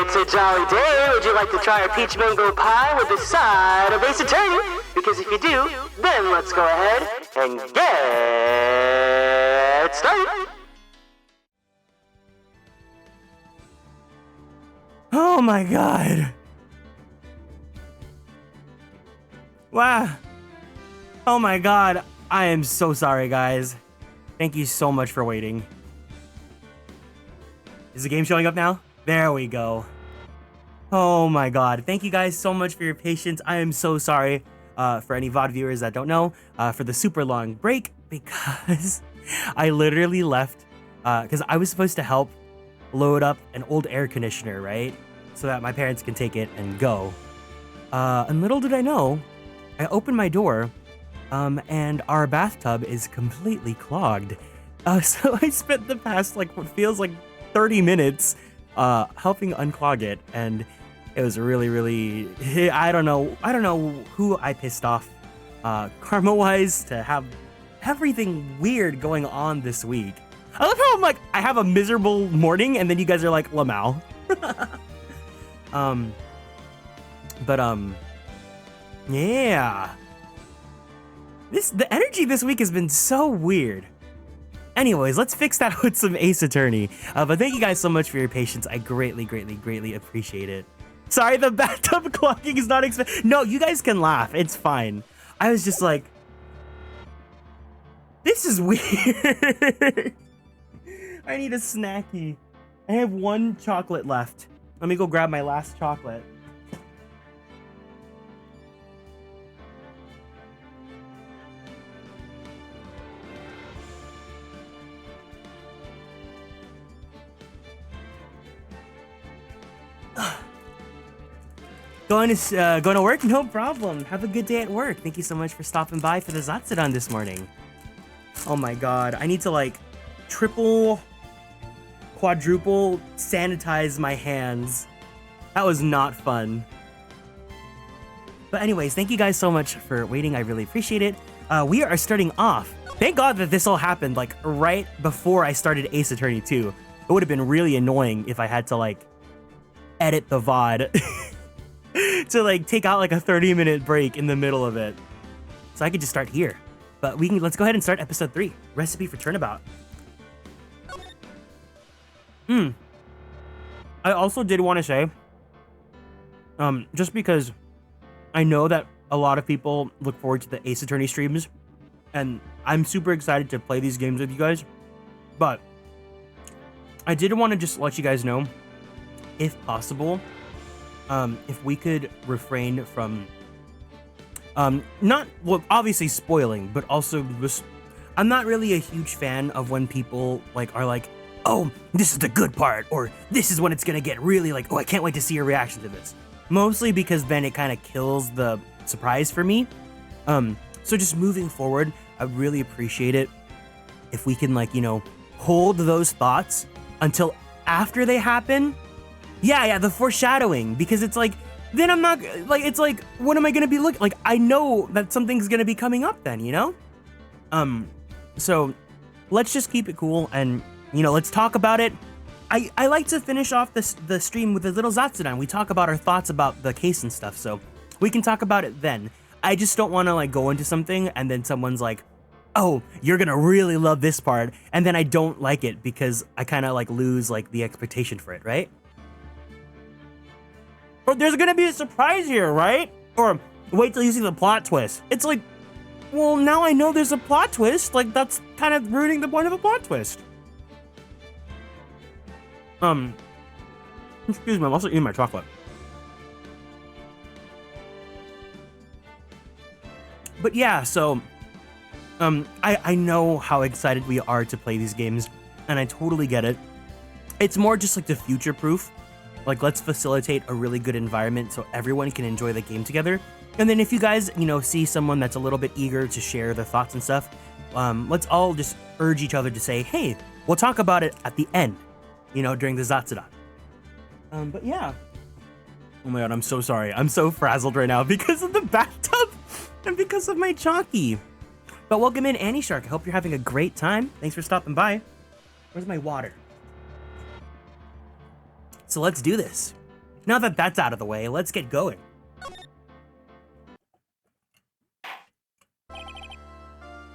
It's a jolly day. Would you like to try a peach mango pie with a side of ace attorney? Because if you do, then let's go ahead and get started. Oh my god. Wow. Oh my god. I am so sorry, guys. Thank you so much for waiting. Is the game showing up now? There we go. Oh my god. Thank you guys so much for your patience. I am so sorry for any VOD viewers that don't know for the super long break, because I literally left because I was supposed to help load up an old air conditioner, right? So that my parents can take it and go. And little did I know, I opened my door and our bathtub is completely clogged. So I spent the past like what feels like 30 minutes helping unclog it, and it was really I don't know who I pissed off karma wise to have everything weird going on this week. I love how I'm like, I have a miserable morning and then you guys are like, Lamau. Yeah. The energy this week has been so weird. Anyways, let's fix that with some Ace Attorney. But thank you guys so much for your patience. I greatly appreciate it. Sorry, the bathtub clogging is not expected. No, you guys can laugh. It's fine. I was just like, this is weird. I need a snacky. I have one chocolate left. Let me go grab my last chocolate. Going to work? No problem. Have a good day at work. Thank you so much for stopping by for the Zatsudan this morning. Oh my god. I need to like triple, quadruple sanitize my hands. That was not fun. But anyways, thank you guys so much for waiting. I really appreciate it. We are starting off. Thank god that this all happened like right before I started Ace Attorney 2. It would have been really annoying if I had to like edit the VOD. To like take out like a 30-minute break in the middle of it. So I could just start here. But let's go ahead and start episode 3. Recipe for Turnabout. I also did want to say, just because I know that a lot of people look forward to the Ace Attorney streams, and I'm super excited to play these games with you guys, but I did want to just let you guys know, if possible, if we could refrain from, not, well, obviously spoiling, but also I'm not really a huge fan of when people like are like, oh, this is the good part, or this is when it's gonna get really like, oh, I can't wait to see your reaction to this. Mostly because then it kind of kills the surprise for me. So just moving forward, I really appreciate it if we can like, you know, hold those thoughts until after they happen. Yeah, the foreshadowing, because it's like, then I'm not, like, it's like, what am I gonna be looking, like, I know that something's gonna be coming up then, you know? So, let's just keep it cool, and, you know, let's talk about it. I like to finish off the stream with a little Zatsudan. We talk about our thoughts about the case and stuff, so we can talk about it then. I just don't want to, like, go into something, and then someone's like, oh, you're gonna really love this part, and then I don't like it, because I kind of, like, lose, like, the expectation for it, right? Or there's gonna be a surprise here, right? Or wait till you see the plot twist. It's like, Well, now I know there's a plot twist. Like, that's kind of ruining the point of a plot twist. Excuse me, I'm also eating my chocolate. But yeah, so, I know how excited we are to play these games, and I totally get it. It's more just like the future proof. Like, let's facilitate a really good environment so everyone can enjoy the game together. And then if you guys, see someone that's a little bit eager to share their thoughts and stuff, let's all just urge each other to say, hey, we'll talk about it at the end, during the Zatsudan. But yeah. Oh my god, I'm so sorry. I'm so frazzled right now because of the bathtub and because of my chalky. But welcome in, Annie Shark. I hope you're having a great time. Thanks for stopping by. Where's my water? So let's do this. Now that that's out of the way, let's get going.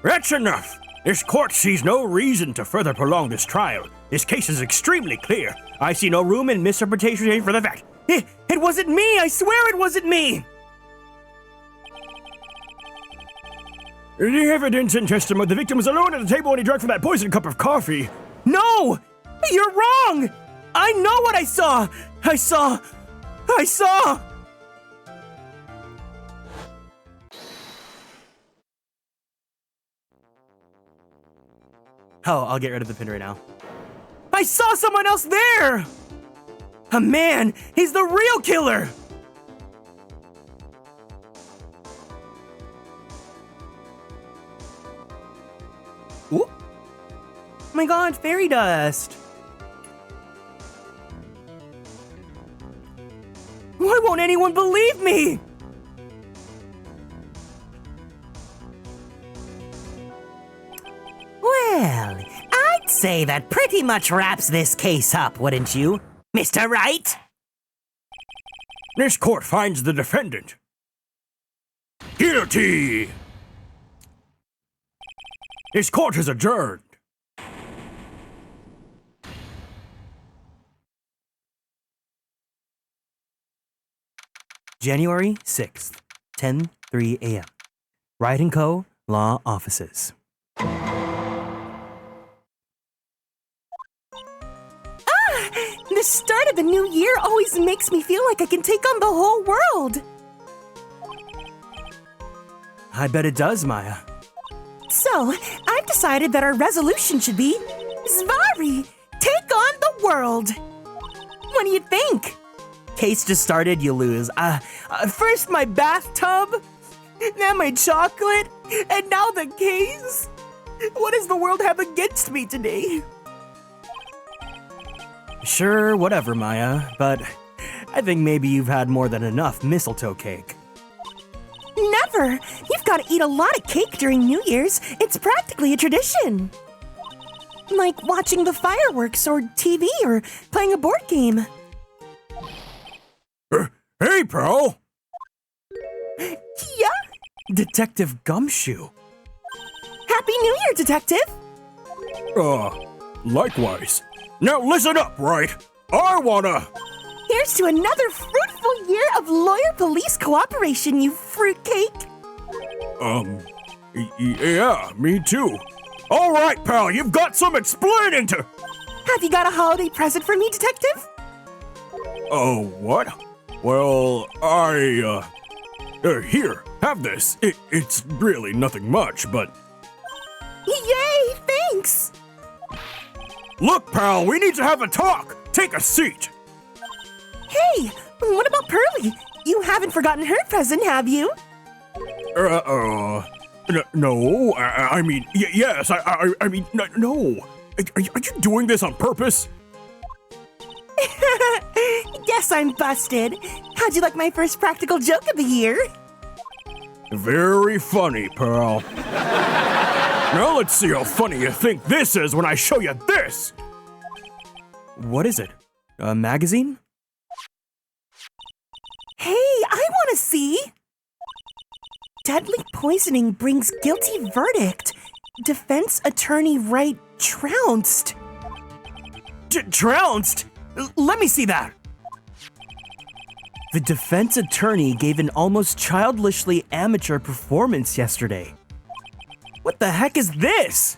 That's enough. This court sees no reason to further prolong this trial. This case is extremely clear. I see no room in misinterpretation for the fact. It wasn't me! I swear it wasn't me! The evidence and testimony, the victim was alone at the table when he drank from that poisoned cup of coffee. No! You're wrong! I know what I saw! I saw! Oh, I'll get rid of the pin right now. I saw someone else there! A man! He's the real killer! Ooh. Oh my god, fairy dust! Why won't anyone believe me? Well, I'd say that pretty much wraps this case up, wouldn't you, Mr. Wright? This court finds the defendant guilty. This court is adjourned. January 6th, 10:03 a.m. Wright & Co. Law Offices. The start of the new year always makes me feel like I can take on the whole world. I bet it does, Maya. So, I've decided that our resolution should be Zvari, take on the world. What do you think? Case just started, you lose. First my bathtub, then my chocolate, and now the case? What does the world have against me today? Sure, whatever, Maya, but I think maybe you've had more than enough mistletoe cake. Never! You've got to eat a lot of cake during New Year's. It's practically a tradition. Like watching the fireworks or TV or playing a board game. Hey, pal! Yeah? Detective Gumshoe. Happy New Year, Detective! Likewise. Now listen up, Wright. I wanna... Here's to another fruitful year of lawyer-police cooperation, you fruitcake! Yeah, me too. All right, pal, you've got some explaining to... Have you got a holiday present for me, Detective? Oh, what? Well, here, have this. It's really nothing much, but... Yay, thanks! Look, pal, we need to have a talk. Take a seat. Hey, what about Pearly? You haven't forgotten her present, have you? No, I mean, yes, I mean, no. Are you doing this on purpose? Guess I'm busted. How'd you like my first practical joke of the year? Very funny, pal. Now let's see how funny you think this is when I show you this. What is it? A magazine? Hey, I want to see. Deadly poisoning brings guilty verdict. Defense attorney Wright trounced. Trounced? Let me see that. The defense attorney gave an almost childishly amateur performance yesterday. What the heck is this?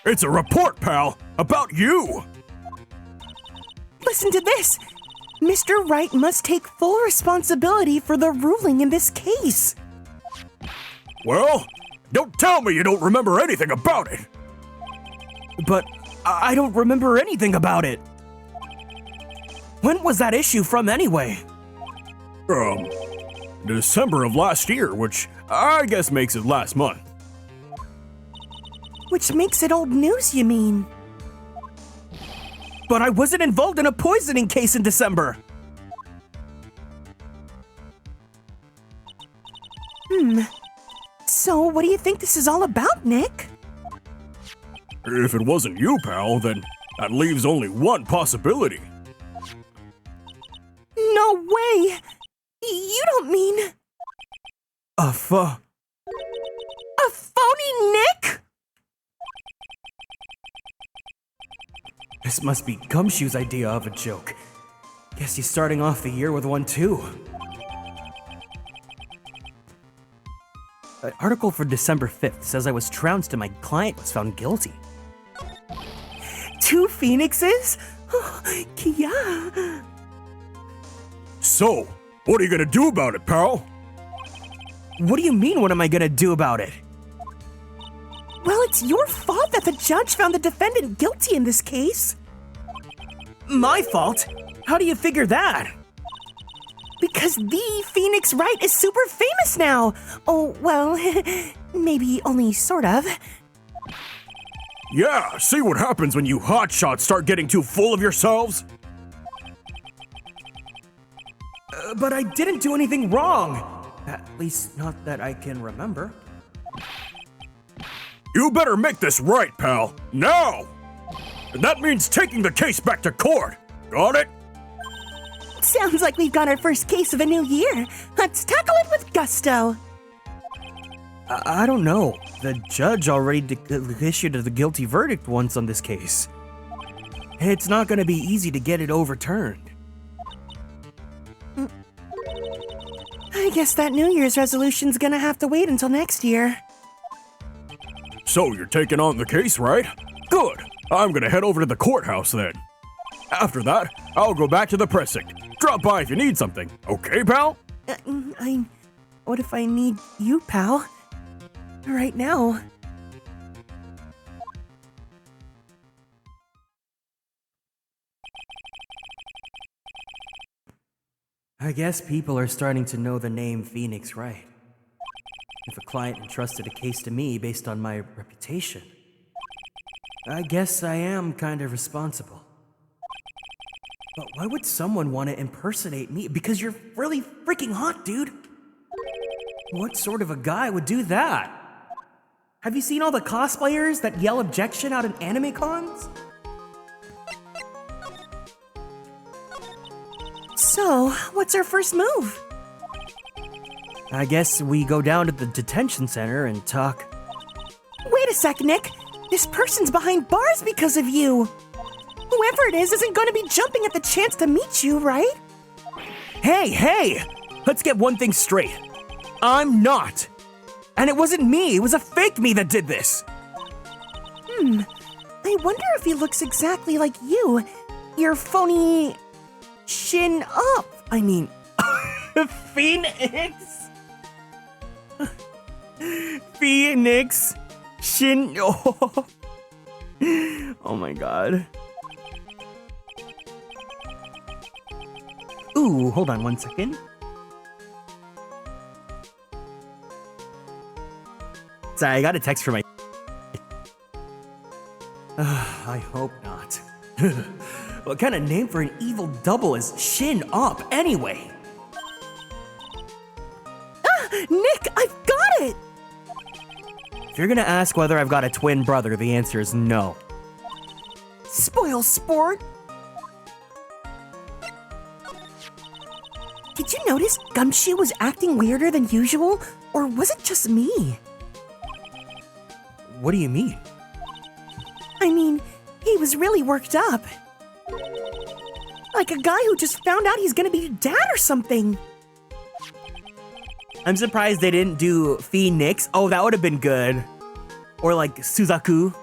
It's a report, pal, about you. Listen to this. Mr. Wright must take full responsibility for the ruling in this case. Well, don't tell me you don't remember anything about it. But I don't remember anything about it. When was that issue from anyway? December of last year, which I guess makes it last month. Which makes it old news, you mean? But I wasn't involved in a poisoning case in December. So, what do you think this is all about, Nick? If it wasn't you, pal, then that leaves only one possibility. No way! You don't mean A a phony Nick? This must be Gumshoe's idea of a joke. Guess he's starting off the year with one too. An article for December 5th says I was trounced and my client was found guilty. 2 phoenixes? Kia. So, what are you gonna do about it, pal? What do you mean, what am I gonna do about it? Well, it's your fault that the judge found the defendant guilty in this case. My fault? How do you figure that? Because the Phoenix Wright is super famous now. Oh, well, maybe only sort of. Yeah, see what happens when you hotshots start getting too full of yourselves? But I didn't do anything wrong. At least not that I can remember. You better make this right, pal. Now! And that means taking the case back to court. Got it? Sounds like we've got our first case of the new year. Let's tackle it with gusto. I don't know. The judge already issued the guilty verdict once on this case. It's not going to be easy to get it overturned. I guess that New Year's resolution's gonna have to wait until next year. So you're taking on the case, right? Good. I'm gonna head over to the courthouse then. After that, I'll go back to the precinct. Drop by if you need something. Okay, pal? What if I need you, pal? Right now. I guess people are starting to know the name Phoenix Wright. If a client entrusted a case to me based on my reputation, I guess I am kind of responsible. But why would someone want to impersonate me? Because you're really freaking hot, dude. What sort of a guy would do that? Have you seen all the cosplayers that yell objection out in anime cons? So, what's our first move? I guess we go down to the detention center and talk. Wait a sec, Nick. This person's behind bars because of you. Whoever it is isn't going to be jumping at the chance to meet you, right? Hey! Let's get one thing straight. I'm not. And it wasn't me, it was a fake me that did this. I wonder if he looks exactly like you. Your phony... chin up. I mean, Phoenix? Phoenix? Shin... Oh my god. Ooh, hold on one second. Sorry, I got a text from my... I hope not. What kind of name for an evil double is Shin Up, anyway? Nick, I've got it! If you're gonna ask whether I've got a twin brother, the answer is no. Spoil sport. Did you notice Gumshoe was acting weirder than usual? Or was it just me? What do you mean? I mean, he was really worked up. Like a guy who just found out he's gonna be dad or something. I'm surprised they didn't do Phoenix. Oh, that would have been good. Or like Suzaku.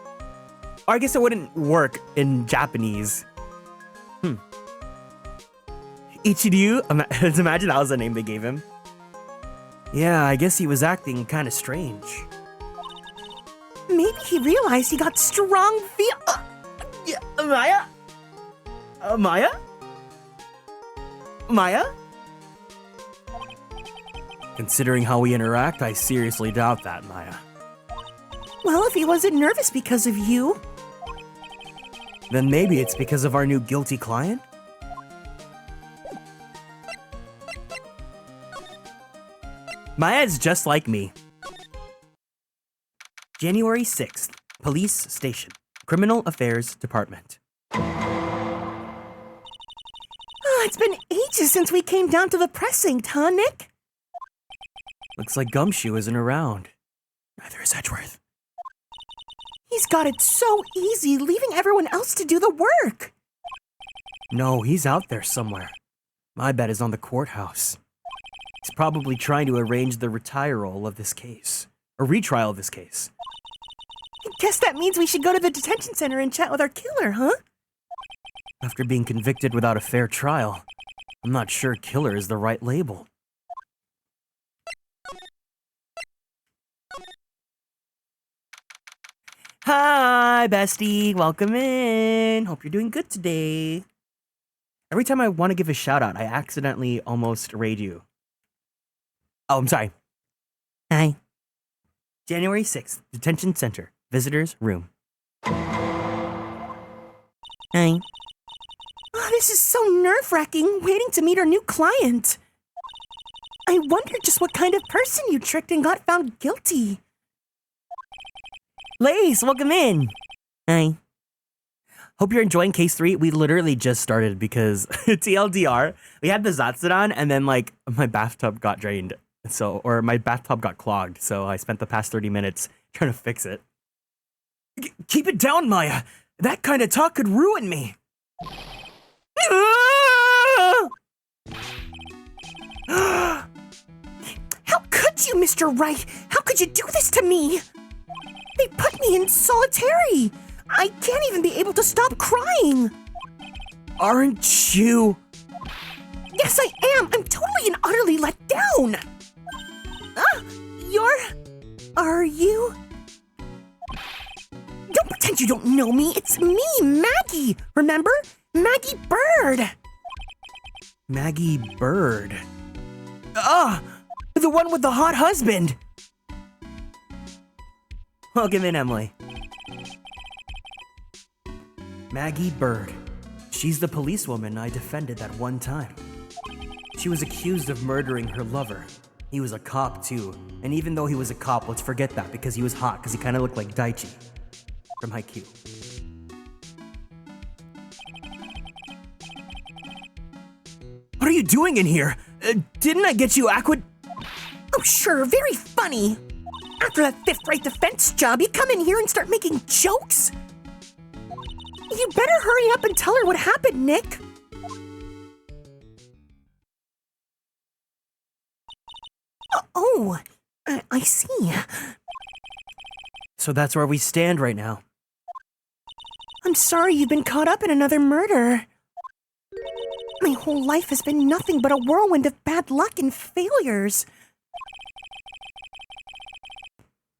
Or I guess it wouldn't work in Japanese. Ichiryu? Imagine that was the name they gave him. Yeah, I guess he was acting kind of strange. Maybe he realized he got strong Maya? Maya? Maya? Considering how we interact, I seriously doubt that, Maya. Well, if he wasn't nervous because of you. Then maybe it's because of our new guilty client? Maya is just like me. January 6th, Police Station, Criminal Affairs Department. It's been ages since we came down to the precinct, huh, Nick? Looks like Gumshoe isn't around. Neither is Edgeworth. He's got it so easy, leaving everyone else to do the work. No, he's out there somewhere. My bet is on the courthouse. He's probably trying to arrange the retrial of this case. A retrial of this case. I guess that means we should go to the detention center and chat with our killer, huh? After being convicted without a fair trial, I'm not sure killer is the right label. Hi, bestie. Welcome in. Hope you're doing good today. Every time I want to give a shout out, I accidentally almost raid you. Oh, I'm sorry. Hi. January 6th, Detention Center, Visitors Room. Hi. Oh, this is so nerve-wracking, waiting to meet our new client. I wonder just what kind of person you tricked and got found guilty. Lace, welcome in. Hi. Hope you're enjoying case 3. We literally just started because TLDR, we had the Zatsudan and then like my bathtub got drained. Or my bathtub got clogged. So I spent the past 30 minutes trying to fix it. Keep it down, Maya. That kind of talk could ruin me. How could you, Mr. Wright? How could you do this to me? They put me in solitary. I can't even be able to stop crying. Aren't you? Yes, I am. I'm totally and utterly let down. Are you? Don't pretend you don't know me. It's me, Maggie. Remember? Maggie Bird. Maggie Bird. The one with the hot husband. Welcome in, Emily. Maggie Bird. She's the policewoman I defended that one time. She was accused of murdering her lover. He was a cop too, and even though he was a cop, let's forget that because he was hot because he kind of looked like Daichi from Haikyuu. What are you doing in here? Didn't I get you Oh, sure, very funny. After that fifth-rate defense job, you come in here and start making jokes? You better hurry up and tell her what happened, Nick. I see. So that's where we stand right now. I'm sorry you've been caught up in another murder. My whole life has been nothing but a whirlwind of bad luck and failures.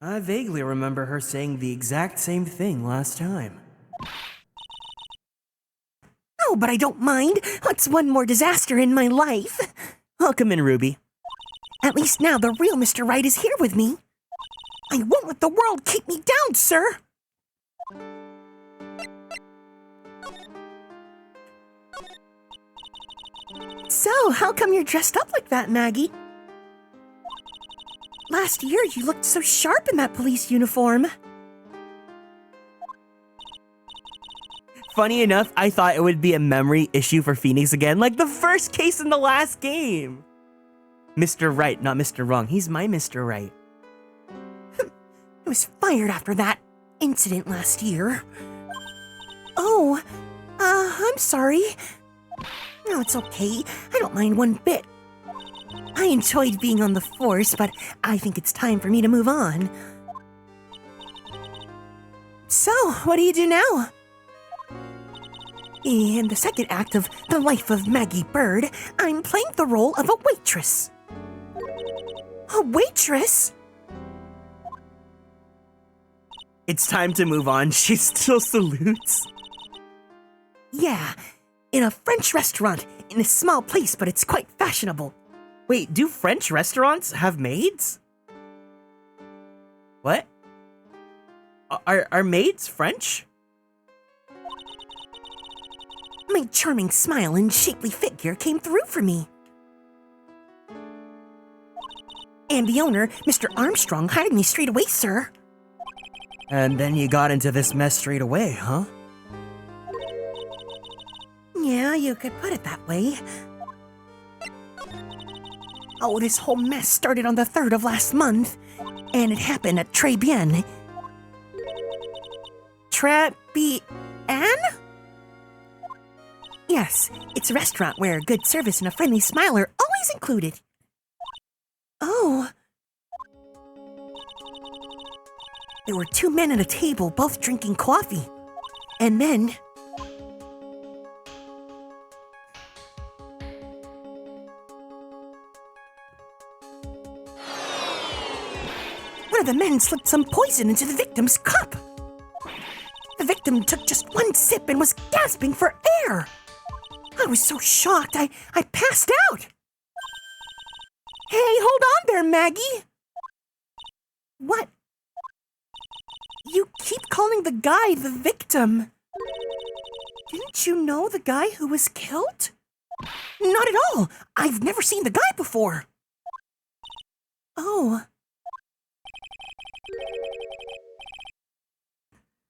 I vaguely remember her saying the exact same thing last time. Oh, but I don't mind. What's one more disaster in my life? Welcome in, Ruby. At least now the real Mr. Wright is here with me. I won't let the world keep me down, sir. So, how come you're dressed up like that, Maggie? Last year, you looked so sharp in that police uniform. Funny enough, I thought it would be a memory issue for Phoenix again, like the first case in the last game. Mr. Right, not Mr. Wrong. He's my Mr. Right. I was fired after that incident last year. Oh, I'm sorry. No, it's okay. I don't mind one bit. I enjoyed being on the force, but I think it's time for me to move on. So, what do you do now? In the second act of The Life of Maggie Bird, I'm playing the role of a waitress. A waitress? It's time to move on. She still salutes. Yeah, in a French restaurant in a small place, but it's quite fashionable. Wait, do French restaurants have maids? What? Are maids French? My charming smile and shapely figure came through for me. And the owner, Mr. Armstrong, hired me straight away, sir. And then you got into this mess straight away, huh? Yeah, you could put it that way. Oh, this whole mess started on the 3rd of last month, and it happened at Très Bien. Yes, it's a restaurant where good service and a friendly smile are always included. Oh. There were 2 men at a table, both drinking coffee. And then... one of the men slipped some poison into the victim's cup. The victim took just 1 sip and was gasping for air. I was so shocked, I passed out. Hey, hold on there, Maggie. What? You keep calling the guy the victim. Didn't you know the guy who was killed? Not at all. I've never seen the guy before. Oh.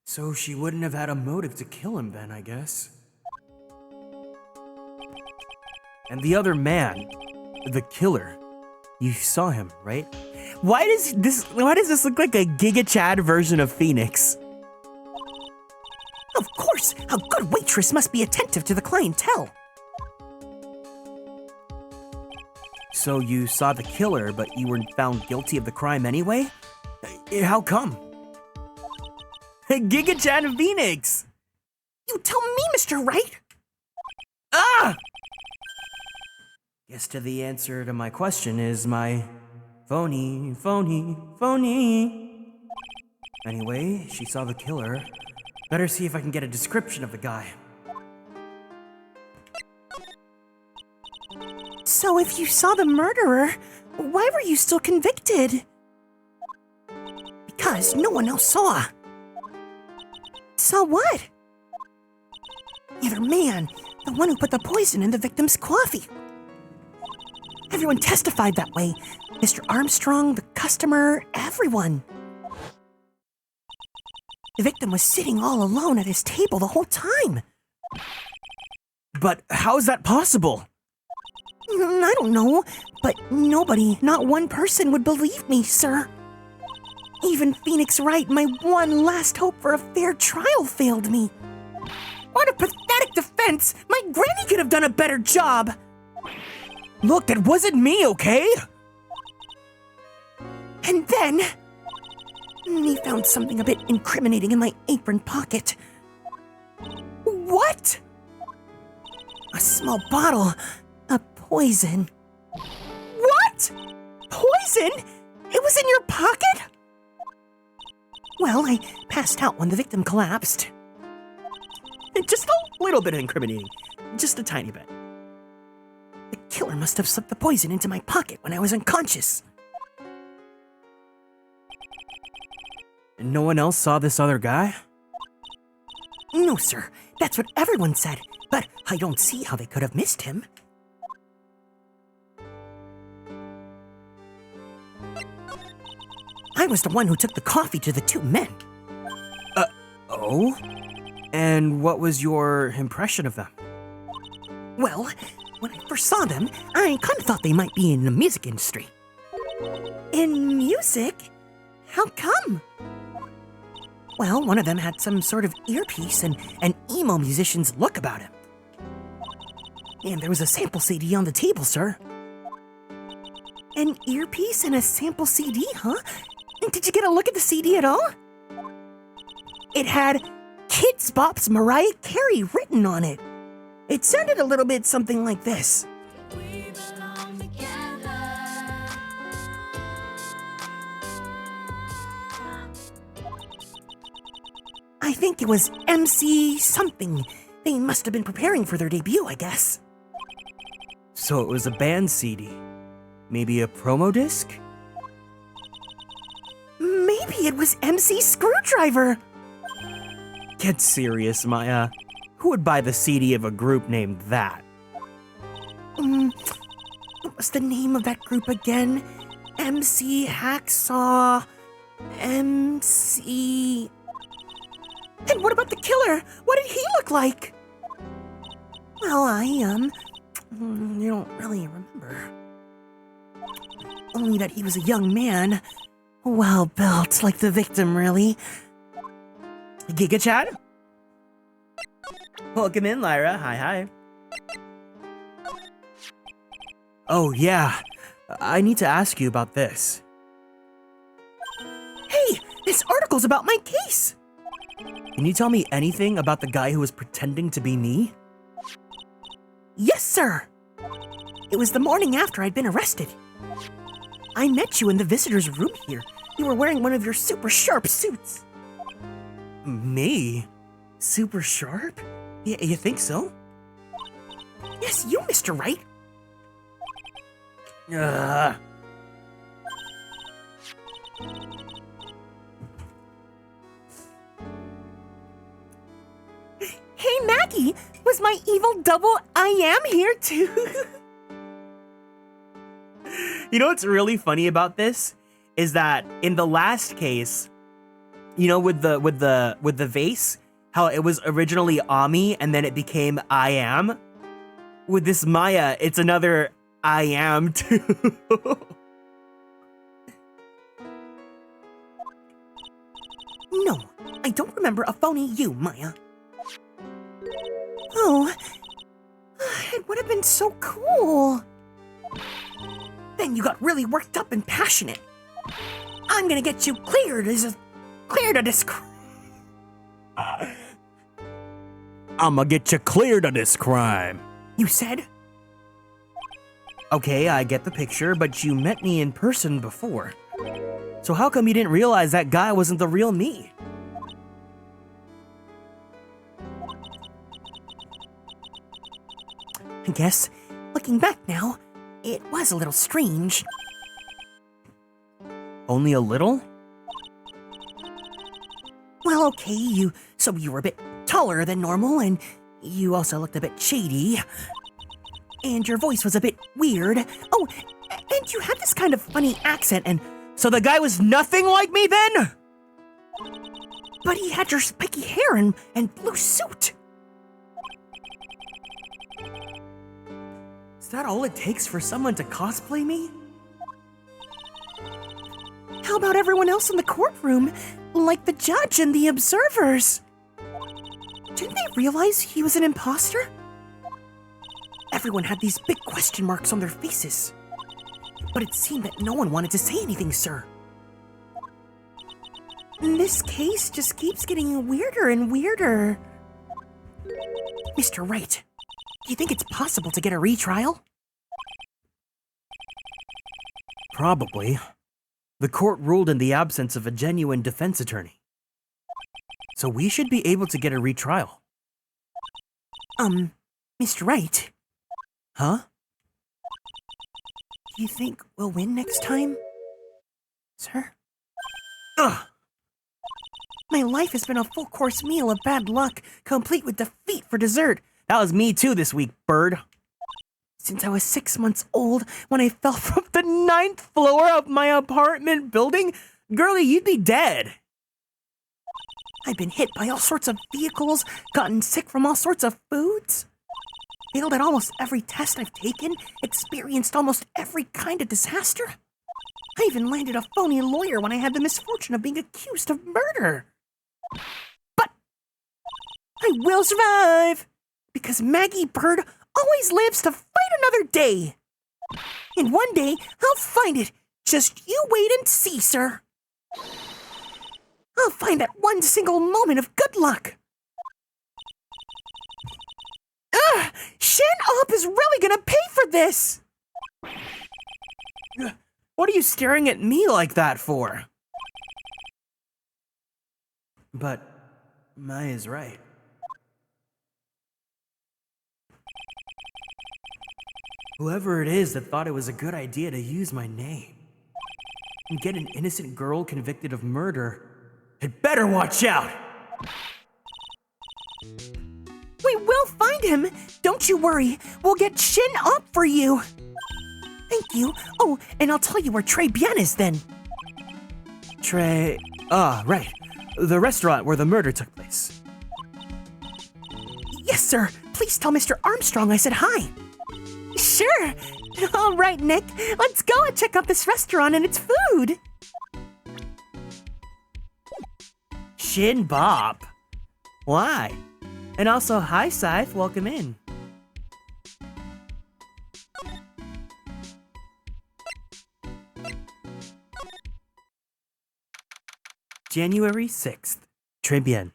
So she wouldn't have had a motive to kill him then, I guess. And the other man, the killer, you saw him, right? Why does this look like a Giga Chad version of Phoenix? Of course, a good waitress must be attentive to the clientele. So you saw the killer, but you were found guilty of the crime anyway? How come? Giga Chad and Phoenix! You tell me, Mr. Wright. Ah! Guess the answer to my question is my phony. Anyway, she saw the killer. Better see if I can get a description of the guy. So if you saw the murderer, why were you still convicted? Because no one else saw. Saw what? The other man, the one who put the poison in the victim's coffee. Everyone testified that way. Mr. Armstrong, the customer, everyone. The victim was sitting all alone at his table the whole time. But how is that possible? I don't know, but nobody, not one person would believe me, sir. Even Phoenix Wright, my one last hope for a fair trial, failed me. What a pathetic defense! My granny could have done a better job! Look, it wasn't me, okay? And then... he found something a bit incriminating in my apron pocket. What? A small bottle of poison. What? Poison? It was in your pocket? Well, I passed out when the victim collapsed. Just a little bit incriminating. Just a tiny bit. The killer must have slipped the poison into my pocket when I was unconscious. And no one else saw this other guy? No, sir. That's what everyone said. But I don't see how they could have missed him. I was the one who took the coffee to the 2 men. Oh? And what was your impression of them? Well, when I first saw them, I kind of thought they might be in the music industry. In music? How come? Well, one of them had some sort of earpiece and an emo musician's look about him. And there was a sample CD on the table, sir. An earpiece and a sample CD, huh? Did you get a look at the CD at all? It had Kids Bop's Mariah Carey written on it. It sounded a little bit something like this. I think it was MC something. They must have been preparing for their debut, I guess. So it was a band CD. Maybe a promo disc? Maybe it was MC Screwdriver. Get serious, Maya. Who would buy the CD of a group named that? What was the name of that group again? MC Hacksaw. MC... And what about the killer? What did he look like? Well, you don't really remember. Only that he was a young man. Well built, like the victim, really. Giga Chad? Welcome in, Lyra. Hi. Oh, yeah. I need to ask you about this. Hey, this article's about my case. Can you tell me anything about the guy who was pretending to be me? Yes, sir. It was the morning after I'd been arrested. I met you in the visitor's room here. You were wearing one of your super sharp suits. Me? Super sharp? You think so? Yes, you, Mr. Wright. Hey, Maggie, was my evil double I am here too? You know what's really funny about this is that in the last case, you know, with the vase, how it was originally Ami and then it became I am. With this Maya, it's another I am too. No, I don't remember a phony you, Maya. Oh, it would have been so cool. Then you got really worked up and passionate. I'm gonna get you cleared of this I'ma get you cleared of this crime. You said? Okay, I get the picture, but you met me in person before. So how come you didn't realize that guy wasn't the real me? I guess, looking back now, it was a little strange. Only a little? Well, okay, you were a bit taller than normal, and you also looked a bit shady. And your voice was a bit weird. Oh, and you had this kind of funny accent, and So the guy was nothing like me then? but he had your spiky hair and blue suit. Is that all it takes for someone to cosplay me? How about everyone else in the courtroom? Like the judge and the observers? Didn't they realize he was an imposter? Everyone had these big question marks on their faces. But it seemed that no one wanted to say anything, sir. This case just keeps getting weirder and weirder. Mr. Wright, do you think it's possible to get a retrial? Probably. The court ruled in the absence of a genuine defense attorney. So we should be able to get a retrial. Mr. Wright, Huh? do you think we'll win next time? Sir? Ugh! My life has been a full-course meal of bad luck, complete with defeat for dessert. That was me too this week, bird. Since I was 6 months old, when I fell from The 9th floor of my apartment building? Girlie, you'd be dead. I've been hit by all sorts of vehicles, gotten sick from all sorts of foods, failed at almost every test I've taken, experienced almost every kind of disaster. I even landed a phony lawyer when I had the misfortune of being accused of murder. But I will survive, because Maggie Bird always lives to fight another day. And one day, I'll find it. Just you wait and see, sir. I'll find that one single moment of good luck. Ugh! Shin Up is really gonna pay for this! What are you staring at me like that for? But Maya's right. Whoever it is that thought it was a good idea to use my name and get an innocent girl convicted of murder, had better watch out! We will find him! Don't you worry, we'll get Shin Up for you! Thank you. Oh, and I'll tell you where Trey Bien is then. Right. The restaurant where the murder took place. Yes, sir. Please tell Mr. Armstrong I said hi. Sure. All right, Nick. Let's go and check out this restaurant and its food. Shin Bop? Why? And also, hi, Scythe. Welcome in. January 6th. Très bien.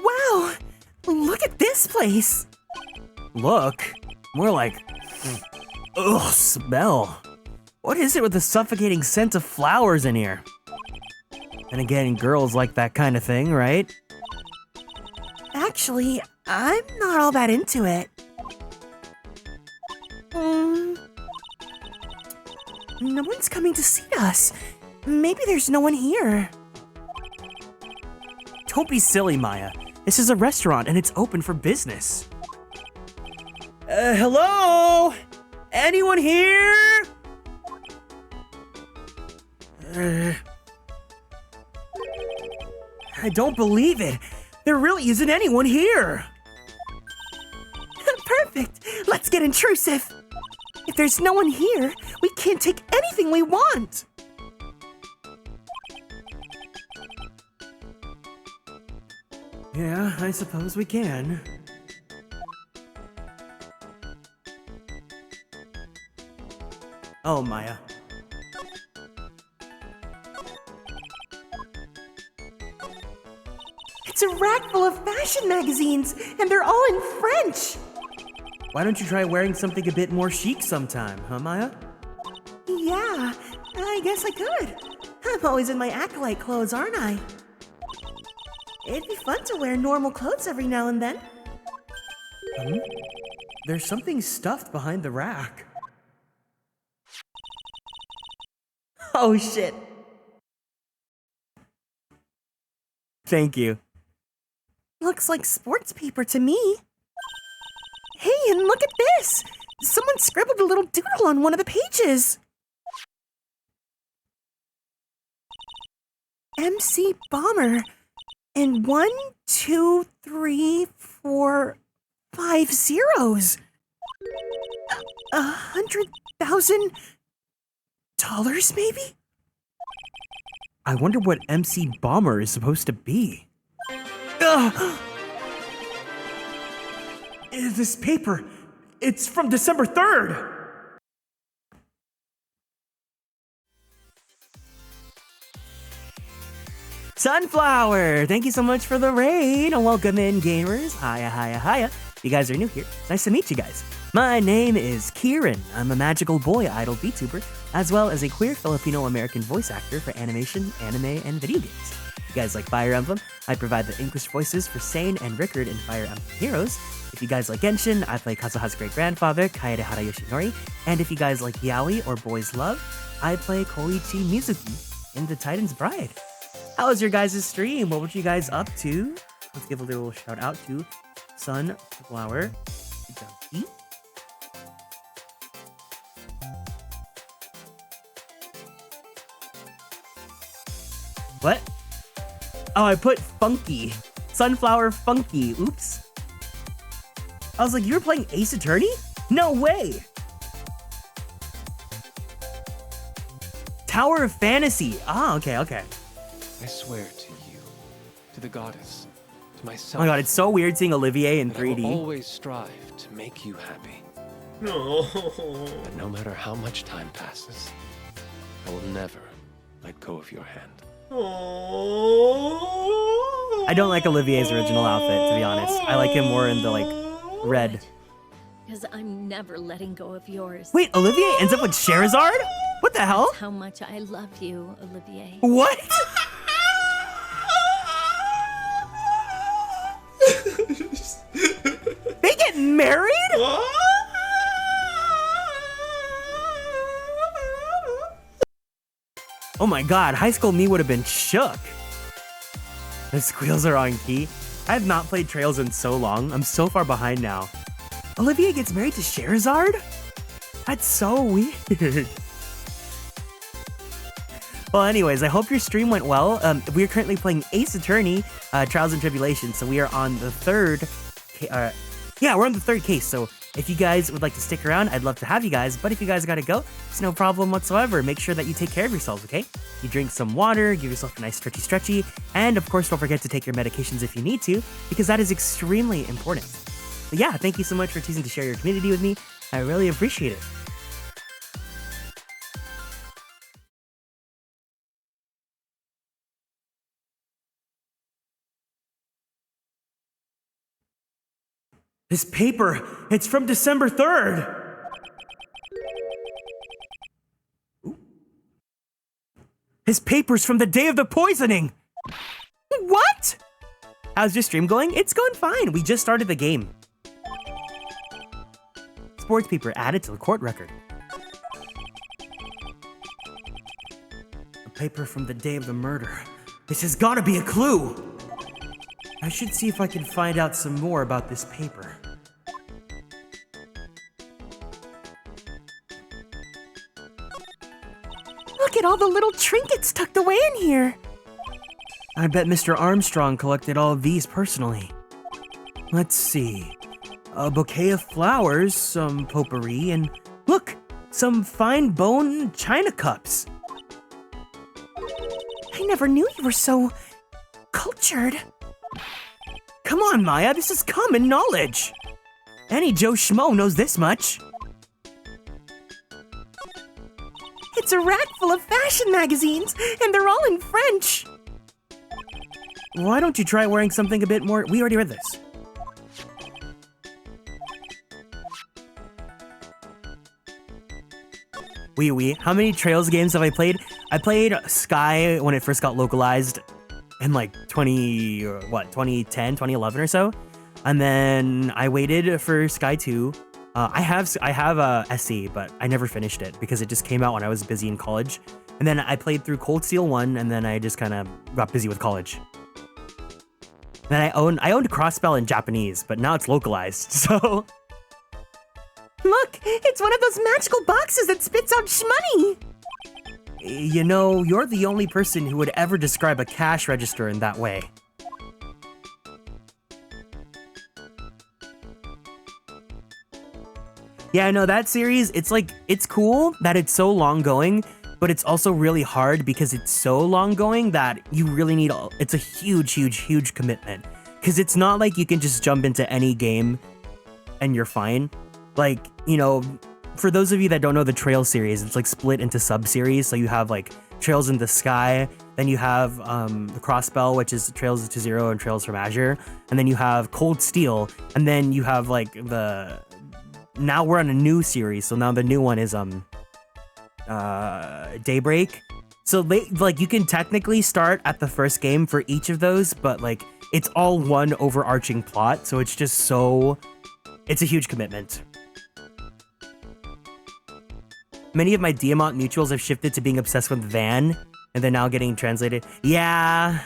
Wow! Look at this place! Look. More like... Ugh, smell. What is it with the suffocating scent of flowers in here? And again, girls like that kind of thing, right? Actually, I'm not all that into it. No one's coming to see us. Maybe there's no one here. Don't be silly, Maya. This is a restaurant and it's open for business. Hello? Anyone here? I don't believe it. There really isn't anyone here. Perfect. Let's get intrusive. If there's no one here, we can't take anything we want. Yeah, I suppose we can. Oh, Maya. It's a rack full of fashion magazines, and they're all in French. Why don't you try wearing something a bit more chic sometime, huh, Maya? Yeah, I guess I could. I'm always in my acolyte clothes, aren't I? It'd be fun to wear normal clothes every now and then. There's something stuffed behind the rack. Oh, shit. Thank you. Looks like sports paper to me. Hey, and look at this! Someone scribbled a little doodle on one of the pages. MC Bomber. And 1, 2, 3, 4, 5 zeros. $100,000 maybe? I wonder what MC Bomber is supposed to be. Ugh! This paper, it's from December 3rd! Sunflower! Thank you so much for the raid, and welcome in, gamers. Hiya, hiya, hiya. If you guys are new here, nice to meet you guys. My name is Kieran. I'm a magical boy idol VTuber, as well as a queer Filipino-American voice actor for animation, anime, and video games. If you guys like Fire Emblem, I provide the English voices for Sane and Rickard in Fire Emblem Heroes. If you guys like Genshin, I play Kazuha's great-grandfather, Kaedehara Yoshinori. And if you guys like Yaoi or Boys Love, I play Koichi Mizuki in The Titan's Bride. How was your guys' stream? What were you guys up to? Let's give a little shout out to Sunflower Junkie. What? Oh, I put Funky. Sunflower Funky. Oops. I was like, you were playing Ace Attorney? No way! Tower of Fantasy. Ah, okay. I swear to you, to the goddess, to Oh myself. my god, it's so weird seeing Olivier in and I will 3D. always strive to make you happy. No. But no matter how much time passes, I will never let go of your hand. Oh. I don't like Olivier's original outfit, to be honest. I like him more in the, like, red. Because I'm never letting go of yours. Wait, Olivier ends up with Charizard? What the hell? That's how much I love you, Olivier. What? They get married? Oh my god, high school me would have been shook. The squeals are on key. I have not played Trails in so long. I'm so far behind now. Olivier gets married to Charizard? That's so weird. Well, anyways, I hope your stream went well. We are currently playing Ace Attorney, Trials and Tribulations, so we are on the third... yeah, we're on the third case, so if you guys would like to stick around, I'd love to have you guys, but if you guys gotta go, it's no problem whatsoever. Make sure that you take care of yourselves, okay? You drink some water, give yourself a nice stretchy, and of course, don't forget to take your medications if you need to, because that is extremely important. But yeah, thank you so much for choosing to share your community with me. I really appreciate it. This paper, it's from December 3rd. His paper's from the day of the poisoning. What? How's your stream going? It's going fine. We just started the game. Sports paper added to the court record. A paper from the day of the murder. This has got to be a clue. I should see if I can find out some more about this paper. Look at all the little trinkets tucked away in here. I bet Mr. Armstrong collected all of these personally. Let's see. A bouquet of flowers, some potpourri, and look, some fine bone china cups. I never knew you were so cultured. Come on, Maya, this is common knowledge. Any Joe Schmo knows this much. It's a rack full of fashion magazines, and they're all in French. Why don't you try wearing something a bit more... We already read this. Wee. How many Trails games have I played? I played Sky when it first got localized in like 2010, 2011 or so. And then I waited for Sky 2. I have SC, but I never finished it because it just came out when I was busy in college. And then I played through Cold Steel 1, and then I just kind of got busy with college. Then I owned Crossspell in Japanese, but now it's localized, so... Look, it's one of those magical boxes that spits out shmoney. You know, you're the only person who would ever describe a cash register in that way. Yeah, no, that series, it's like, it's cool that it's so long going, but it's also really hard because it's so long going that you really need, it's a huge commitment. Because it's not like you can just jump into any game and you're fine. Like, you know, for those of you that don't know the Trail series, it's like split into sub-series. So you have like Trails in the Sky, then you have the Crossspell, which is Trails to Zero and Trails from Azure, and then you have Cold Steel, and then you have like the... Now we're on a new series, so now the new one is Daybreak. So like you can technically start at the first game for each of those, but like it's all one overarching plot, so it's just so... It's a huge commitment. Many of my Diamant mutuals have shifted to being obsessed with Van, and they're now getting translated. Yeah,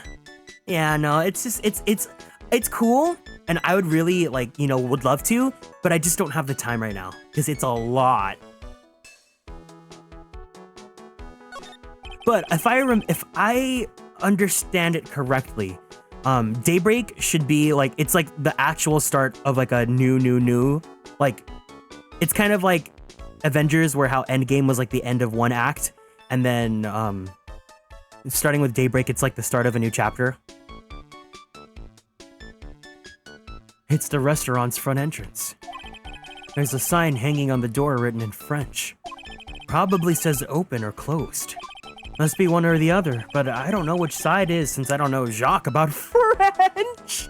no, it's just, it's cool, and I would really, like, you know, would love to, but I just don't have the time right now, because it's a lot. But if I understand it correctly, Daybreak should be, like, it's like the actual start of, like, a new, like, it's kind of like Avengers, where how Endgame was like the end of one act, and then starting with Daybreak, it's like the start of a new chapter. It's the restaurant's front entrance. There's a sign hanging on the door written in French. Probably says open or closed. Must be one or the other, but I don't know which side is since I don't know Jacques about French.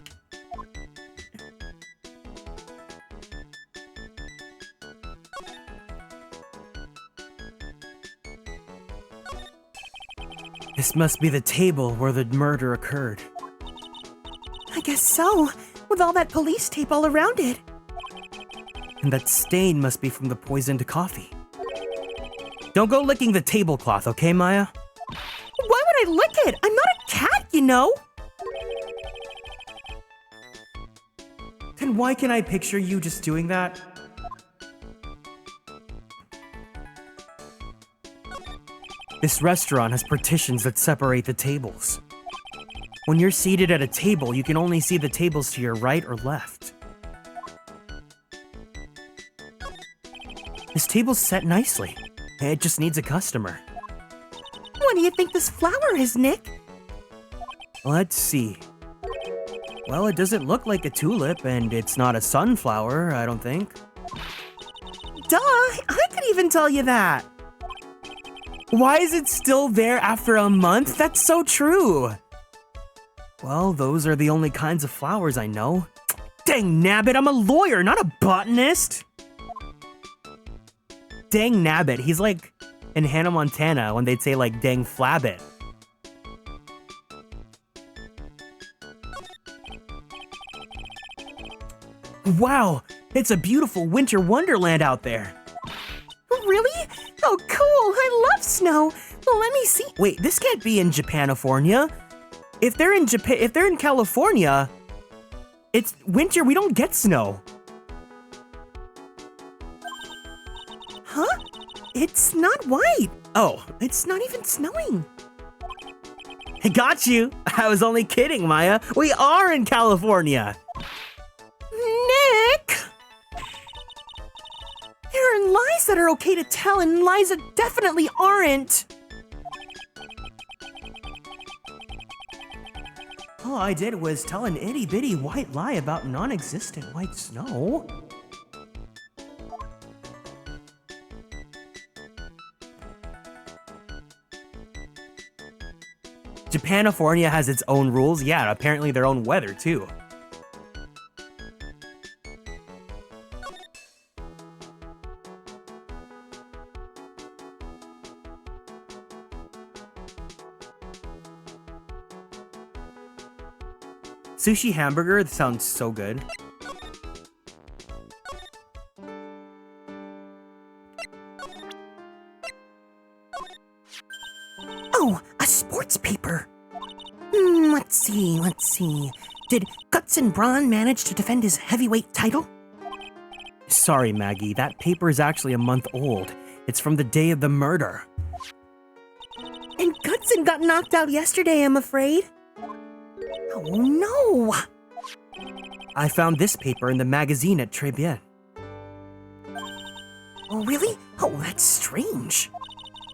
This must be the table where the murder occurred. I guess so, with all that police tape all around it. And that stain must be from the poisoned coffee. Don't go licking the tablecloth, okay, Maya? Why would I lick it? I'm not a cat, you know. Then why can I picture you just doing that? This restaurant has partitions that separate the tables. When you're seated at a table, you can only see the tables to your right or left. This table's set nicely. It just needs a customer. What do you think this flower is, Nick? Let's see. Well, it doesn't look like a tulip, and it's not a sunflower, I don't think. Duh, I could even tell you that. Why is it still there after a month? That's so true. Well, those are the only kinds of flowers I know. Dang nabbit, I'm a lawyer, not a botanist. Dang nabbit, he's like in Hannah Montana when they'd say like dang flabbit. Wow, it's a beautiful winter wonderland out there. Really? Oh, cool. I love snow. Well, let me see. Wait, this can't be in Japanifornia. If they're in California, it's winter, we don't get snow. Huh? It's not white. Oh, It's not even snowing. I got you. I was only kidding, Maya. We are in California. Nick! There are lies that are okay to tell and lies that definitely aren't. All I did was tell an itty-bitty white lie about non-existent white snow. Japanifornia has its own rules. Yeah, apparently their own weather, too. Sushi hamburger sounds so good. Oh, a sports paper. Let's see. Did Guts and Braun manage to defend his heavyweight title? Sorry, Maggie, that paper is actually a month old. It's from the day of the murder. And Gutson got knocked out yesterday, I'm afraid. Oh no! I found this paper in the magazine at Tribulations. Oh really? Oh, that's strange.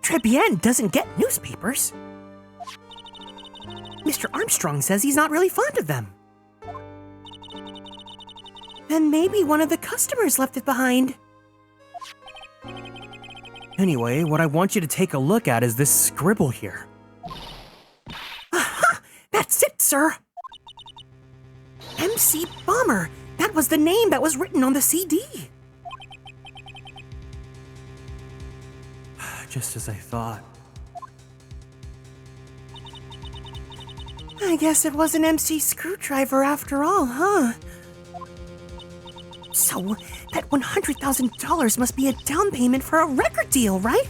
Tribulations doesn't get newspapers. Mr. Armstrong says he's not really fond of them. Then maybe one of the customers left it behind. Anyway, what I want you to take a look at is this scribble here. Aha! That's it, sir! MC Bomber! That was the name that was written on the CD. Just as I thought. I guess it was an MC Screwdriver after all, huh? So, that $100,000 must be a down payment for a record deal, right?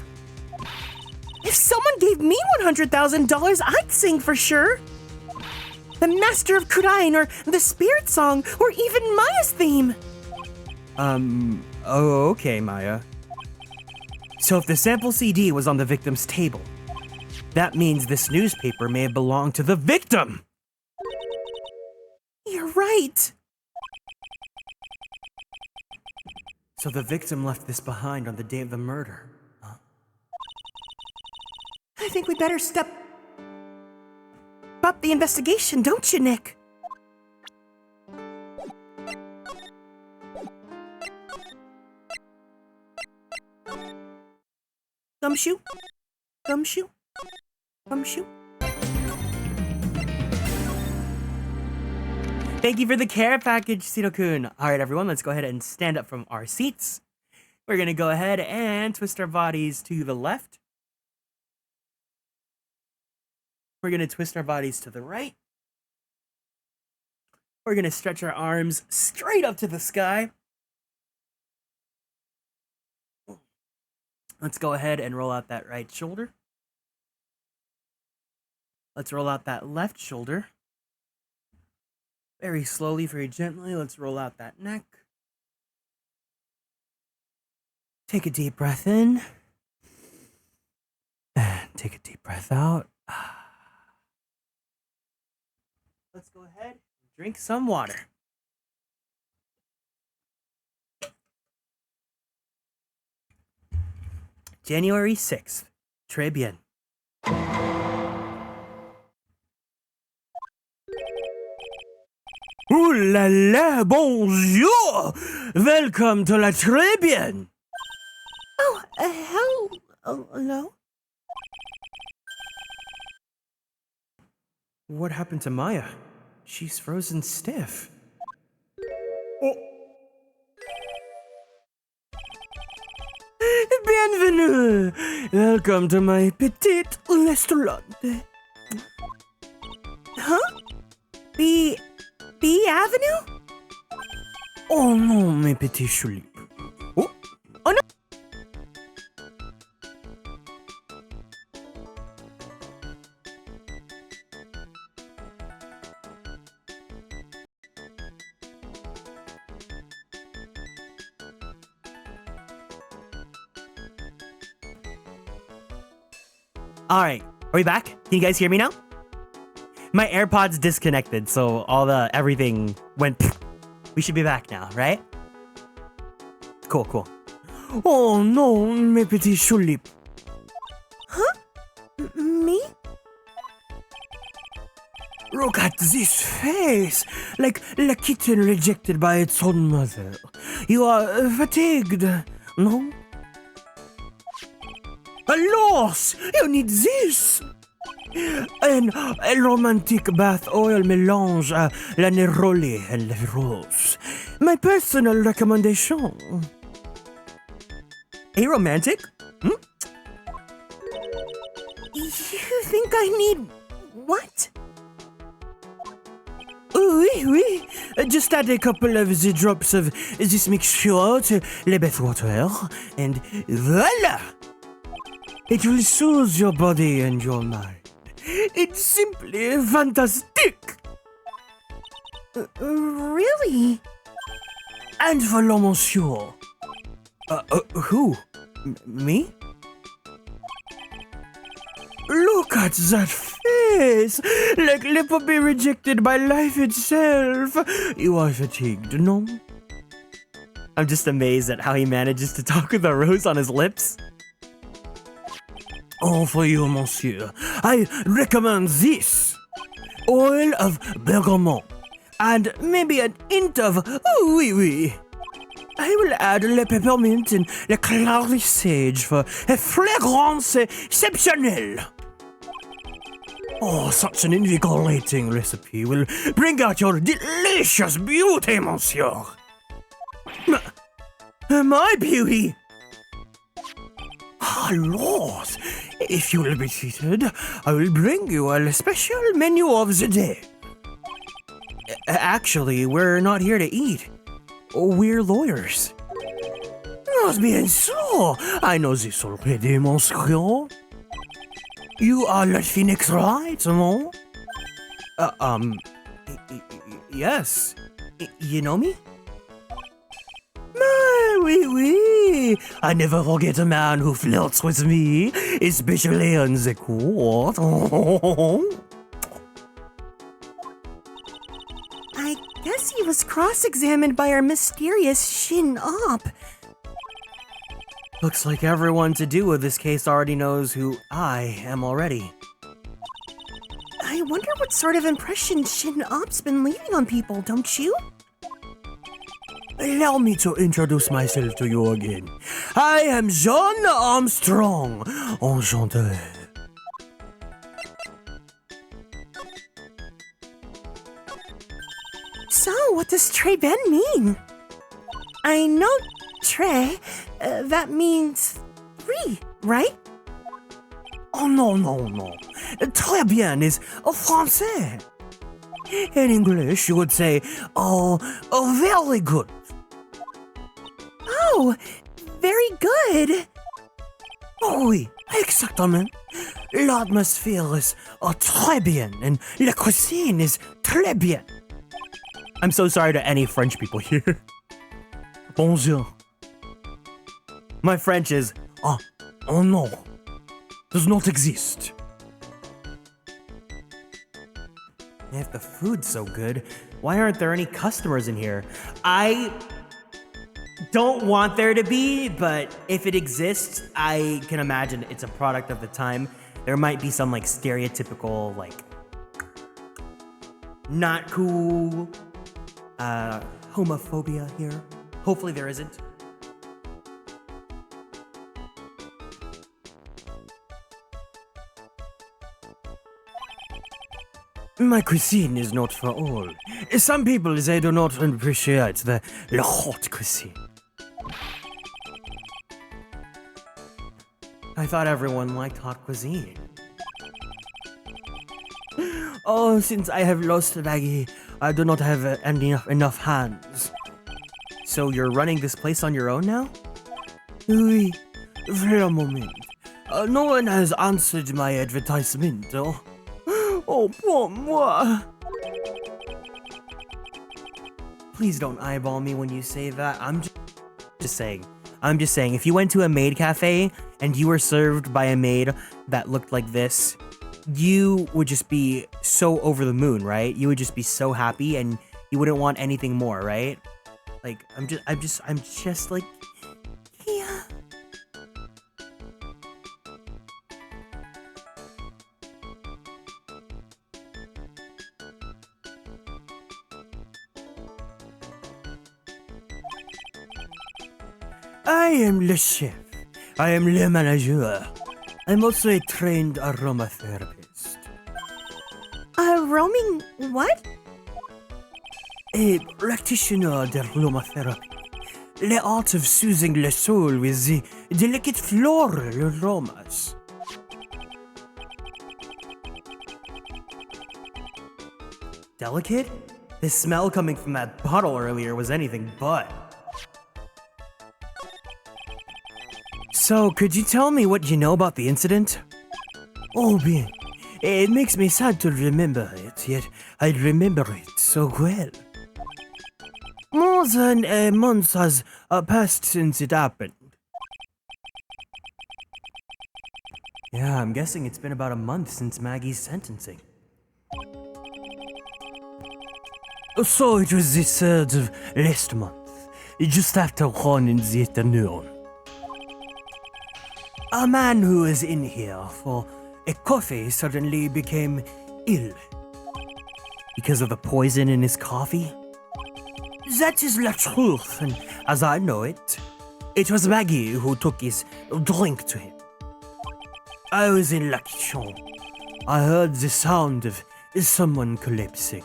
If someone gave me $100,000, I'd sing for sure. The Master of Kurain, or the Spirit Song, or even Maya's theme. Oh, okay, Maya. So if the sample CD was on the victim's table, that means this newspaper may have belonged to the victim! You're right. So the victim left this behind on the day of the murder, huh? I think we better step up the investigation, don't you, Nick? Gumshoe? Gumshoe? Gumshoe? Thank you for the care package, Sito-kun. All right, everyone, let's go ahead and stand up from our seats. We're going to go ahead and twist our bodies to the left. We're going to twist our bodies to the right. We're going to stretch our arms straight up to the sky. Let's go ahead and roll out that right shoulder. Let's roll out that left shoulder. Very slowly, very gently, let's roll out that neck. Take a deep breath in. And take a deep breath out. Let's go ahead and drink some water. January 6th. Très bien. Ooh la la, bonjour! Welcome to la Tribune! Oh, hello? What happened to Maya? She's frozen stiff. Oh. Bienvenue! Welcome to my petit restaurant. Huh? B Avenue? Oh non, mes petits choulips. Oh, oh no! All right, are we back? Can you guys hear me now? My AirPods disconnected, so everything went. We should be back now, right? Cool. Oh no, mes petits choulips. Huh? Me? Look at this face, like a kitten rejected by its own mother. You are fatigued, no? Alas, you need this. A romantic bath oil mélange à la neroli and la rose. My personal recommendation. A romantic? Hmm? You think I need what? Oui. Just add a couple of the drops of this mixture to the bath water, and voila! It will soothe your body and your mind. It's simply fantastic! Really? And voilà, monsieur. Who? Me? Look at that face! Like a puppy rejected by life itself. You are fatigued, no? I'm just amazed at how he manages to talk with a rose on his lips. Oh, for you, monsieur, I recommend this. Oil of bergamot. And maybe an hint of oui. I will add le peppermint and le clary sage for a fragrance exceptionnelle. Oh, such an invigorating recipe will bring out your delicious beauty, monsieur. My beauty! Ah, Lord, if you will be seated, I will bring you a special menu of the day. Actually, we're not here to eat. We're lawyers. Bien sûr, I know this already, monsieur. You are le Phoenix Wright, no? Yes. You know me? Oui. I never forget a man who flirts with me, especially on the court. I guess he was cross-examined by our mysterious Shin-Op. Looks like everyone to do with this case already knows who I am already. I wonder what sort of impression Shin-Op's been leaving on people, don't you? Allow me to introduce myself to you again. I am John Armstrong. Enchanté. So, what does Trey Ben mean? I know Trey, that means 3, right? Oh, no. Très bien is français. In English, you would say, oh, very good. Oh, very good. Oui, exactement. L'atmosphère is très bien, and la cuisine is très bien. I'm so sorry to any French people here. Bonjour. My French is, oh no, does not exist. If the food's so good, why aren't there any customers in here? I don't want there to be, but if it exists, I can imagine it's a product of the time. There might be some like stereotypical, like, not cool, homophobia here. Hopefully there isn't. My cuisine is not for all. Some people, they do not appreciate the hot cuisine. I thought everyone liked hot cuisine. Oh, since I have lost Maggie, I do not have enough hands. So you're running this place on your own now? Oui, wait a moment. No one has answered my advertisement, oh. Oh, pour moi. Please don't eyeball me when you say that. I'm just saying. If you went to a maid cafe and you were served by a maid that looked like this, you would just be so over the moon, right? You would just be so happy and you wouldn't want anything more, right? Like, I'm just like, yeah. I am le chef. I am le manager. I'm also a trained aromatherapist. A roaming what? A practitioner d'aromatherapy. The art of soothing le soul with the delicate floral aromas. Delicate? The smell coming from that bottle earlier was anything but. So, could you tell me what you know about the incident? Oh, bien. It makes me sad to remember it, yet I remember it so well. More than a month has passed since it happened. Yeah, I'm guessing it's been about a month since Maggie's sentencing. So it was the 3rd of last month, just after 1 in the afternoon. A man who was in here for a coffee suddenly became ill. Because of the poison in his coffee? That is the truth, and as I know it, it was Maggie who took his drink to him. I was in la kitchen. I heard the sound of someone collapsing.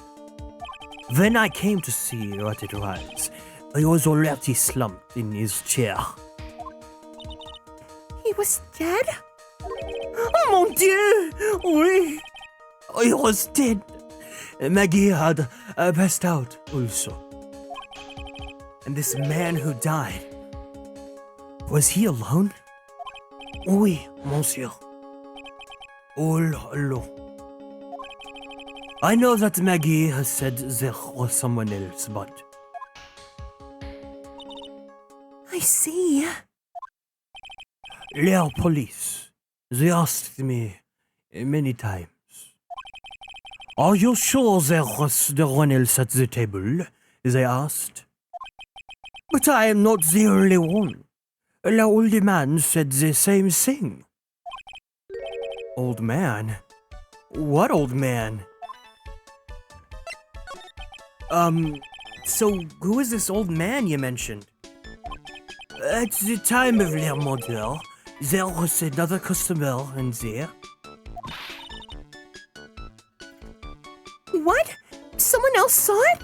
Then I came to see what it was. He was already slumped in his chair. He was dead? Oh mon Dieu! Oui! He was dead. Maggie had passed out also. And this man who died, was he alone? Oui, monsieur. All alone. I know that Maggie has said there was someone else, but... I see. The police, they asked me many times. Are you sure there was no one else at the table? They asked. But I am not the only one. The old man said the same thing. Old man? What old man? So, who is this old man you mentioned? At the time of their murder, there was another customer in there. What? Someone else saw it?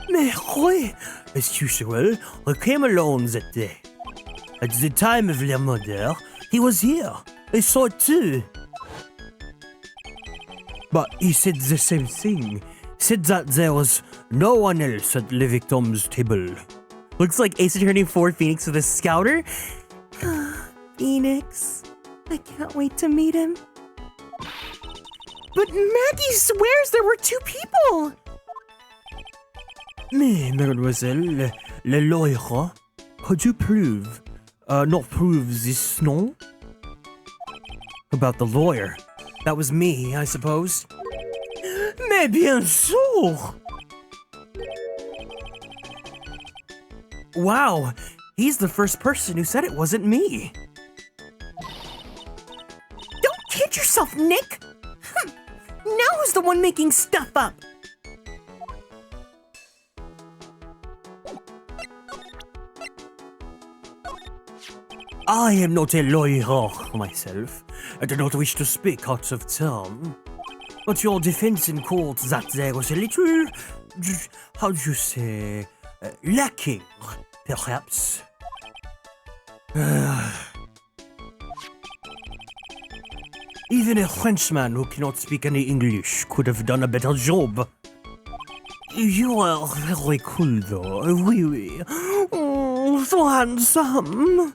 Mais oui, as usual, I came alone that day. At the time of their murder, he was here. I saw it too. But he said the same thing. Said that there was no one else at the victim's table. Looks like Ace Attorney 4 Phoenix with a scouter. Phoenix. I can't wait to meet him. But Maggie swears there were 2 people! Mais, mademoiselle, le lawyer, could you prove, not prove this, no? About the lawyer. That was me, I suppose. Mais bien sûr! Wow, he's the first person who said it wasn't me. Don't kid yourself, Nick! Now who's the one making stuff up? I am not a lawyer myself. I do not wish to speak out of turn. But your defense in court that there was a little, how do you say, lacking, perhaps. Even a Frenchman who cannot speak any English could have done a better job. You are very cool though, oui oui. Oh, so handsome.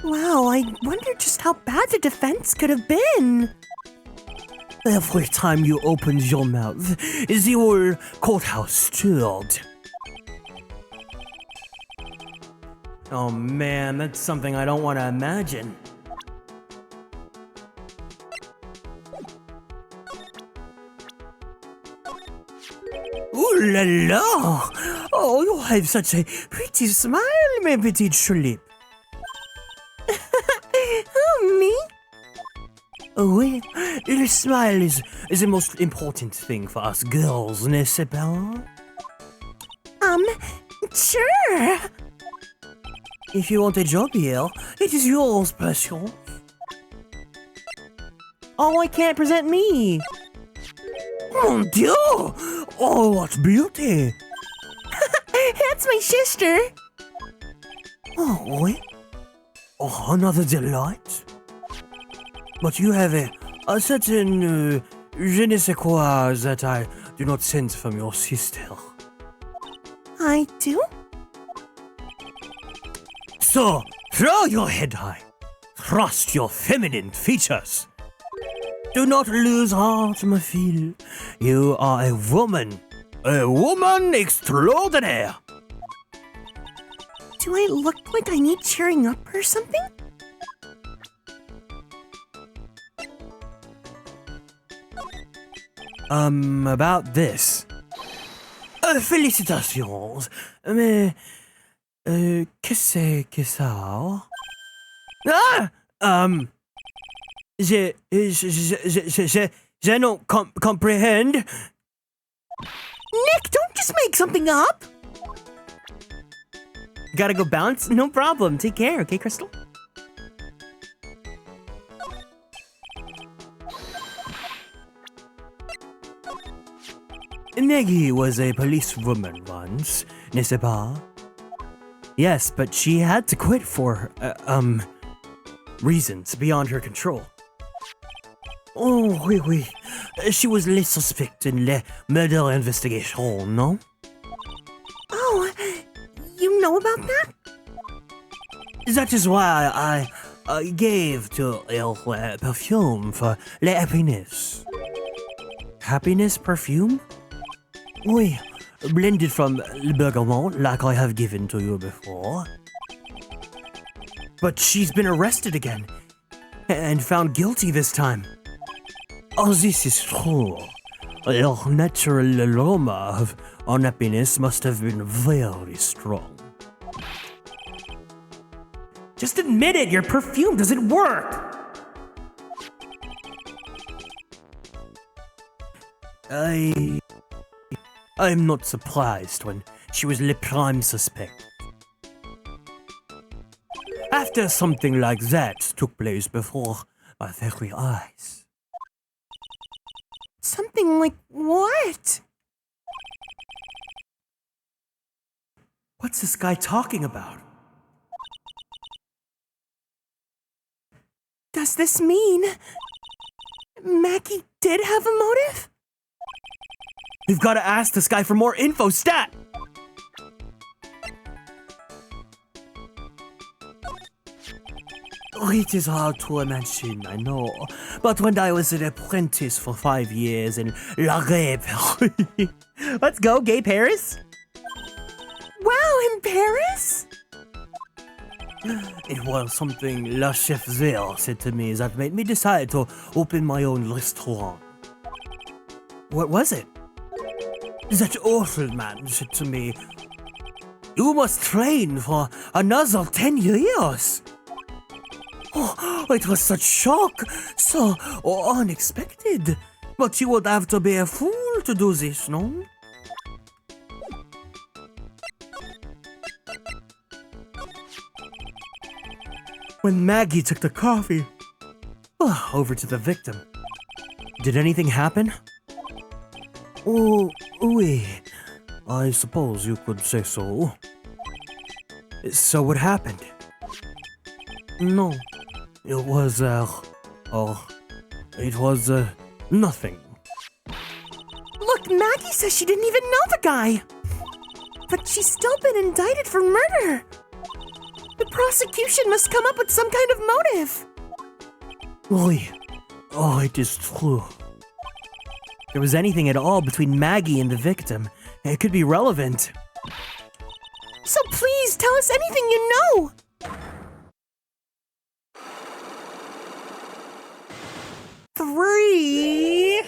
Wow, I wonder just how bad the defense could have been. Every time you opened your mouth, the whole courthouse stirred. Oh man, that's something I don't want to imagine. Ooh la la! Oh, you have such a pretty smile, my petite tulip. Oh, me? Oui, the smile is the most important thing for us girls, n'est-ce pas? Sure. If you want a job here, it is yours, Patience. Oh, I can't present me. Mon Dieu! Oh, what beauty! That's my sister. Oh, oui. Oh, another delight. But you have a certain je ne sais quoi that I do not sense from your sister. I do? So, throw your head high. Thrust your feminine features. Do not lose heart, ma fille. You are a woman. A woman extraordinaire. Do I look like I need cheering up or something? About this. Félicitations. Mais, qu'est-ce que ça? Ah! Je don't comprehend. Nick, don't just make something up. Gotta go bounce? No problem. Take care, okay, Crystal? Maggie was a policewoman once, n'est-ce pas? Yes, but she had to quit for, reasons beyond her control. Oh, oui, oui. She was le suspect in the murder investigation, no? Oh, you know about that? That is why I gave to her perfume for la happiness. Happiness perfume? Oui, blended from le bergamot like I have given to you before. But she's been arrested again. And found guilty this time. Oh, this is true. Her natural aroma of unhappiness must have been very strong. Just admit it, your perfume doesn't work! I'm not surprised when she was le prime suspect. After something like that took place before my very eyes. Something like what? What's this guy talking about? Does this mean Maggie did have a motive? We've got to ask this guy for more info, stat! It is hard to imagine, I know. But when I was an apprentice for 5 years in La Gay Paris... Let's go, Gay Paris. Wow, in Paris? It was something La Chef there said to me that made me decide to open my own restaurant. What was it? That awful man said to me, "You must train for another 10 years." Oh, it was such shock, so unexpected. But you would have to be a fool to do this, no? When Maggie took the coffee over to the victim, did anything happen? Oh, oui. I suppose you could say so. So what happened? No, it was, nothing. Look, Maggie says she didn't even know the guy. But she's still been indicted for murder. The prosecution must come up with some kind of motive. Oui. Oh, it is true. If there was anything at all between Maggie and the victim, it could be relevant. So please tell us anything you know. Three.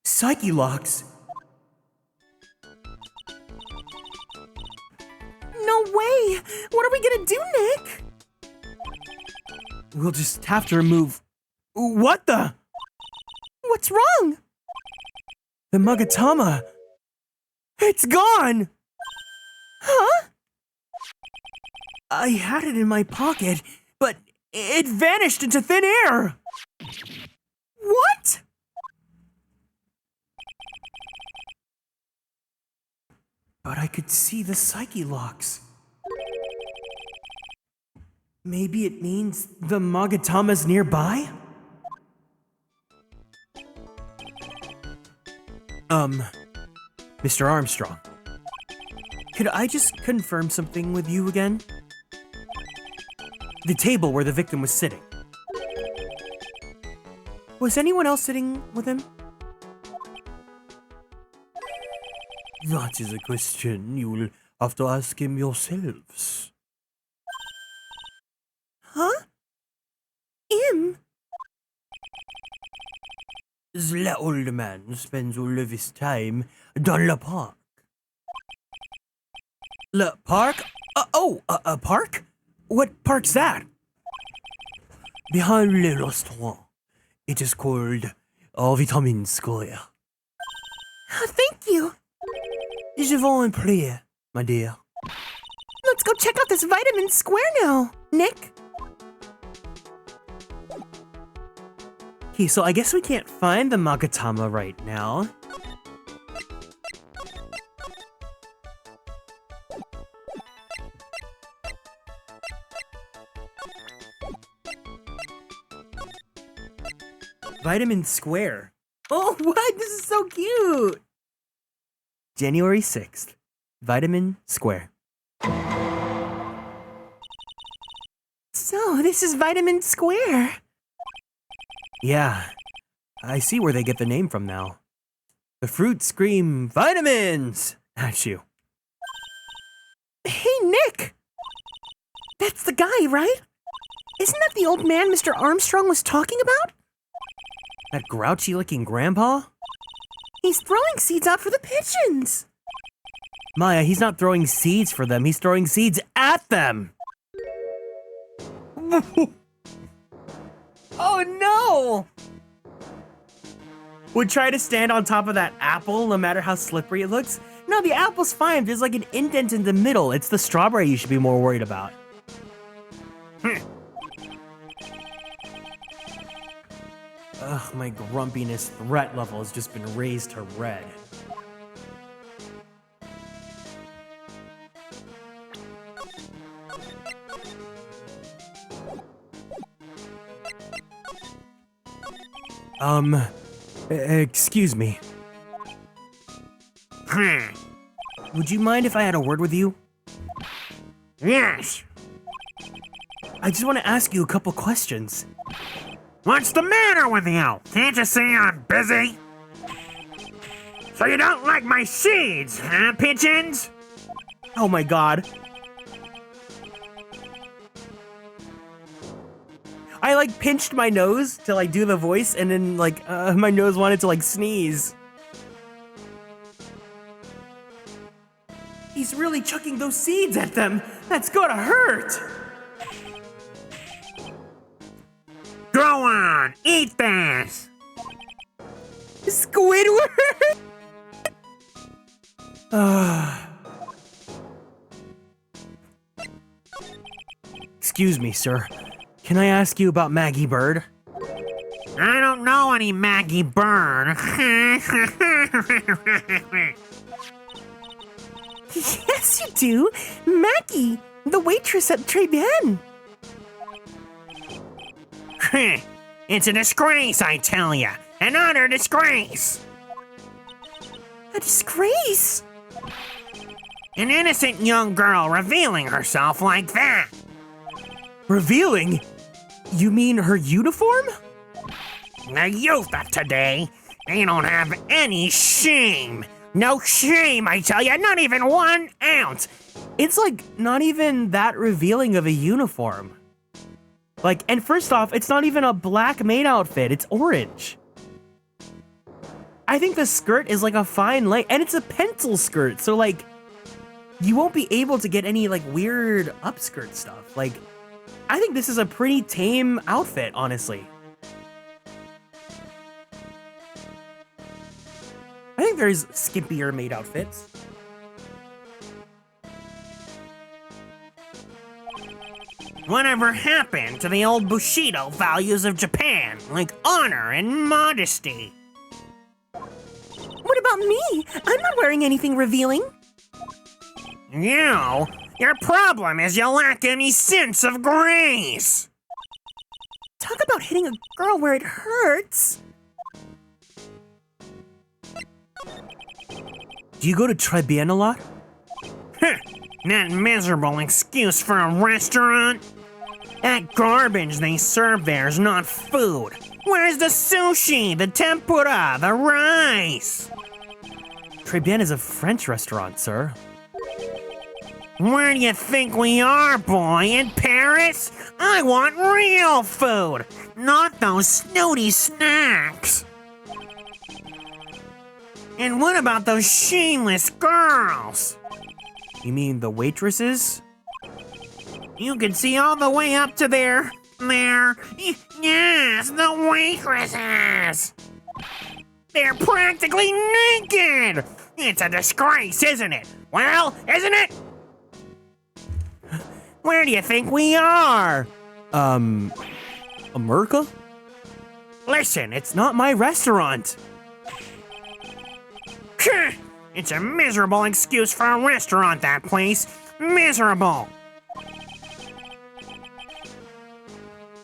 Psyche locks. No way. What are we gonna do, Nick? We'll just have to remove... What the? What's wrong? The Magatama. It's gone! Huh? I had it in my pocket, but it vanished into thin air! What? But I could see the psyche locks. Maybe it means the Magatama's nearby? Mr. Armstrong, could I just confirm something with you again? The table where the victim was sitting. Was anyone else sitting with him? That is a question you'll have to ask him yourselves. Huh? Him? The old man spends all of his time dans le park. Le park? A park? What park's that? Behind le restaurant. It is called Vitamin Square. Thank you. Je vous en prie, my dear. Let's go check out this Vitamin Square now, Nick. Okay, so I guess we can't find the Magatama right now. Vitamin Square. Oh, what? This is so cute! January 6th, Vitamin Square. So, this is Vitamin Square. Yeah, I see where they get the name from now. The fruits scream vitamins at you. Hey, Nick! That's the guy, right? Isn't that the old man Mr. Armstrong was talking about? That grouchy-looking grandpa? He's throwing seeds out for the pigeons. Maya, he's not throwing seeds for them, he's throwing seeds at them! Oh no! would try to stand on top of that apple no matter how slippery it looks. No, the apple's fine. There's like an indent in the middle. It's the strawberry you should be more worried about. Ugh, my grumpiness threat level has just been raised to red. Excuse me. Would you mind if I had a word with you? Yes. I just want to ask you a couple questions. What's the matter with you? Can't you see I'm busy? So you don't like my seeds, huh, pigeons? Oh my god. I like pinched my nose to like do the voice and then like my nose wanted to like sneeze. He's really chucking those seeds at them. That's gotta hurt. Go on, eat this. Squidward. Excuse me, sir. Can I ask you about Maggie Bird? I don't know any Maggie Bird. Yes, you do. Maggie, the waitress at Tribulations. It's a disgrace, I tell ya. An utter disgrace. A disgrace. An innocent young girl revealing herself like that. Revealing? You mean her uniform? The youth of today, they don't have any shame. No shame, I tell you, not even 1 ounce. It's like not even that revealing of a uniform. Like, and first off, it's not even a black maid outfit, it's orange. I think the skirt is like a fine length, and it's a pencil skirt, so like, you won't be able to get any like weird upskirt stuff. Like, I think this is a pretty tame outfit, honestly. I think there's skimpier maid outfits. Whatever happened to the old Bushido values of Japan, like honor and modesty? What about me? I'm not wearing anything revealing. You? Your problem is you lack any sense of grace. Talk about hitting a girl where it hurts. Do you go to Tribulations a lot? That miserable excuse for a restaurant? That garbage they serve there is not food. Where's the sushi, the tempura, the rice? Tribulations is a French restaurant, sir. Where do you think we are, boy? In Paris? I want real food, not those snooty snacks. And what about those shameless girls? You mean the waitresses? You can see all the way up to there. Yes, the waitresses. They're practically naked. It's a disgrace, isn't it? Well, isn't it? Where do you think we are? America? Listen, It's not my restaurant. it's a miserable excuse for a restaurant, that place. Miserable.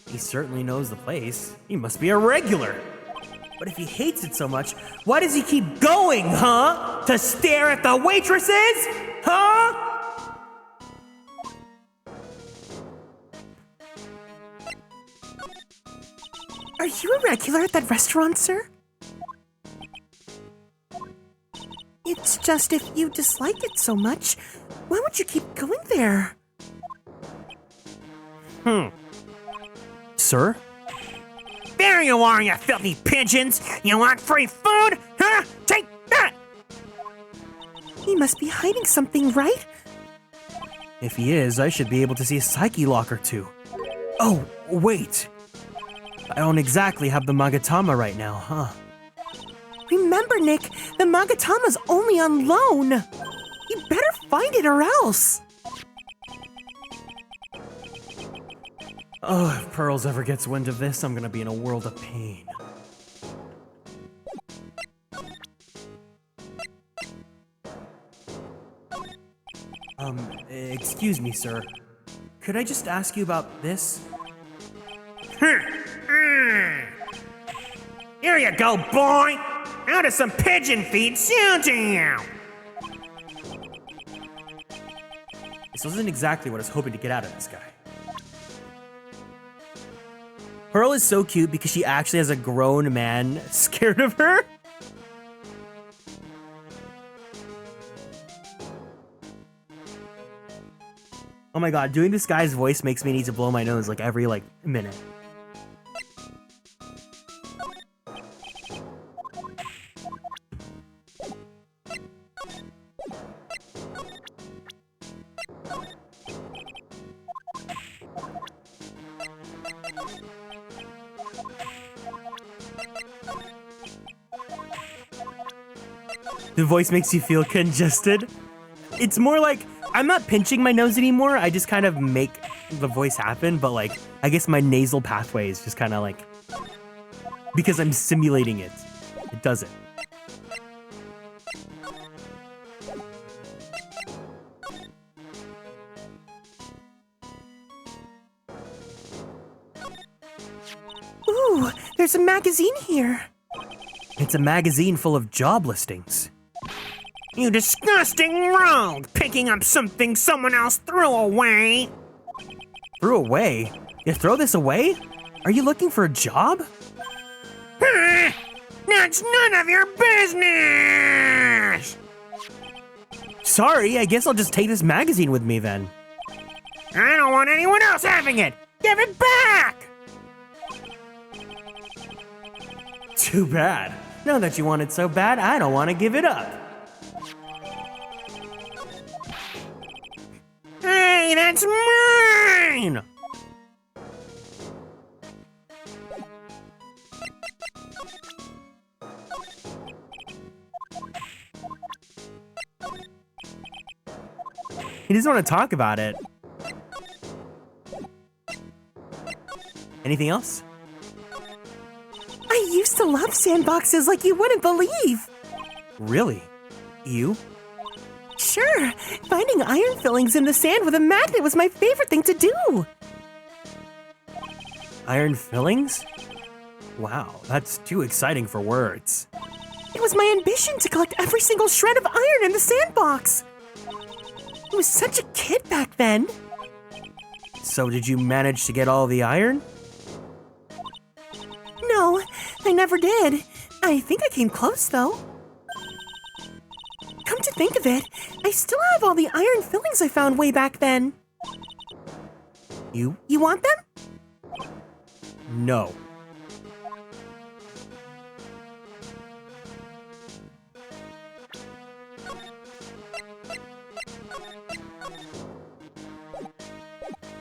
He certainly knows the place. He must be a regular. But if he hates it so much, why does he keep going, huh? To stare at the waitresses? Huh? Are you a regular at that restaurant, sir? It's just if you dislike it so much, why would you keep going there? Sir? There you are, you filthy pigeons. You want free food? Huh? Take that! He must be hiding something, right? If he is, I should be able to see a psyche lock or two. Oh, wait. I don't exactly have the Magatama right now, huh? Remember, Nick, the Magatama's only on loan. You better find it or else. Oh, if Pearls ever gets wind of this, I'm gonna be in a world of pain. Excuse me, sir. Could I just ask you about this? Here you go, boy! Out of some pigeon feed soon to you! This wasn't exactly what I was hoping to get out of this guy. Pearl is so cute because she actually has a grown man scared of her. Oh my god, doing this guy's voice makes me need to blow my nose like every minute. The voice makes you feel congested. It's more like I'm not pinching my nose anymore. I just kind of make the voice happen, but I guess my nasal pathway is just kind of because I'm simulating it. It does it. Ooh, there's a magazine here. It's a magazine full of job listings. You disgusting rogue! Picking up something someone else threw away! Threw away? You throw this away? Are you looking for a job? That's none of your business! Sorry, I guess I'll just take this magazine with me then. I don't want anyone else having it! Give it back! Too bad. Now that you want it so bad, I don't want to give it up. Hey, that's mine! He doesn't want to talk about it. Anything else? I used to love sandboxes like you wouldn't believe. Really? You? Sure, finding iron fillings in the sand with a magnet was my favorite thing to do. Iron fillings? Wow, that's too exciting for words. It was my ambition to collect every single shred of iron in the sandbox. I was such a kid back then. So did you manage to get all the iron? No, I never did. I think I came close, though. Come to think of it, I still have all the iron fillings I found way back then. You want them? No.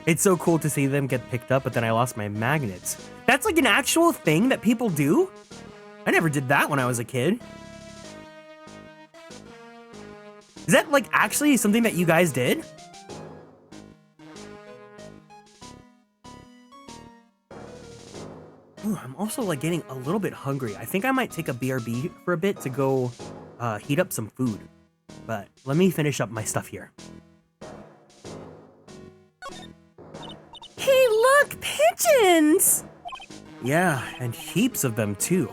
It's so cool to see them get picked up, but then I lost my magnets. That's like an actual thing that people do? I never did that when I was a kid. Is that actually something that you guys did? Ooh, I'm also getting a little bit hungry. I think I might take a BRB for a bit to go heat up some food. But let me finish up my stuff here. Hey, look, pigeons! Yeah, and heaps of them too.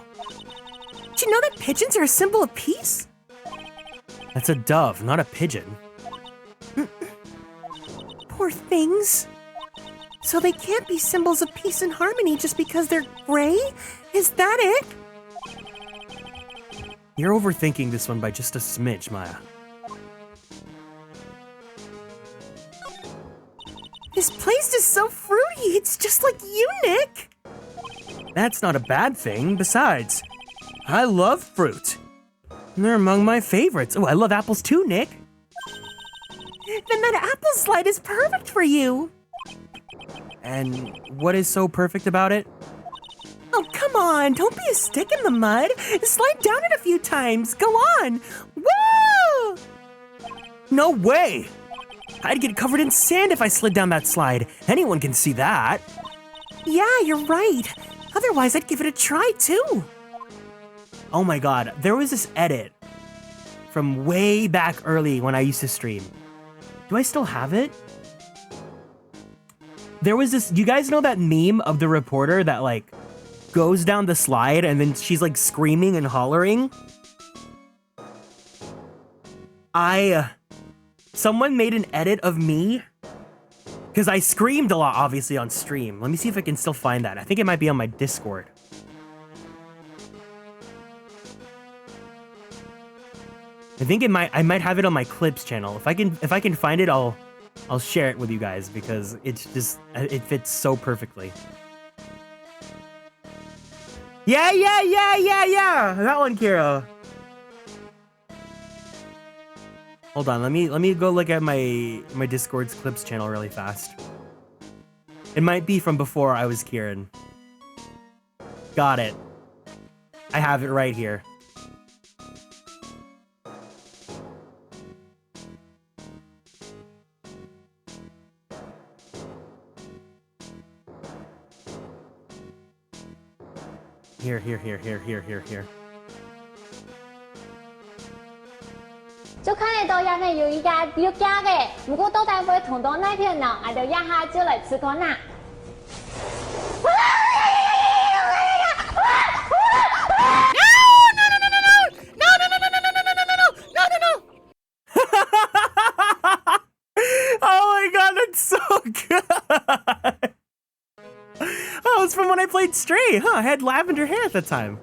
Did you know that pigeons are a symbol of peace? That's a dove, not a pigeon. Poor things. So they can't be symbols of peace and harmony just because they're gray? Is that it? You're overthinking this one by just a smidge, Maya. This place is so fruity. It's just like you, Nick. That's not a bad thing. Besides, I love fruit. They're among my favorites. Oh, I love apples too, Nick. Then that apple slide is perfect for you. And what is so perfect about it? Oh, come on, don't be a stick in the mud. Slide down it a few times. Go on. Woo! No way! I'd get covered in sand if I slid down that slide. Anyone can see that. Yeah, you're right. Otherwise, I'd give it a try too. Oh my god, there was this edit from way back early when I used to stream. Do I still have it? There was this, you guys know that meme of the reporter that like goes down the slide and then she's like screaming and hollering? Someone made an edit of me because I screamed a lot, obviously, on stream. Let me see if I can still find that. I think it might be on my Discord. I think I might have it on my clips channel. If I can find it, I'll share it with you guys because it's just, it fits so perfectly. Yeah. That one, Kira. Hold on, let me go look at my Discord's clips channel really fast. It might be from before I was Kieran. Got it. I have it right here. Here. 就看得到遐呢有一家有家的，不过到底会同到那片呢，俺就压下就来吃个呐。Oh my god, that's so good! Oh, it's from when I played Stray, huh? I had lavender hair at the time.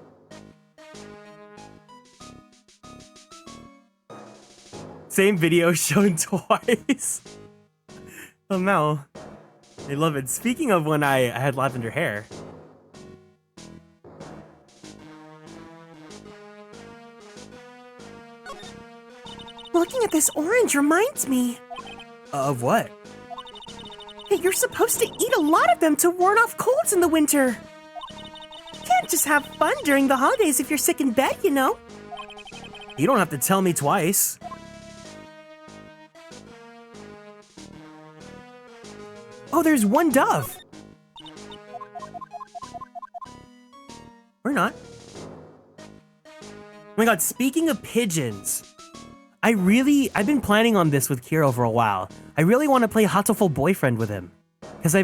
Same video shown twice. Oh no. I love it. Speaking of when I had lavender hair. Looking at this orange reminds me. Of what? Hey, you're supposed to eat a lot of them to ward off colds in the winter. Can't just have fun during the holidays if you're sick in bed, you know. You don't have to tell me twice. Oh, there's one dove. Or not. Oh my god, speaking of pigeons, I've been planning on this with Kiro for a while. I really want to play Hatoful Boyfriend with him. Because I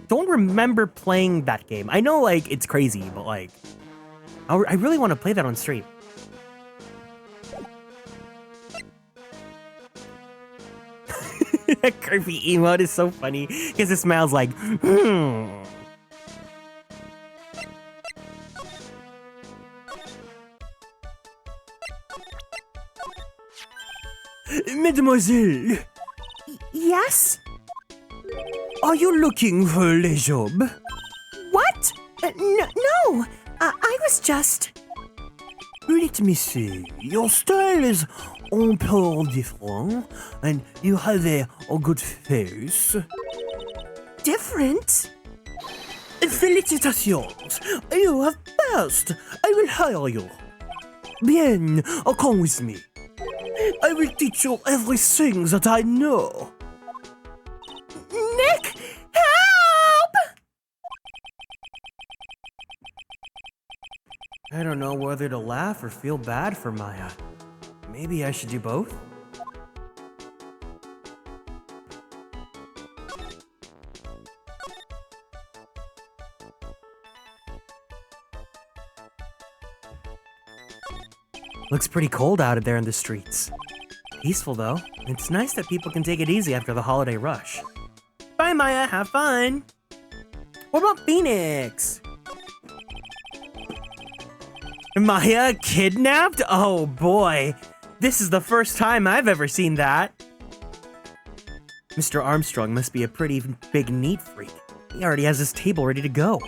don't remember playing that game. I know, like, it's crazy, but, like, I really want to play that on stream. That creepy emote is so funny because it smells like, Mademoiselle, Yes? are you looking for a job? What? No. I was just... Let me see. Your style is un peu different, and you have a good face. different? Félicitations! You have passed. I will hire you. Bien, come with me. I will teach you everything that I know. Nick, help! I don't know whether to laugh or feel bad for Maya. Maybe I should do both? Looks pretty cold out there in the streets. Peaceful though. It's nice that people can take it easy after the holiday rush. Bye Maya, have fun! What about Phoenix? Maya kidnapped? Oh boy, this is the first time I've ever seen that. Mr. Armstrong must be a pretty big neat freak. He already has his table ready to go.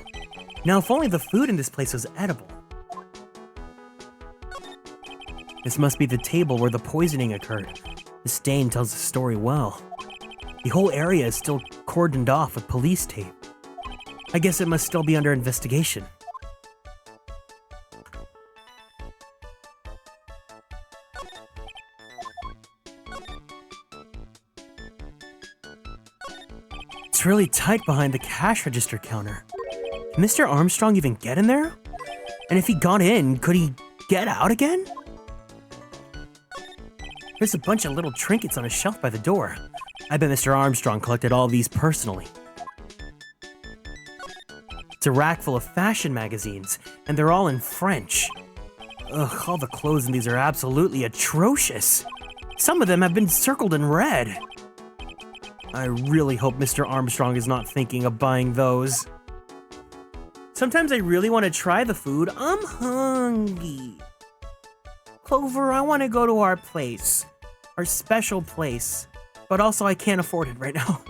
Now if only the food in this place was edible. This must be the table where the poisoning occurred. The stain tells the story well. The whole area is still cordoned off with police tape. I guess it must still be under investigation. It's really tight behind the cash register counter. Can Mr. Armstrong even get in there? And if he got in, could he get out again? There's a bunch of little trinkets on a shelf by the door. I bet Mr. Armstrong collected all these personally. It's a rack full of fashion magazines, and they're all in French. Ugh, all the clothes in these are absolutely atrocious. Some of them have been circled in red. I really hope Mr. Armstrong is not thinking of buying those. Sometimes I really want to try the food. I'm hungry. Clover, I want to go to our place. Our special place. But also I can't afford it right now.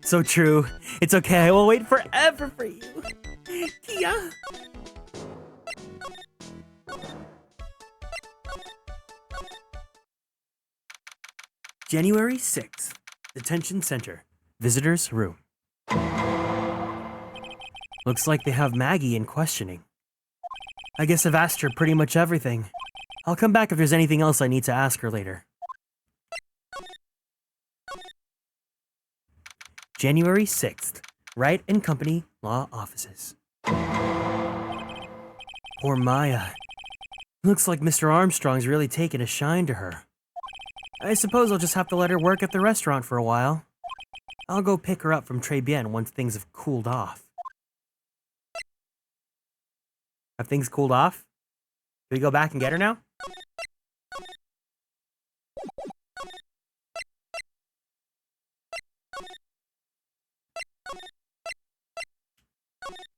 So true. It's okay, I will wait forever for you. Kia. January 6th, Detention Center, Visitor's Room. Looks like they have Maggie in questioning. I guess I've asked her pretty much everything. I'll come back if there's anything else I need to ask her later. January 6th, Wright and Company Law Offices. Poor Maya. Looks like Mr. Armstrong's really taken a shine to her. I suppose I'll just have to let her work at the restaurant for a while. I'll go pick her up from Tribulations once things have cooled off. Have things cooled off? Can we go back and get her now?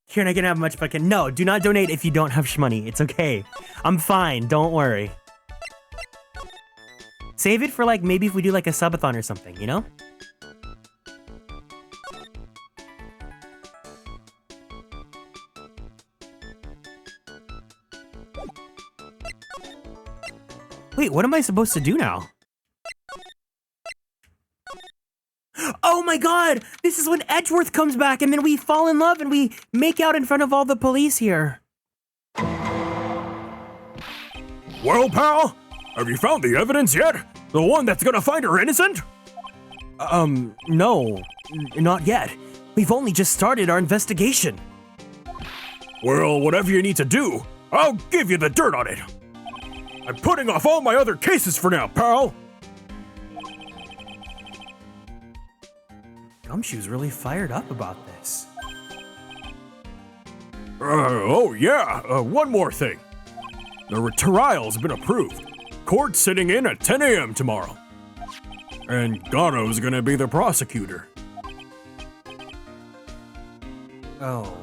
Kieran, I can have much fucking— No, do not donate if you don't have shmoney. It's okay. I'm fine, don't worry. Save it for like, maybe if we do like a subathon or something, you know? Wait, what am I supposed to do now? Oh my god! This is when Edgeworth comes back and then we fall in love and we make out in front of all the police here. Well, pal, have you found the evidence yet? The one that's gonna find her innocent? No, not yet. We've only just started our investigation. Well, whatever you need to do, I'll give you the dirt on it. I'm putting off all my other cases for now, pal. Gumshoe's really fired up about this. Oh yeah, one more thing. The trial's been approved. Court sitting in at 10 a.m. tomorrow. And Gano's gonna be the prosecutor. Oh.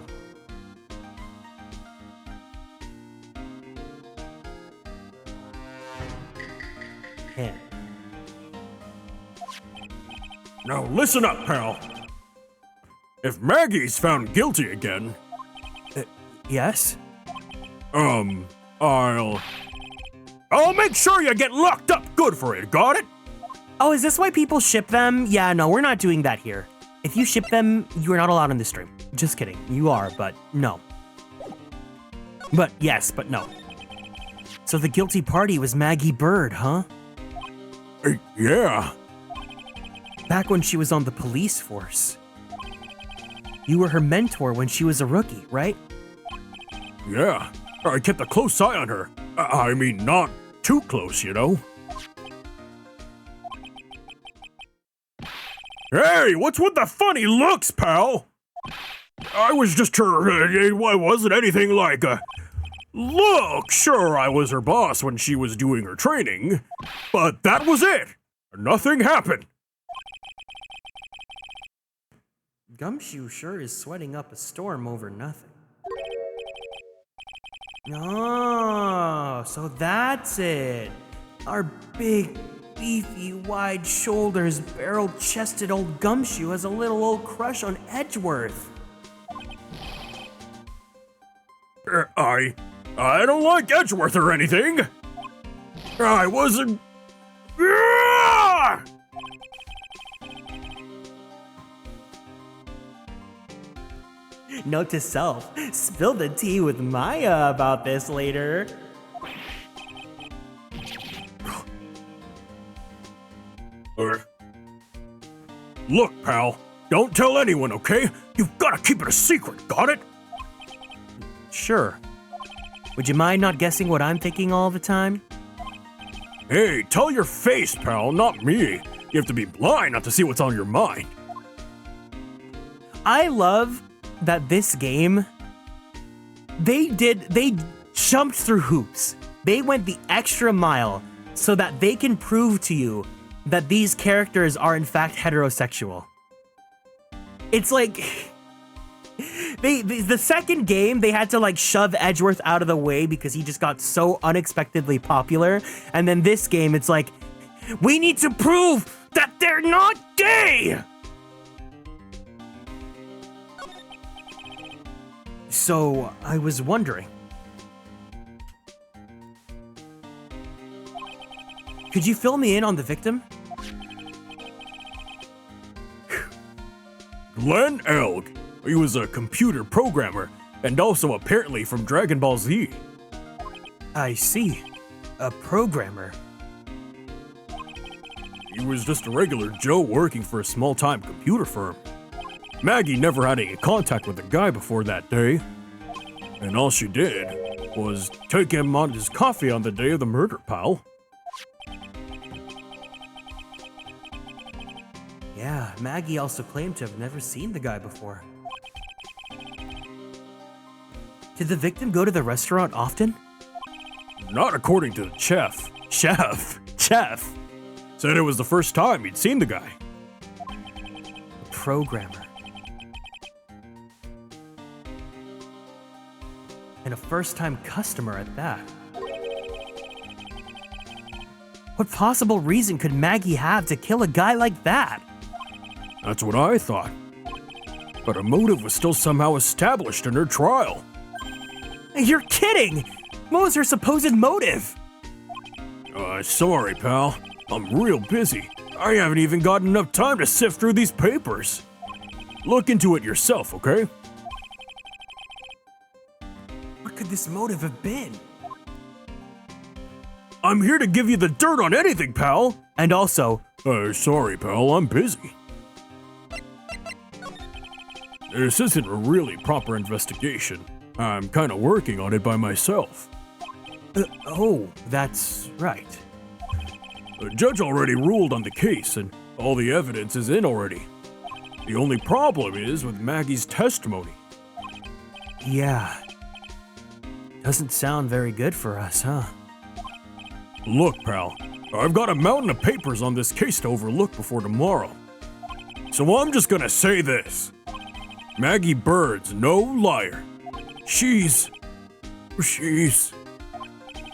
Yeah. Now listen up, pal. If Maggie's found guilty again... Yes? I'll make sure you get locked up good for it, got it? Oh, is this why people ship them? Yeah, no, we're not doing that here. If you ship them, you're not allowed on this stream. Just kidding. You are, but no. But yes, but no. So the guilty party was Maggie Bird, huh? Yeah. Back when she was on the police force. You were her mentor when she was a rookie, right? Yeah. I kept a close eye on her. I mean, not too close, you know? Hey, what's with the funny looks, pal? I was just it wasn't anything like look, sure, I was her boss when she was doing her training, but that was it. Nothing happened. Gumshoe sure is sweating up a storm over nothing. Oh, so that's it. Our big, beefy, wide shoulders, barrel-chested old Gumshoe has a little old crush on Edgeworth. I don't like Edgeworth or anything. I wasn't. Ah! Note to self, spill the tea with Maya about this later. Look, pal, don't tell anyone, okay? You've got to keep it a secret, got it? Sure. Would you mind not guessing what I'm thinking all the time? Hey, tell your face, pal, not me. You have to be blind not to see what's on your mind. I love that this game, they jumped through hoops. They went the extra mile so that they can prove to you that these characters are in fact heterosexual. It's like, the second game, they had to like shove Edgeworth out of the way because he just got so unexpectedly popular. And then this game, it's like, we need to prove that they're not gay! So, I was wondering, could you fill me in on the victim? Glenn Elg. He was a computer programmer, and also apparently from Dragon Ball Z. I see. A programmer. He was just a regular Joe working for a small-time computer firm. Maggie never had any contact with the guy before that day. And all she did was take him on his coffee on the day of the murder, pal. Yeah, Maggie also claimed to have never seen the guy before. Did the victim go to the restaurant often? Not according to the chef. Chef. Said it was the first time he'd seen the guy. A programmer. And a first-time customer at that. What possible reason could Maggie have to kill a guy like that? That's what I thought. But a motive was still somehow established in her trial. You're kidding! What was her supposed motive? Sorry, pal. I'm real busy. I haven't even gotten enough time to sift through these papers. Look into it yourself, okay? What could this motive have been? I'm here to give you the dirt on anything, pal. And also, sorry, pal, I'm busy. This isn't a really proper investigation. I'm kinda working on it by myself. Oh, that's right. The judge already ruled on the case, and all the evidence is in already. The only problem is with Maggie's testimony. Yeah. Doesn't sound very good for us, huh? Look, pal, I've got a mountain of papers on this case to overlook before tomorrow. So I'm just gonna say this. Maggie Bird's no liar. She's...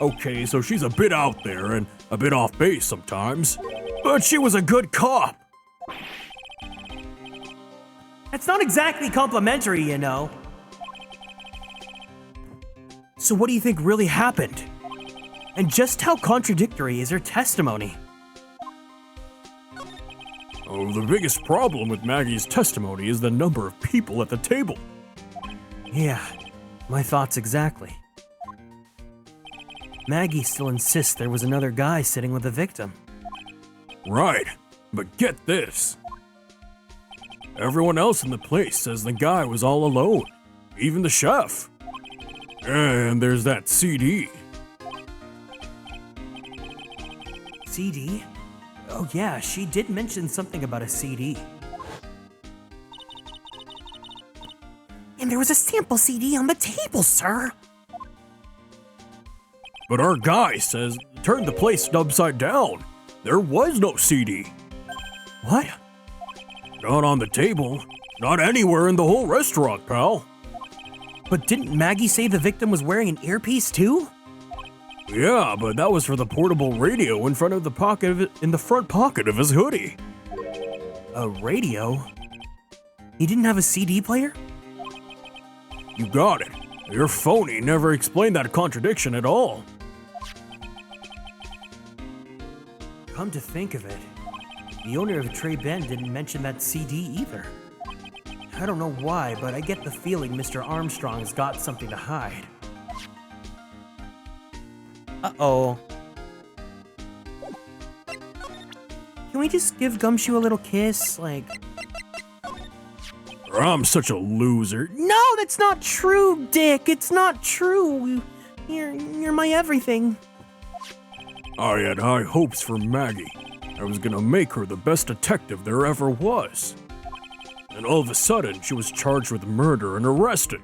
Okay, so she's a bit out there and a bit off base sometimes, but she was a good cop. That's not exactly complimentary, you know. So what do you think really happened? And just how contradictory is her testimony? Oh, the biggest problem with Maggie's testimony is the number of people at the table. Yeah, my thoughts exactly. Maggie still insists there was another guy sitting with the victim. Right, but get this. Everyone else in the place says the guy was all alone, even the chef. And there's that CD. CD? Oh yeah, she did mention something about a CD. And there was a sample CD on the table, sir. But our guy says turn the place upside down. There was no CD. What? Not on the table. Not anywhere in the whole restaurant, pal. But didn't Maggie say the victim was wearing an earpiece too? Yeah, but that was for the portable radio in front of the pocket of it, in the front pocket of his hoodie. A radio? He didn't have a CD player? You got it. Your phony never explained that contradiction at all. Come to think of it, the owner of Trey Ben didn't mention that CD either. I don't know why, but I get the feeling Mr. Armstrong's got something to hide. Uh-oh. Can we just give Gumshoe a little kiss? Like... I'm such a loser. No, that's not true, Dick. It's not true. You're my everything. I had high hopes for Maggie. I was gonna make her the best detective there ever was. And all of a sudden, she was charged with murder and arrested.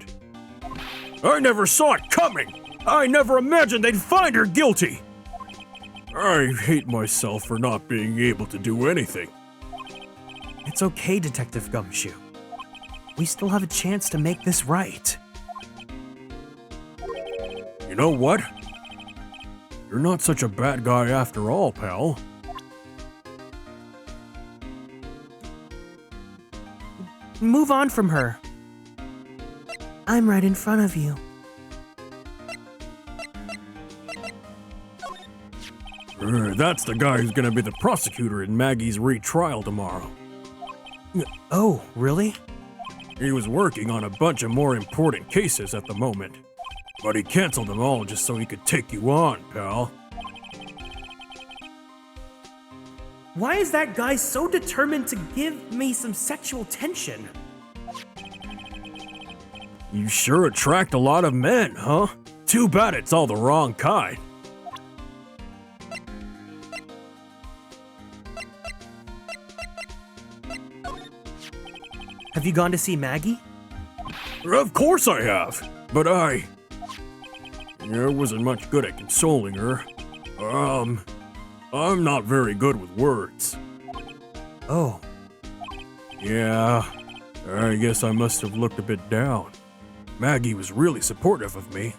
I never saw it coming! I never imagined they'd find her guilty! I hate myself for not being able to do anything. It's okay, Detective Gumshoe. We still have a chance to make this right. You know what? You're not such a bad guy after all, pal. Move on from her. I'm right in front of you. That's the guy who's gonna be the prosecutor in Maggie's retrial tomorrow. Oh, really? He was working on a bunch of more important cases at the moment. But he canceled them all just so he could take you on, pal. Why is that guy so determined to give me some sexual tension? You sure attract a lot of men, huh? Too bad it's all the wrong kind. Have you gone to see Maggie? Of course I have, but I wasn't much good at consoling her. I'm not very good with words. Oh. Yeah, I guess I must have looked a bit down. Maggie was really supportive of me.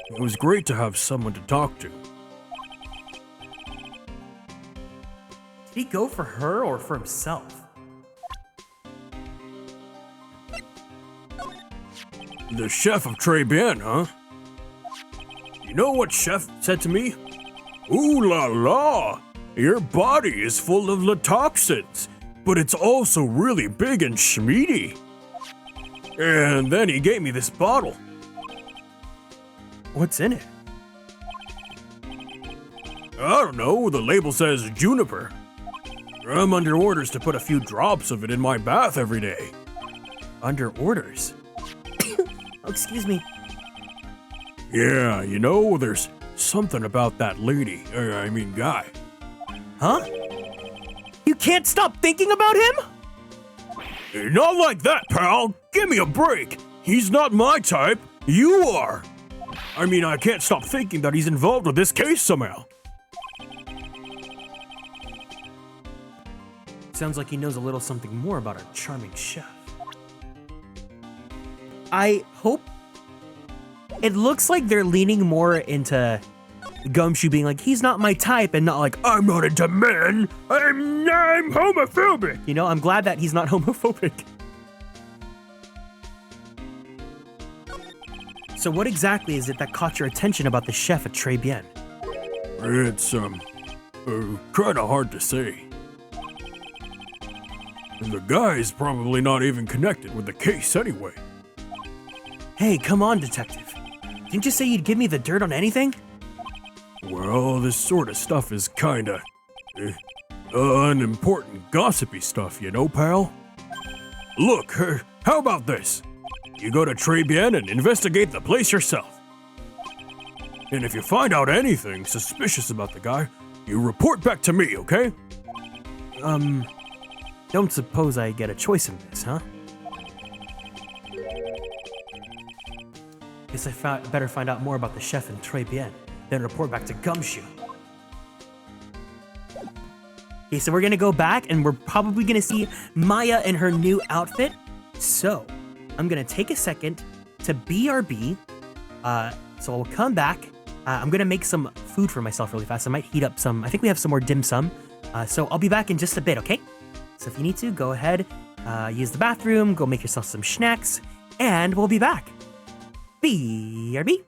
It was great to have someone to talk to. Did he go for her or for himself? The chef of Trey Ben, huh? You know what Chef said to me? Ooh la la! Your body is full of toxins, but it's also really big and schmeedy. And then he gave me this bottle. What's in it? I don't know, the label says juniper. I'm under orders to put a few drops of it in my bath every day. Under orders? Oh, excuse me. Yeah, you know, there's something about that lady, guy. Huh? You can't stop thinking about him? Not like that, pal. Give me a break. He's not my type. You are. I can't stop thinking that he's involved with this case somehow. Sounds like he knows a little something more about our charming chef. I hope... It looks like they're leaning more into Gumshoe being like, he's not my type, and not like, I'm not into men, I'm homophobic. You know, I'm glad that he's not homophobic. So what exactly is it that caught your attention about the chef at Trey Ben? It's, kinda hard to say. And the guy's probably not even connected with the case anyway. Hey, come on, detective. Didn't you say you'd give me the dirt on anything? Well, this sort of stuff is kinda... unimportant gossipy stuff, you know, pal? Look, how about this? You go to Trey Ben and investigate the place yourself. And if you find out anything suspicious about the guy, you report back to me, okay? Don't suppose I get a choice in this, huh? Guess I better find out more about the chef in Trey Ben, then report back to Gumshoe. Okay, so we're gonna go back and we're probably gonna see Maya in her new outfit. So, I'm gonna take a second to BRB. So I'll come back. I'm gonna make some food for myself really fast. I might heat up some, I think we have some more dim sum. So I'll be back in just a bit, okay? So if you need to, go ahead, use the bathroom, go make yourself some snacks, and we'll be back. BRB.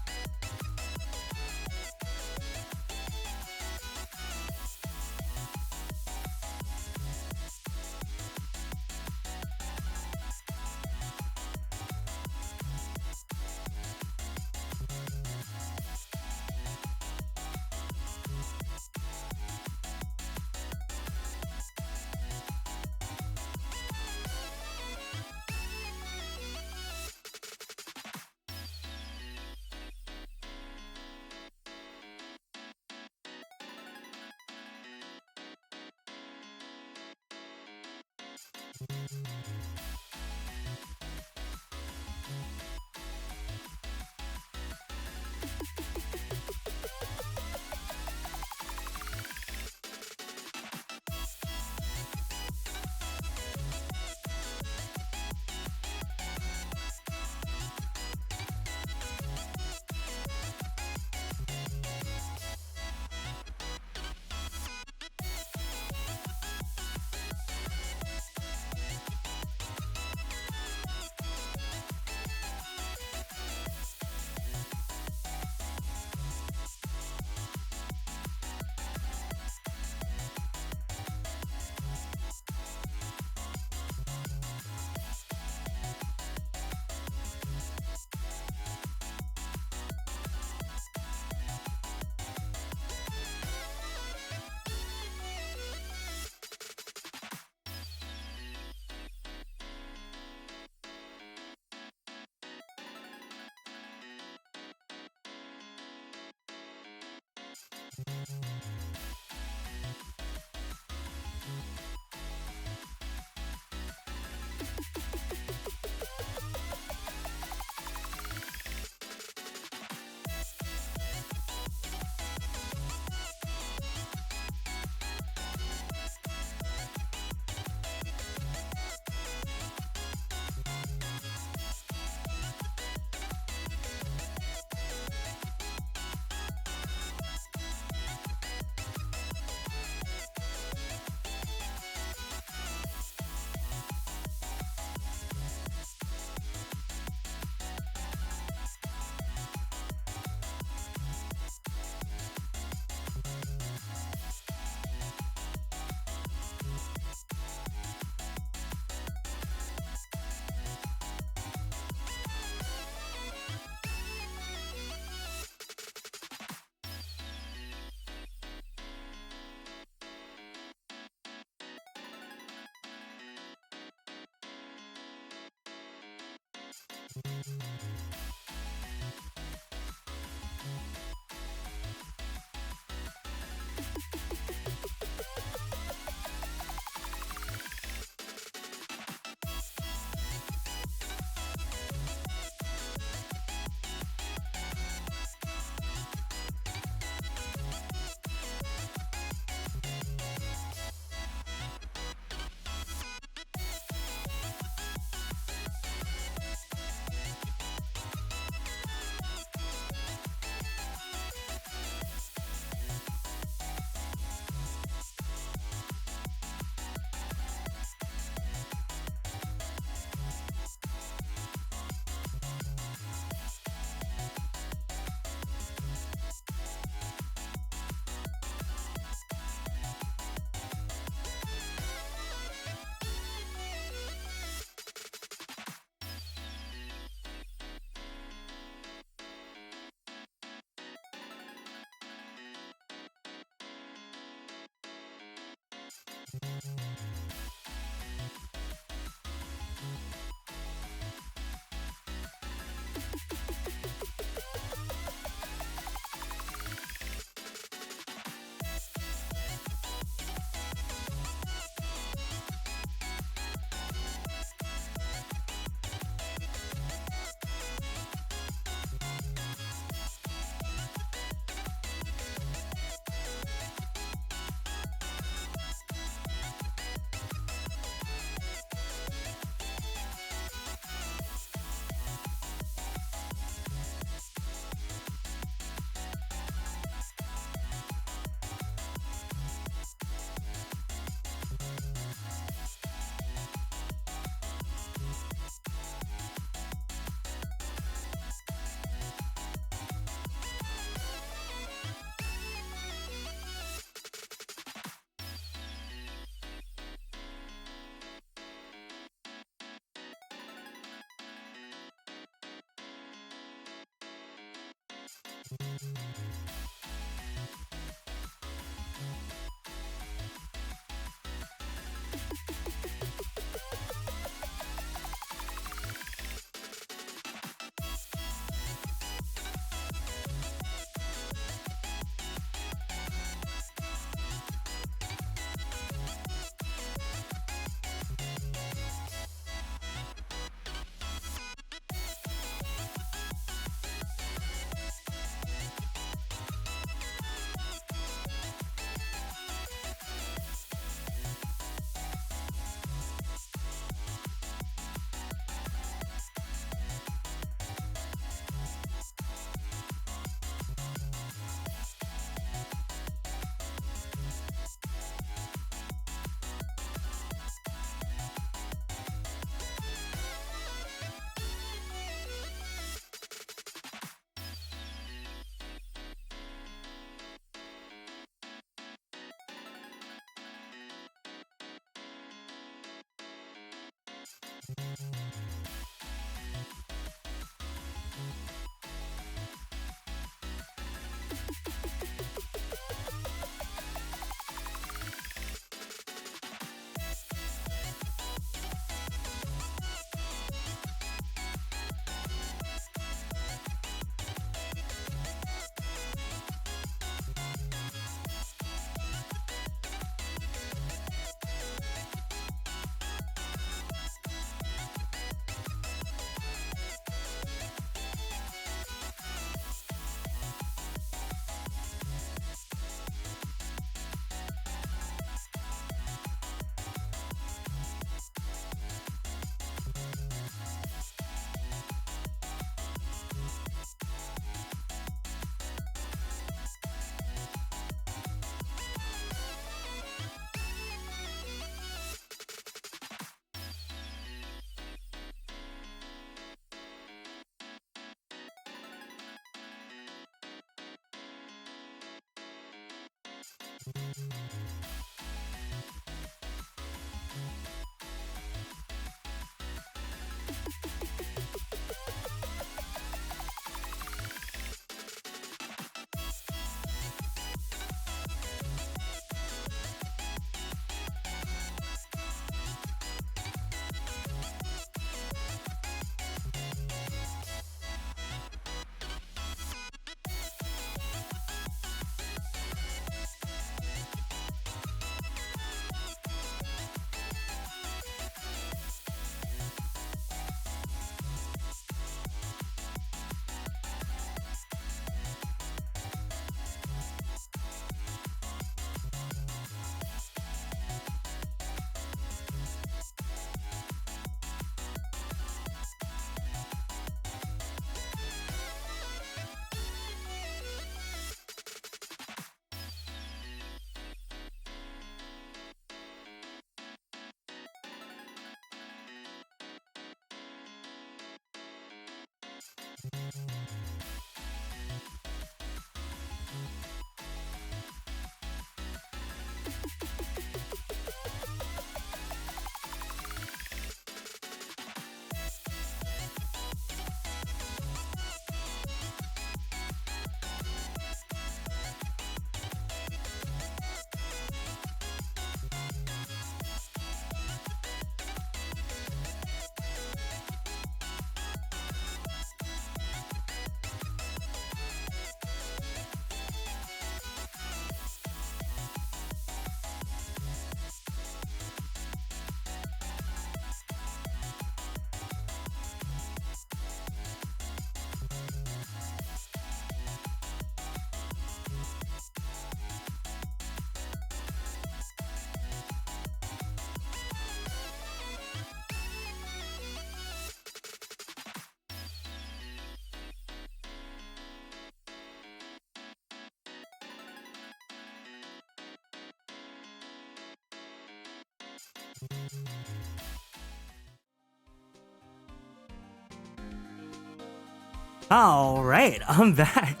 All right, I'm back.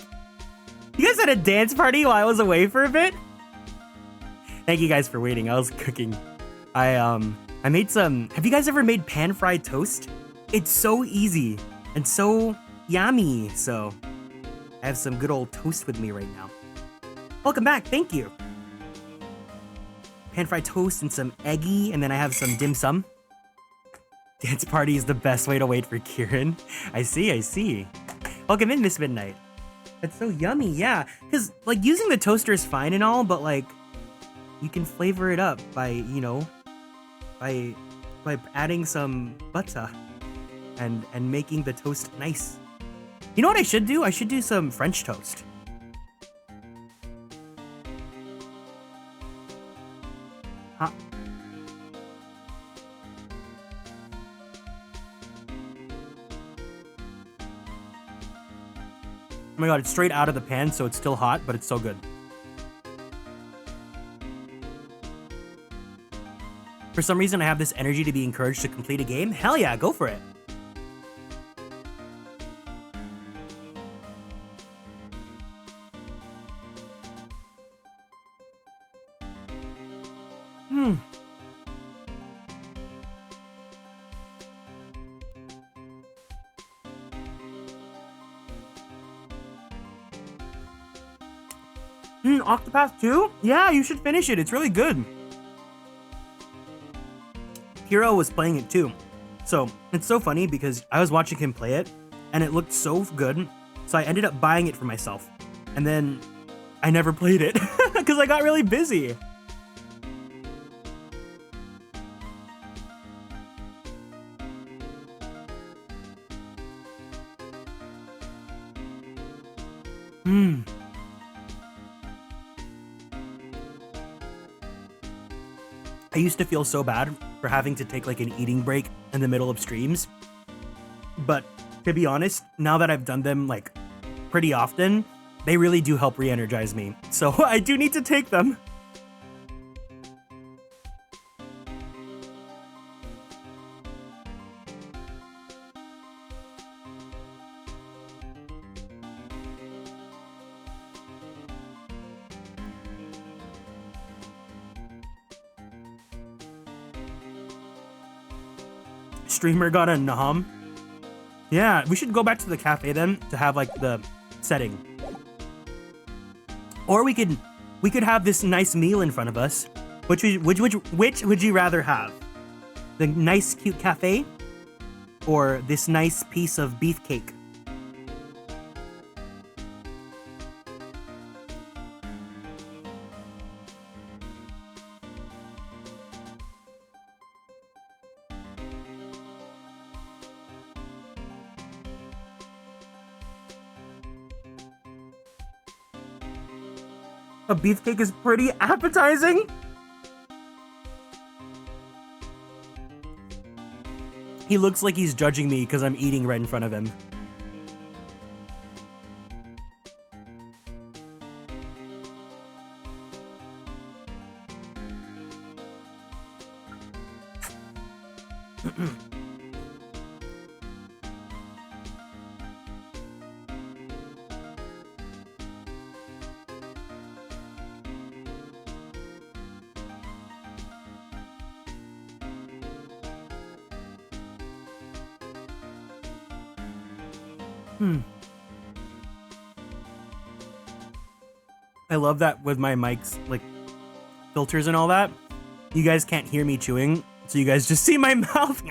You guys had a dance party while I was away for a bit? Thank you guys for waiting. I was cooking. I made some. Have you guys ever made pan-fried toast? It's so easy and so yummy. So I have some good old toast with me right now. Welcome back, thank you. Pan-fried toast and some eggy, and then I have some dim sum. Dance party is the best way to wait for Kieran. I see. Welcome in, Miss Midnight. That's so yummy, yeah. Because, like, using the toaster is fine and all, but, like, you can flavor it up by, you know, by adding some butter and making the toast nice. You know what I should do? I should do some French toast. Huh. Oh my god, it's straight out of the pan, so it's still hot, but it's so good. For some reason, I have this energy to be encouraged to complete a game. Hell yeah, go for it. Octopath 2? Yeah, you should finish it. It's really good. Hero was playing it too. So, it's so funny because I was watching him play it and it looked so good. So I ended up buying it for myself. And then I never played it because I got really busy. I used to feel so bad for having to take like an eating break in the middle of streams. But to be honest, now that I've done them like pretty often, they really do help re-energize me. So I do need to take them. Streamer got a nom. Yeah, we should go back to the cafe then to have like the setting. Or we could have this nice meal in front of us. Which would you rather have? The nice cute cafe or this nice piece of beefcake? A beefcake is pretty appetizing. He looks like he's judging me because I'm eating right in front of him. I love that with my mic's like filters and all that. You guys can't hear me chewing, so you guys just see my mouth.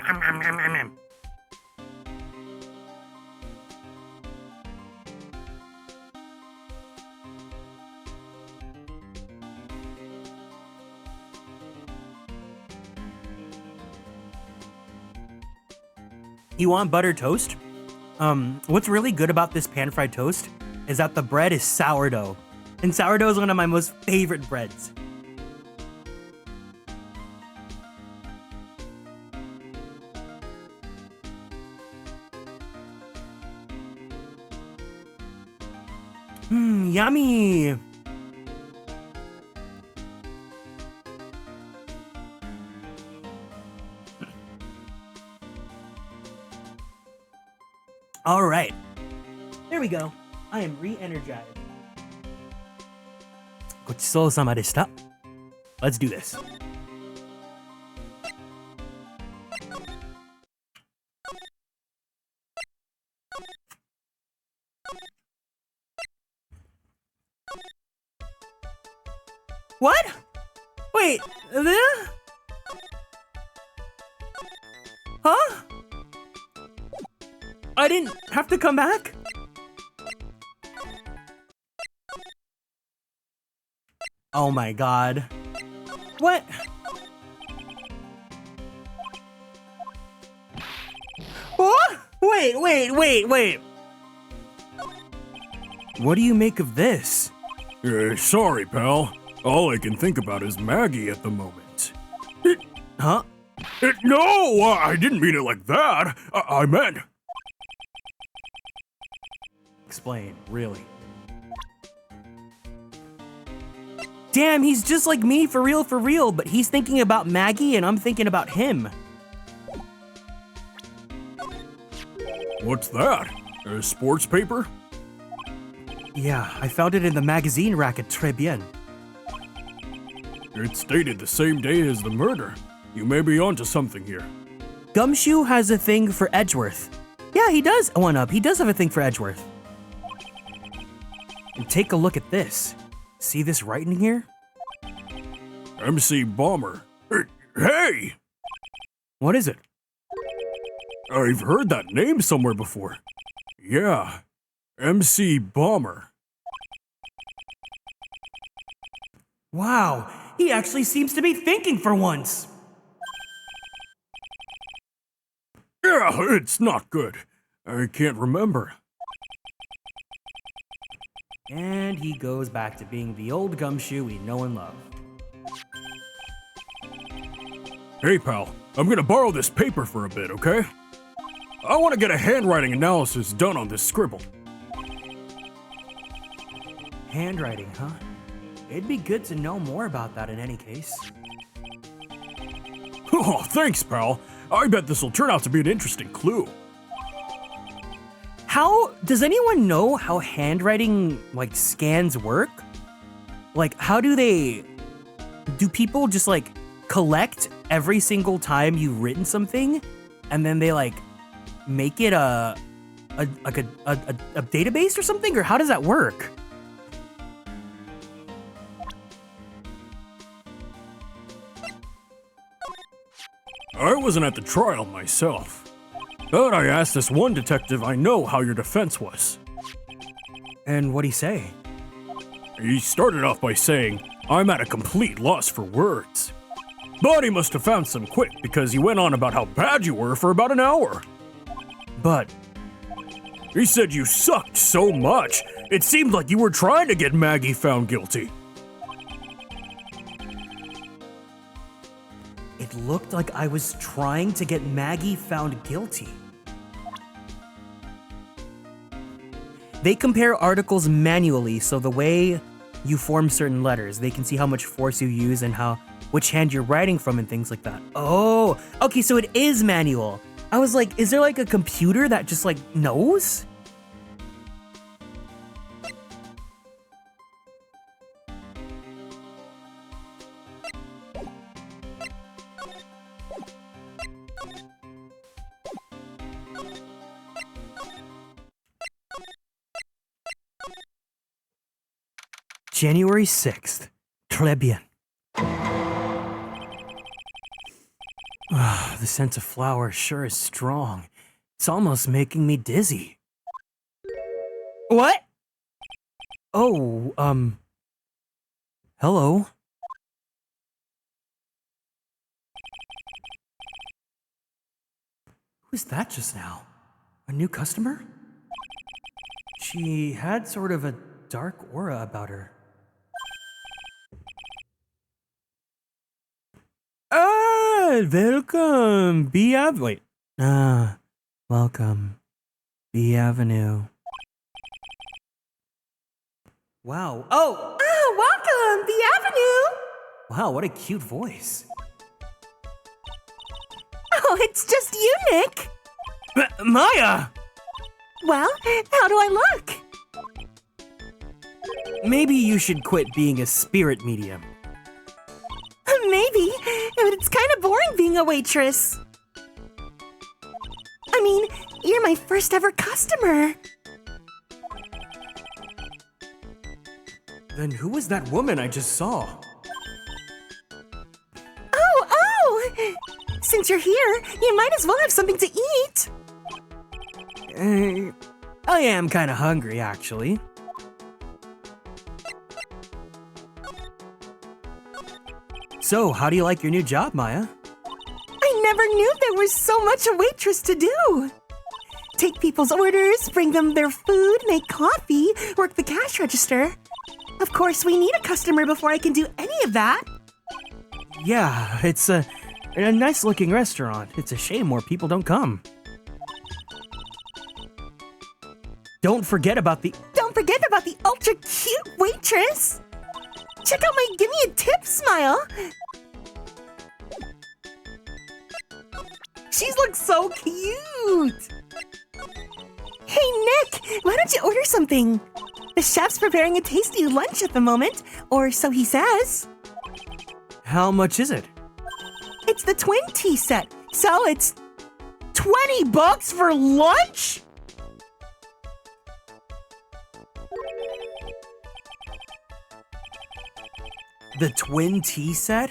You want butter toast? What's really good about this pan-fried toast is that the bread is sourdough. And sourdough is one of my most favorite breads. Yummy! All right. There we go. I am re-energized. ごちそうさまでした. Let's do this. What? Wait, there? Huh? I didn't have to come back? Oh my god. What? What? Wait. What do you make of this? Sorry, pal. All I can think about is Maggie at the moment. Huh? No, I didn't mean it like that. I meant... Explain, really. Damn, he's just like me for real, but he's thinking about Maggie and I'm thinking about him. What's that? A sports paper? Yeah, I found it in the magazine rack at Tribulations. It's dated the same day as the murder. You may be onto something here. Gumshoe has a thing for Edgeworth. Yeah, he does. One up. He does have a thing for Edgeworth. And take a look at this. See this writing here? MC Bomber. Hey! What is it? I've heard that name somewhere before. Yeah, MC Bomber. Wow, he actually seems to be thinking for once. Yeah, it's not good. I can't remember. And he goes back to being the old Gumshoe we know and love. Hey, pal, I'm gonna borrow this paper for a bit, okay? I want to get a handwriting analysis done on this scribble. Handwriting, huh? It'd be good to know more about that in any case. Oh, thanks, pal. I bet this will turn out to be an interesting clue. How does anyone know how handwriting scans work? How do people just collect every single time you've written something and then they make it a database or something, or how does that work? I wasn't at the trial myself, but I asked this one detective I know how your defense was. And what'd he say? He started off by saying, I'm at a complete loss for words. But he must have found some quick because he went on about how bad you were for about an hour. But he said you sucked so much, it seemed like you were trying to get Maggie found guilty. it looked like I was trying to get Maggie found guilty. They compare articles manually, so the way you form certain letters, they can see how much force you use and which hand you're writing from and things like that. Oh, okay, so it is manual. I was like, is there like a computer that just knows? January 6th, Tribulations. The scent of flower sure is strong. It's almost making me dizzy. What? Oh, hello? Who's that just now? A new customer? She had sort of a dark aura about her. Welcome, welcome, B Avenue. Wow. Oh, welcome, B Avenue. Wow, what a cute voice. Oh, it's just you, Nick. Maya! Well, how do I look? Maybe you should quit being a spirit medium. Maybe, but it's kind of boring being a waitress. I mean, you're my first ever customer. Then who was that woman I just saw? Since you're here, you might as well have something to eat. I am kind of hungry, actually. So, how do you like your new job, Maya? I never knew there was so much a waitress to do. Take people's orders, bring them their food, make coffee, work the cash register. Of course, we need a customer before I can do any of that. Yeah, it's a nice-looking restaurant. It's a shame more people don't come. Don't forget about the ultra cute waitress. Check out my give me a tip smile. She looks so cute. Hey, Nick, why don't you order something? The chef's preparing a tasty lunch at the moment, or so he says. How much is it? It's the twin tea set, so it's $20 for lunch? The twin tea set?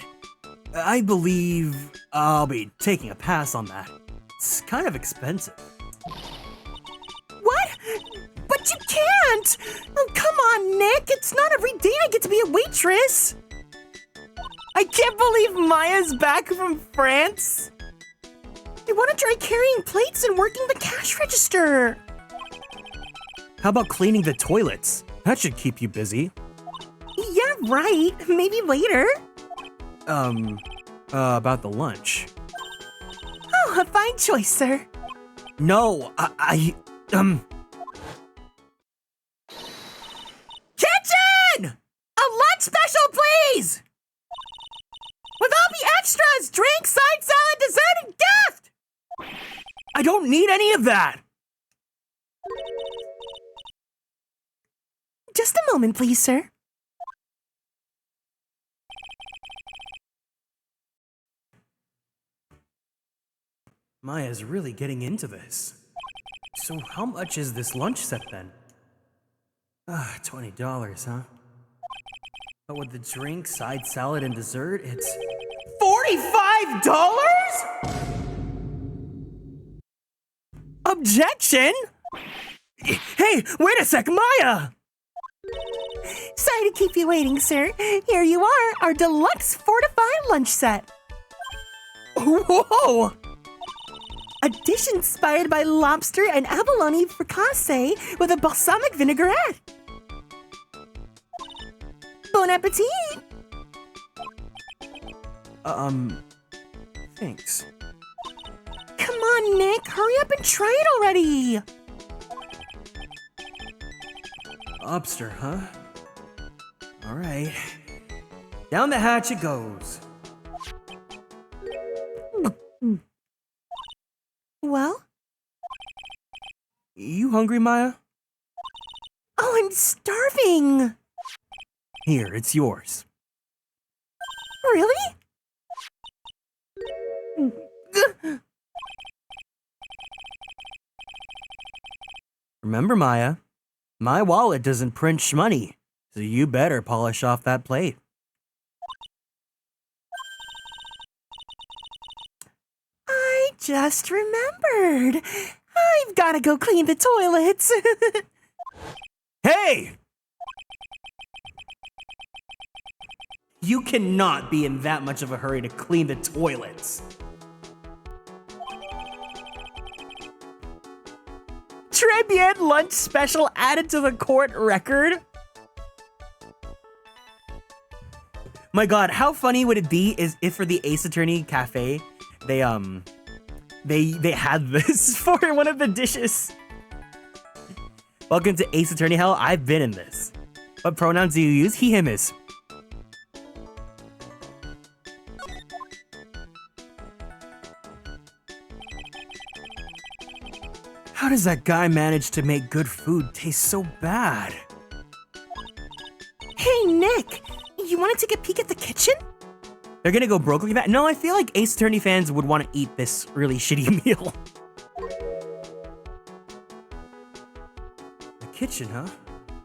I believe I'll be taking a pass on that. It's kind of expensive. What? But you can't! Oh, come on, Nick. It's not every day I get to be a waitress. I can't believe Maya's back from France. I want to try carrying plates and working the cash register. How about cleaning the toilets? That should keep you busy. Yeah, right. Maybe later. About the lunch. Oh, a fine choice, sir. No, Kitchen! A lunch special, please! With all the extras, drink, side salad, dessert, and gift! I don't need any of that! Just a moment, please, sir. Maya's really getting into this. So how much is this lunch set then? $20, huh? But with the drink, side salad, and dessert, it's $45? Objection! Hey, wait a sec, Maya! Sorry to keep you waiting, sir. Here you are, our deluxe fortified lunch set. Whoa! A dish inspired by lobster and abalone fricassee with a balsamic vinaigrette. Bon appetit! Thanks. Come on, Nick, hurry up and try it already! Lobster, huh? Alright. Down the hatch it goes. Well? You hungry, Maya? Oh, I'm starving! Here, it's yours. Really? Remember, Maya, my wallet doesn't print shmoney, so you better polish off that plate. I just remembered. I've gotta go clean the toilets. Hey! You cannot be in that much of a hurry to clean the toilets. Tribune lunch special added to the court record. My God, how funny would it be is if for the Ace Attorney Cafe, they had this for one of the dishes. Welcome to Ace Attorney Hell. I've been in this. What pronouns do you use? He, him, his. How does that guy manage to make good food taste so bad? Hey, Nick, you want to take a peek at the kitchen? They're gonna go broke like that? No, I feel like Ace Attorney fans would want to eat this really shitty meal. The kitchen, huh?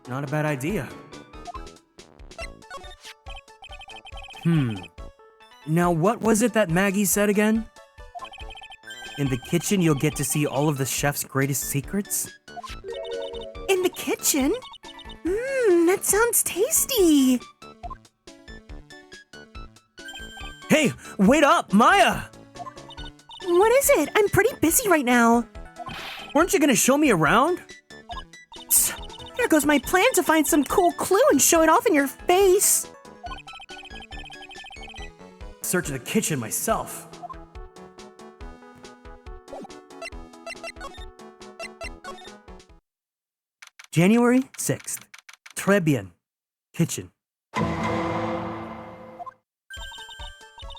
Not a bad idea. Now what was it that Maggie said again? In the kitchen, you'll get to see all of the chef's greatest secrets. In the kitchen? That sounds tasty. Hey, wait up, Maya! What is it? I'm pretty busy right now. Weren't you gonna show me around? There goes my plan to find some cool clue and show it off in your face. Search the kitchen myself. January 6th. Très bien. Kitchen.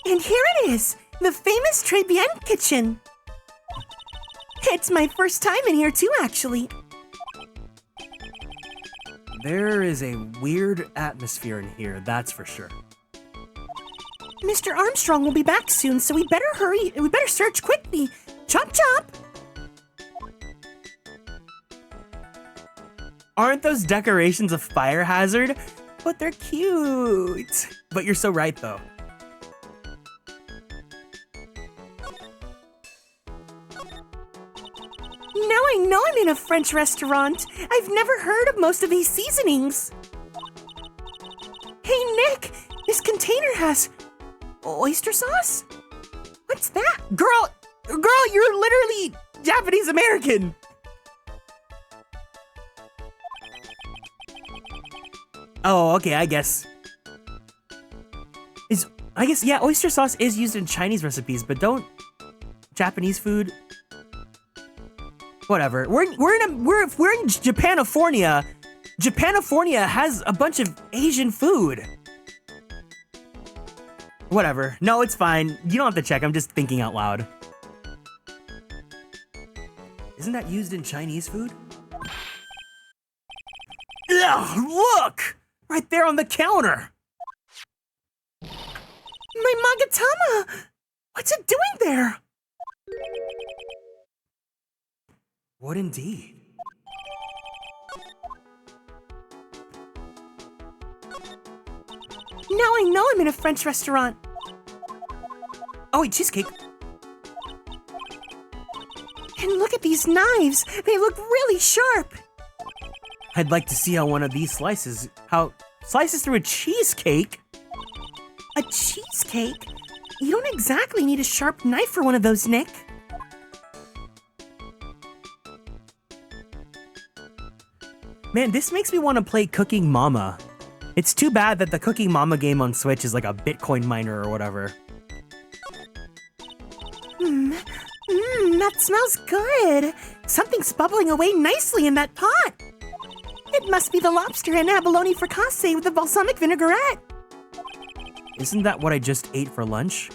And here it is, the famous Très bien kitchen. It's my first time in here too, actually. There is a weird atmosphere in here, that's for sure. Mr. Armstrong will be back soon, so we better hurry. We better search quickly. Chop chop! Aren't those decorations a fire hazard? But they're cute. But you're so right, though. Now I know I'm in a French restaurant. I've never heard of most of these seasonings. Hey, Nick, this container has oyster sauce? What's that? Girl, you're literally Japanese American. Oh, okay, I guess. Yeah, oyster sauce is used in Chinese recipes, but don't Japanese food. Whatever. We're in Japanifornia. Japanifornia has a bunch of Asian food. Whatever. No, it's fine. You don't have to check. I'm just thinking out loud. Isn't that used in Chinese food? Ugh, look! Right there on the counter. My Magatama! What's it doing there? What indeed? Now I know I'm in a French restaurant. Oh, wait, cheesecake. And look at these knives. They look really sharp. I'd like to see how one of these slices through a cheesecake. A cheesecake? You don't exactly need a sharp knife for one of those, Nick. Man, this makes me want to play Cooking Mama. It's too bad that the Cooking Mama game on Switch is like a Bitcoin miner or whatever. That smells good. Something's bubbling away nicely in that pot. It must be the lobster and abalone fricassee with the balsamic vinaigrette. Isn't that what I just ate for lunch?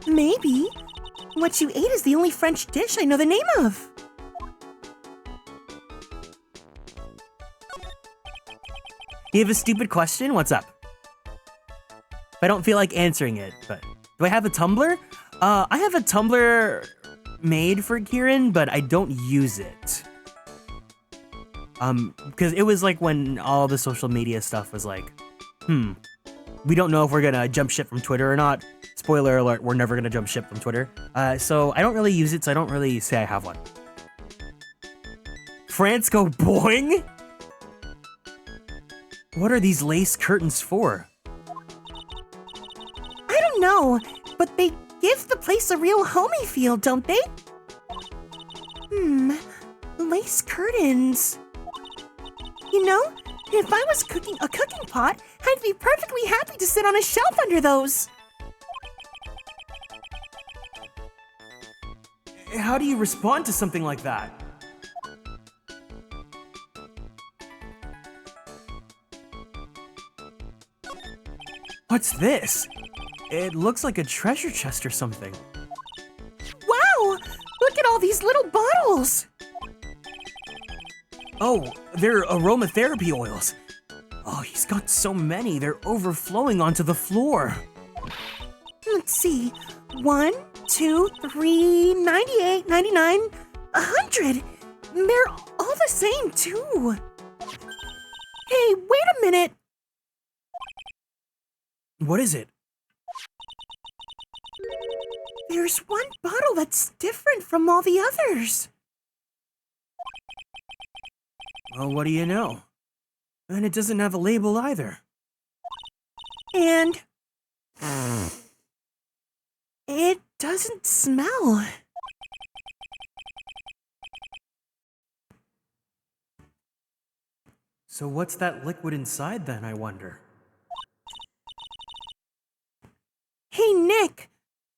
Maybe. What you ate is the only French dish I know the name of. You have a stupid question? What's up? I don't feel like answering it, but do I have a Tumblr? I have a Tumblr made for Kieran, but I don't use it. Because it was like when all the social media stuff was like, we don't know if we're gonna jump ship from Twitter or not. Spoiler alert, we're never gonna jump ship from Twitter. So I don't really use it, so I don't really say I have one. France go boing? What are these lace curtains for? I don't know, but they give the place a real homey feel, don't they? Lace curtains. You know, if I was cooking a cooking pot, I'd be perfectly happy to sit on a shelf under those. How do you respond to something like that? What's this? It looks like a treasure chest or something. Wow! Look at all these little bottles! Oh, they're aromatherapy oils. Oh, he's got so many, they're overflowing onto the floor. Let's see. 1, 2, 3, 98, 99, 100. They're all the same, too. Hey, wait a minute. What is it? There's one bottle that's different from all the others. Well, what do you know? And it doesn't have a label either. And it doesn't smell. So what's that liquid inside then, I wonder? Hey, Nick,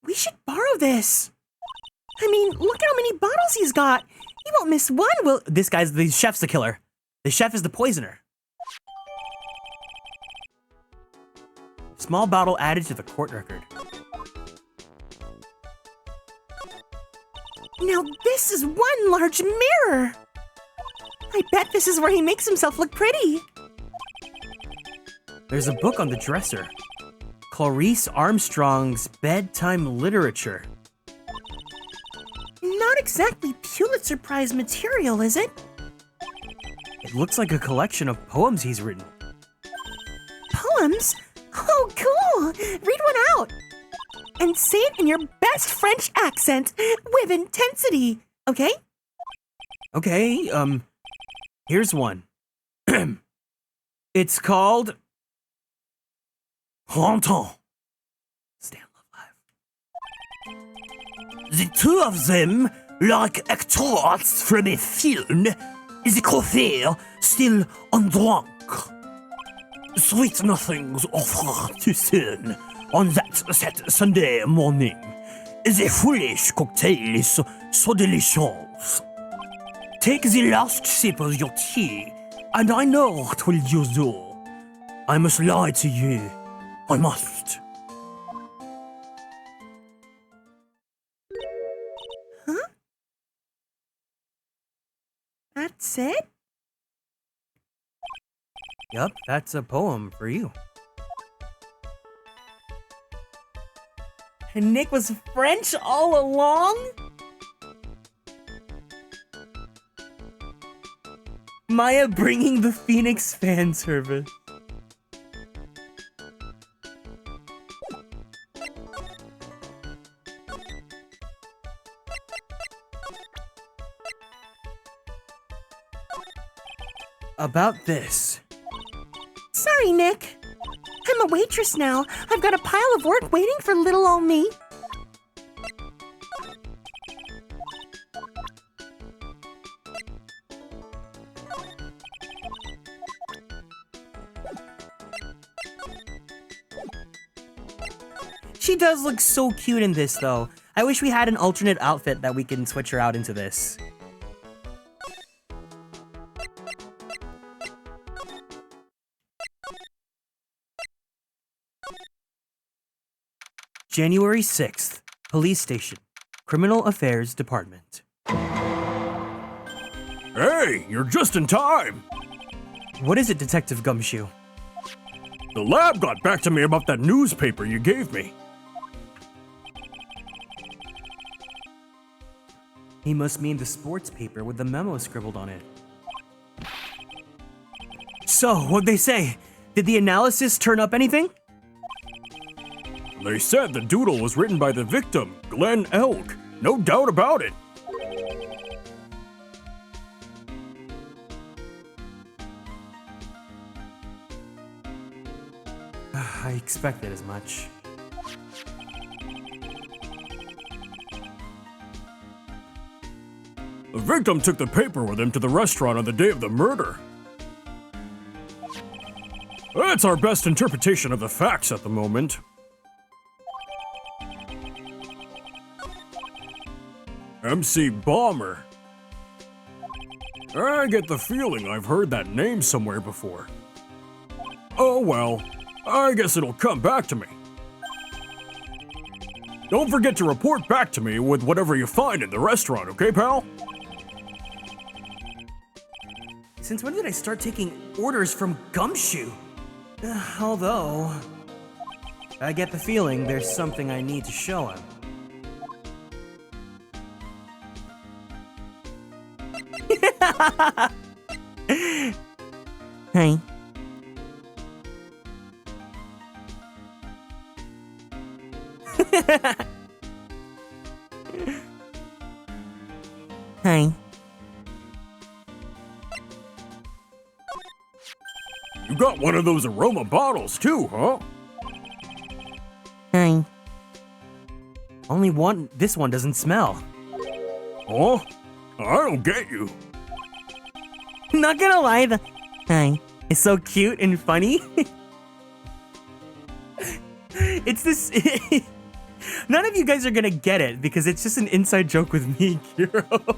we should borrow this. I mean, look at how many bottles he's got. He won't miss one, will... The chef's the killer. The chef is the poisoner. Small bottle added to the court record. Now this is one large mirror. I bet this is where he makes himself look pretty. There's a book on the dresser. Clarice Armstrong's Bedtime Literature. Not exactly Pulitzer Prize material, is it? It looks like a collection of poems he's written. Poems? Oh, cool! Read one out. And say it in your best French accent with intensity, okay? Okay, here's one. It's called Renton. Stay on Love Live. The two of them, like actors from a film, the coiffure still undrunk. Sweet nothings offer too soon on that set Sunday morning. The foolish cocktail is so delicious. Take the last sip of your tea, and I know what will you do. I must lie to you. I must. Huh? That's it? Yup, that's a poem for you. And Nick was French all along? Maya bringing the Phoenix fan service. About this. Sorry, Nick. I'm a waitress now. I've got a pile of work waiting for little old me. She does look so cute in this, though. I wish we had an alternate outfit that we can switch her out into this. January 6th, Police Station, Criminal Affairs Department. Hey, you're just in time! What is it, Detective Gumshoe? The lab got back to me about that newspaper you gave me. He must mean the sports paper with the memo scribbled on it. So, what'd they say? Did the analysis turn up anything? They said the doodle was written by the victim, Glenn Elk. No doubt about it. I expected as much. The victim took the paper with him to the restaurant on the day of the murder. That's our best interpretation of the facts at the moment. MC Bomber. I get the feeling I've heard that name somewhere before. Oh well, I guess it'll come back to me. Don't forget to report back to me with whatever you find in the restaurant, okay, pal? Since when did I start taking orders from Gumshoe? Although, I get the feeling there's something I need to show him. Hey. Hi. You got one of those aroma bottles too, huh? Hi. Only one. This one doesn't smell. Huh? I don't get you. Not gonna lie, the Hi. it's so cute and funny. It's this. None of you guys are gonna get it because it's just an inside joke with me, Kiro.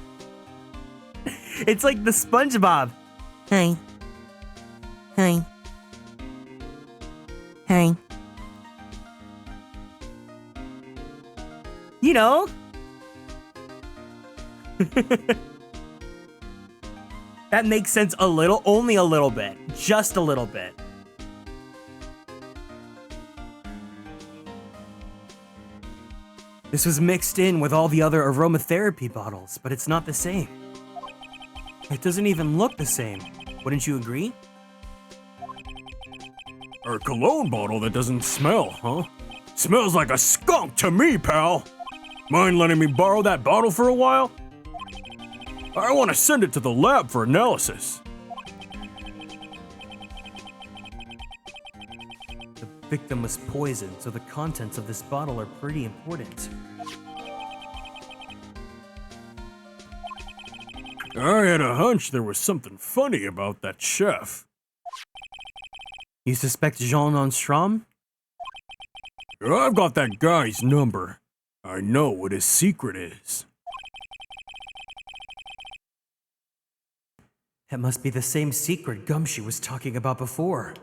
It's like the SpongeBob. Hi. Hi. Hi. You know. That makes sense a little, only a little bit, just a little bit. This was mixed in with all the other aromatherapy bottles, but it's not the same. It doesn't even look the same. Wouldn't you agree? A cologne bottle that doesn't smell, huh? Smells like a skunk to me, pal. Mind letting me borrow that bottle for a while? I want to send it to the lab for analysis. The victim was poisoned, so the contents of this bottle are pretty important. I had a hunch there was something funny about that chef. You suspect Jean Onstrom? I've got that guy's number. I know what his secret is. It must be the same secret Gumshoe was talking about before.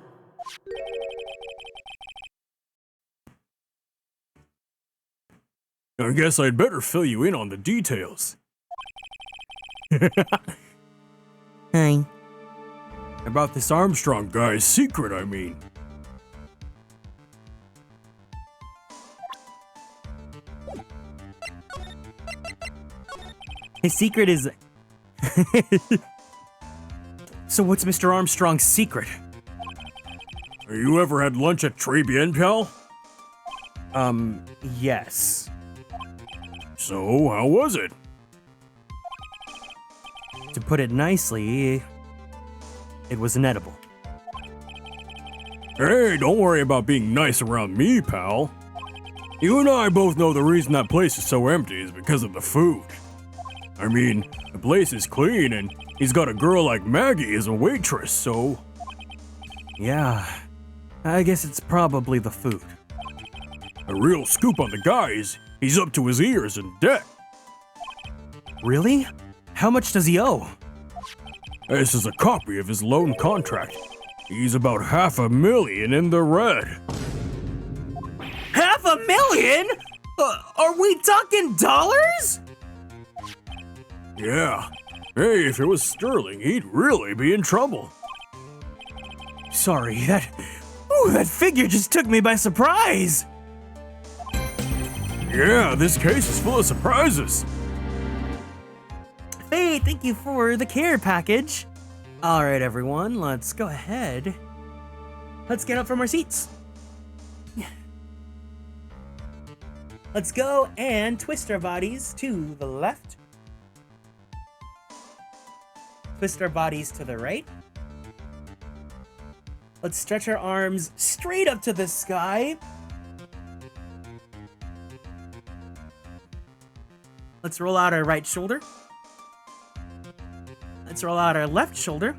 I guess I'd better fill you in on the details. Hi. About this Armstrong guy's secret, I mean. His secret is... So what's Mr. Armstrong's secret? You ever had lunch at Tribulations, pal? Yes. So, how was it? To put it nicely, it was inedible. Hey, don't worry about being nice around me, pal. You and I both know the reason that place is so empty is because of the food. I mean, the place is clean and he's got a girl like Maggie as a waitress, so... Yeah, I guess it's probably the food. A real scoop on the guy is he's up to his ears in debt. Really? How much does he owe? This is a copy of his loan contract. He's about $500,000 in the red. $500,000? Are we talking dollars? Yeah. Hey, if it was sterling, he'd really be in trouble. Sorry, that figure just took me by surprise. Yeah, this case is full of surprises. Hey, thank you for the care package. All right, everyone, let's go ahead. Let's get up from our seats. Let's go and twist our bodies to the left. Twist our bodies to the right. Let's stretch our arms straight up to the sky. Let's roll out our right shoulder. Let's roll out our left shoulder.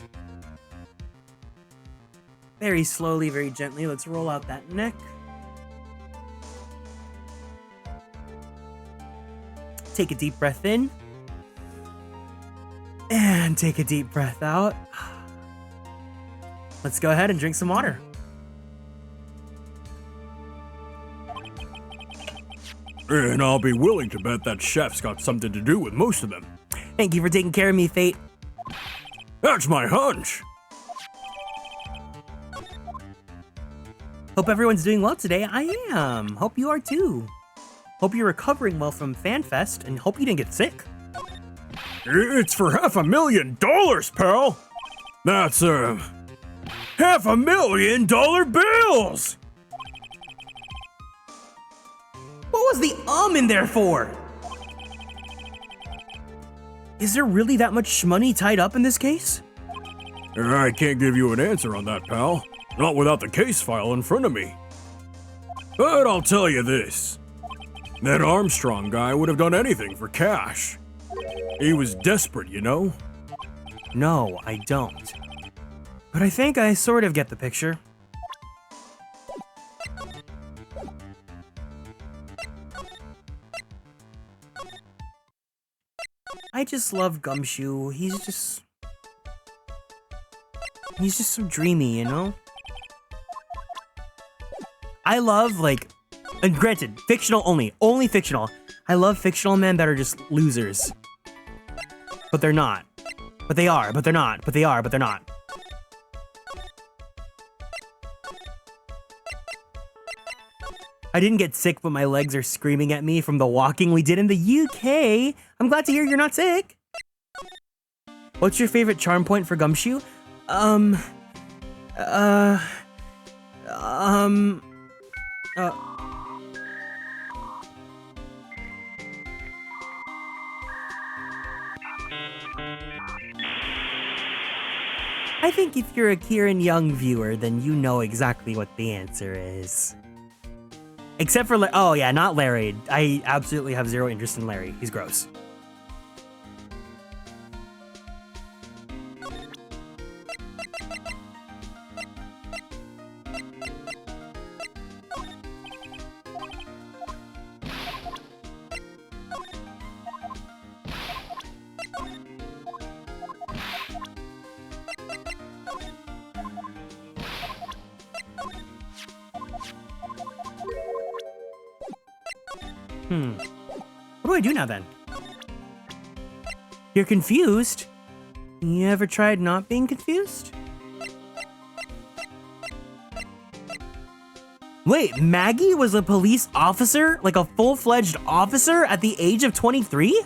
Very slowly, very gently, let's roll out that neck. Take a deep breath in. And take a deep breath out. Let's go ahead and drink some water. And I'll be willing to bet that chef's got something to do with most of them. Thank you for taking care of me, Fate. That's my hunch. Hope everyone's doing well today. I am. Hope you are too. Hope you're recovering well from FanFest and hope you didn't get sick. It's for $500,000, pal. That's $500,000 bills. What was the in there for? Is there really that much money tied up in this case? I can't give you an answer on that, pal. Not without the case file in front of me. But I'll tell you this. That Armstrong guy would have done anything for cash. He was desperate, you know? No, I don't. But I think I sort of get the picture. I just love Gumshoe. He's just so dreamy, you know? I love, like, and granted, fictional only fictional. I love fictional men that are just losers. But they're not. But they are, but they're not. But they are, but they're not. I didn't get sick, but my legs are screaming at me from the walking we did in the UK. I'm glad to hear you're not sick. What's your favorite charm point for Gumshoe? I think if you're a Kieran Young viewer, then you know exactly what the answer is. Except for, oh yeah, not Larry. I absolutely have zero interest in Larry. He's gross. What do I do now then? You're confused? You ever tried not being confused? Wait, Maggie was a police officer? Like a full-fledged officer at the age of 23?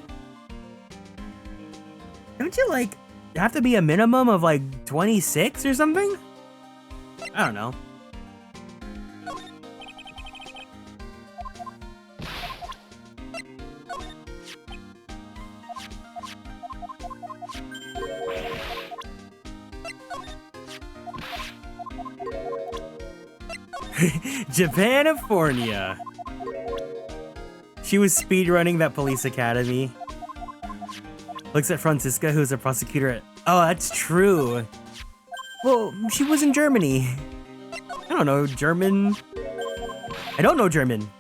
Don't you, like, have to be a minimum of, like, 26 or something? I don't know. Japanifornia. She was speedrunning that police academy. Looks at Franziska, who's a prosecutor at... Oh, that's true. Well, she was in Germany. I don't know German. I don't know German.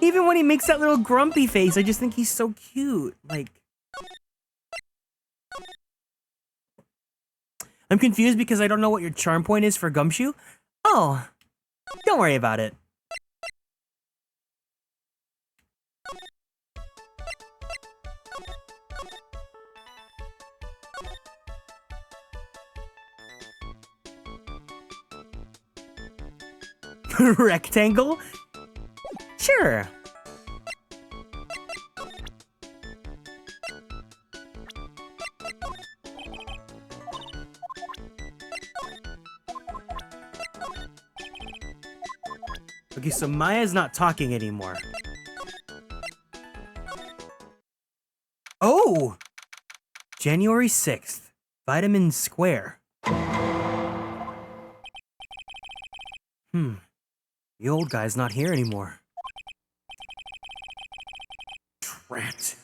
Even when he makes that little grumpy face, I just think he's so cute. Like... I'm confused because I don't know what your charm point is for Gumshoe. Oh, don't worry about it. Rectangle? Sure. Okay, so Maya's not talking anymore. Oh! January 6th, Vitamin Square. The old guy's not here anymore. Drat.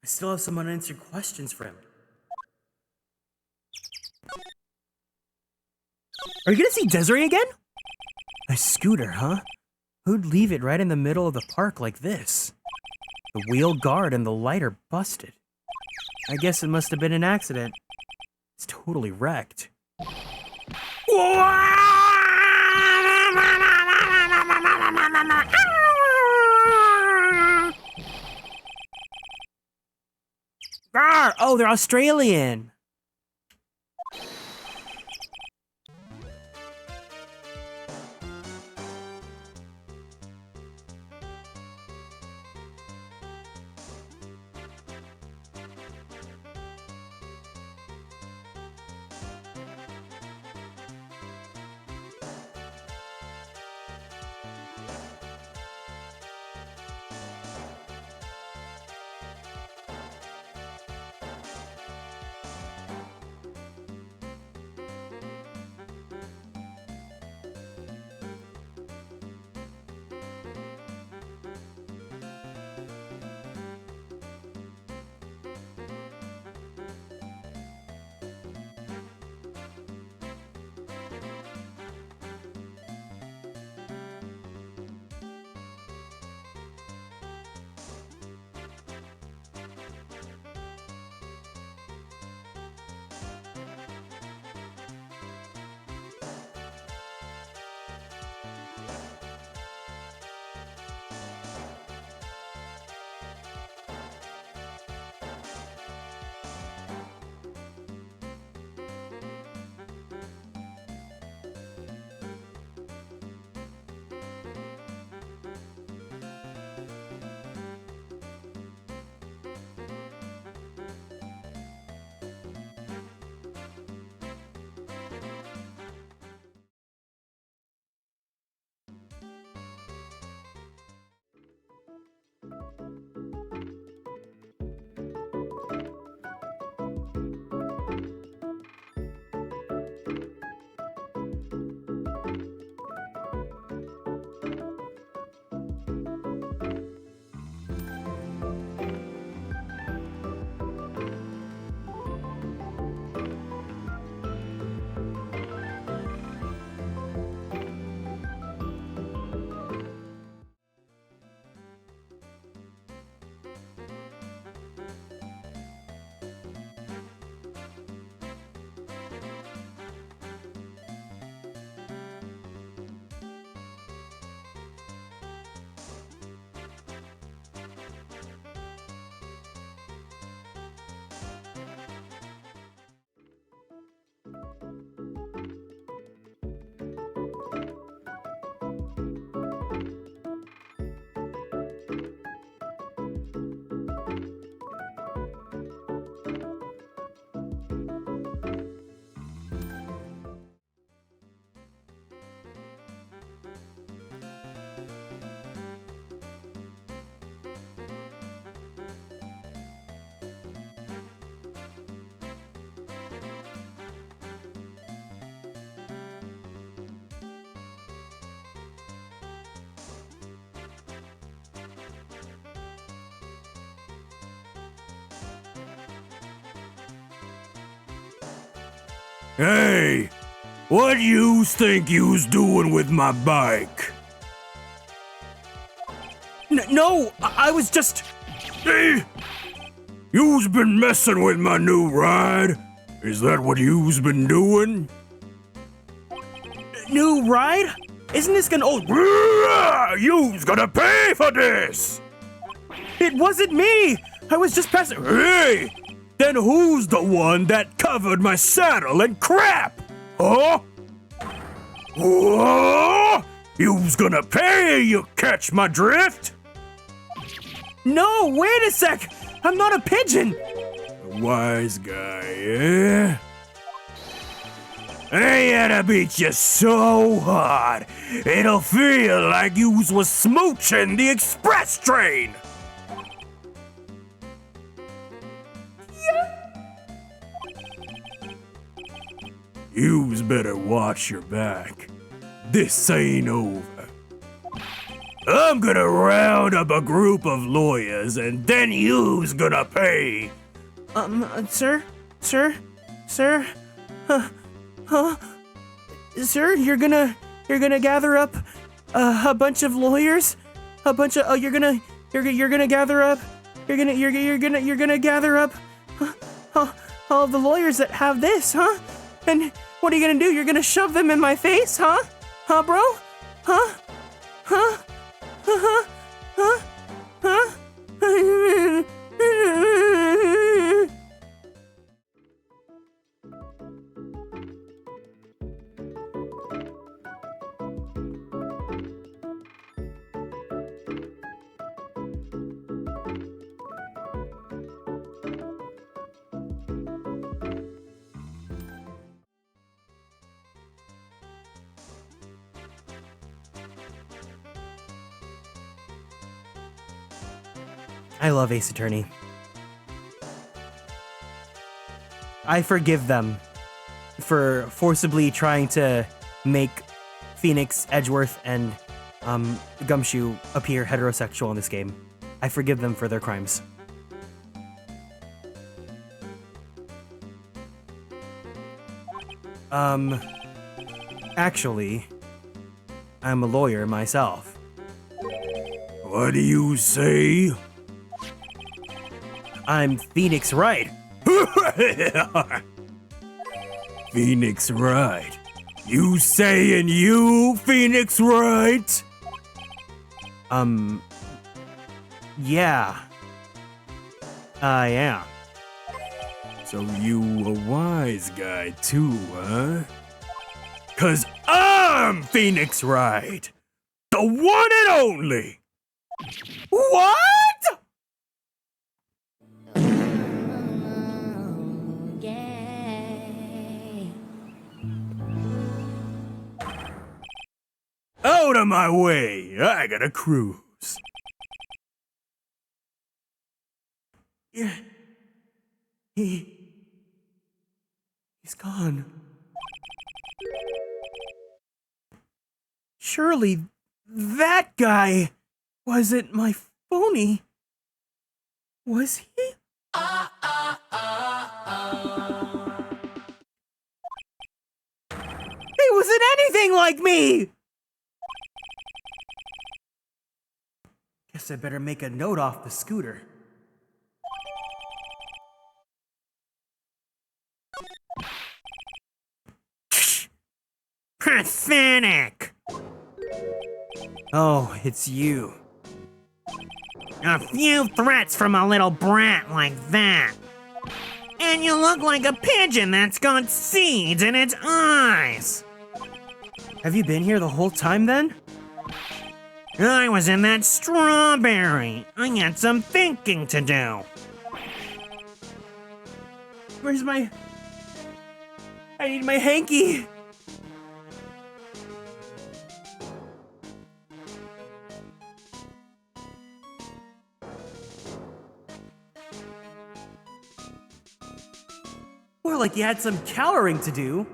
I still have some unanswered questions for him. Are you gonna see Desiree again? A scooter, huh? Who'd leave it right in the middle of the park like this? The wheel guard and the light are busted. I guess it must have been an accident. It's totally wrecked. Oh, they're Australian. Hey, what yous think yous doing with my bike? No, I was just... Hey, yous been messing with my new ride? Is that what yous been doing? New ride? Isn't this gonna... Oh, yous gonna pay for this! It wasn't me! I was just passing... Hey, then who's the one that covered my saddle in crap? Huh? Whoa! You's gonna pay, you catch my drift? No, wait a sec! I'm not a pigeon! Wise guy, eh? I gotta beat you so hard, it'll feel like yous was smooching the express train! Yous better watch your back. This ain't over. I'm gonna round up a group of lawyers and then yous gonna pay. Sir? Sir? Sir? Sir, you're gonna gather up a bunch of lawyers? A bunch of you're gonna gather up you're gonna gather up all the lawyers that have this, huh? And what are you gonna do? You're gonna shove them in my face, huh? Huh, bro? Huh? Huh? Huh? Huh? Huh? I love Ace Attorney. I forgive them for forcibly trying to make Phoenix, Edgeworth, and Gumshoe appear heterosexual in this game. I forgive them for their crimes. Actually, I'm a lawyer myself. What do you say? I'm Phoenix Wright. Phoenix Wright? You saying you Phoenix Wright? Yeah. I am. So you a wise guy too, huh? 'Cause I'm Phoenix Wright, the one and only! What? Out of my way, I gotta cruise. Yeah. He's gone. Surely that guy wasn't my phony. Was he? He wasn't anything like me! Guess I better make a note off the scooter. Pathetic! Oh, it's you. A few threats from a little brat like that. And you look like a pigeon that's got seeds in its eyes. Have you been here the whole time then? I was in that strawberry. I had some thinking to do. Where's my... I need my hanky. More like you had some coloring to do.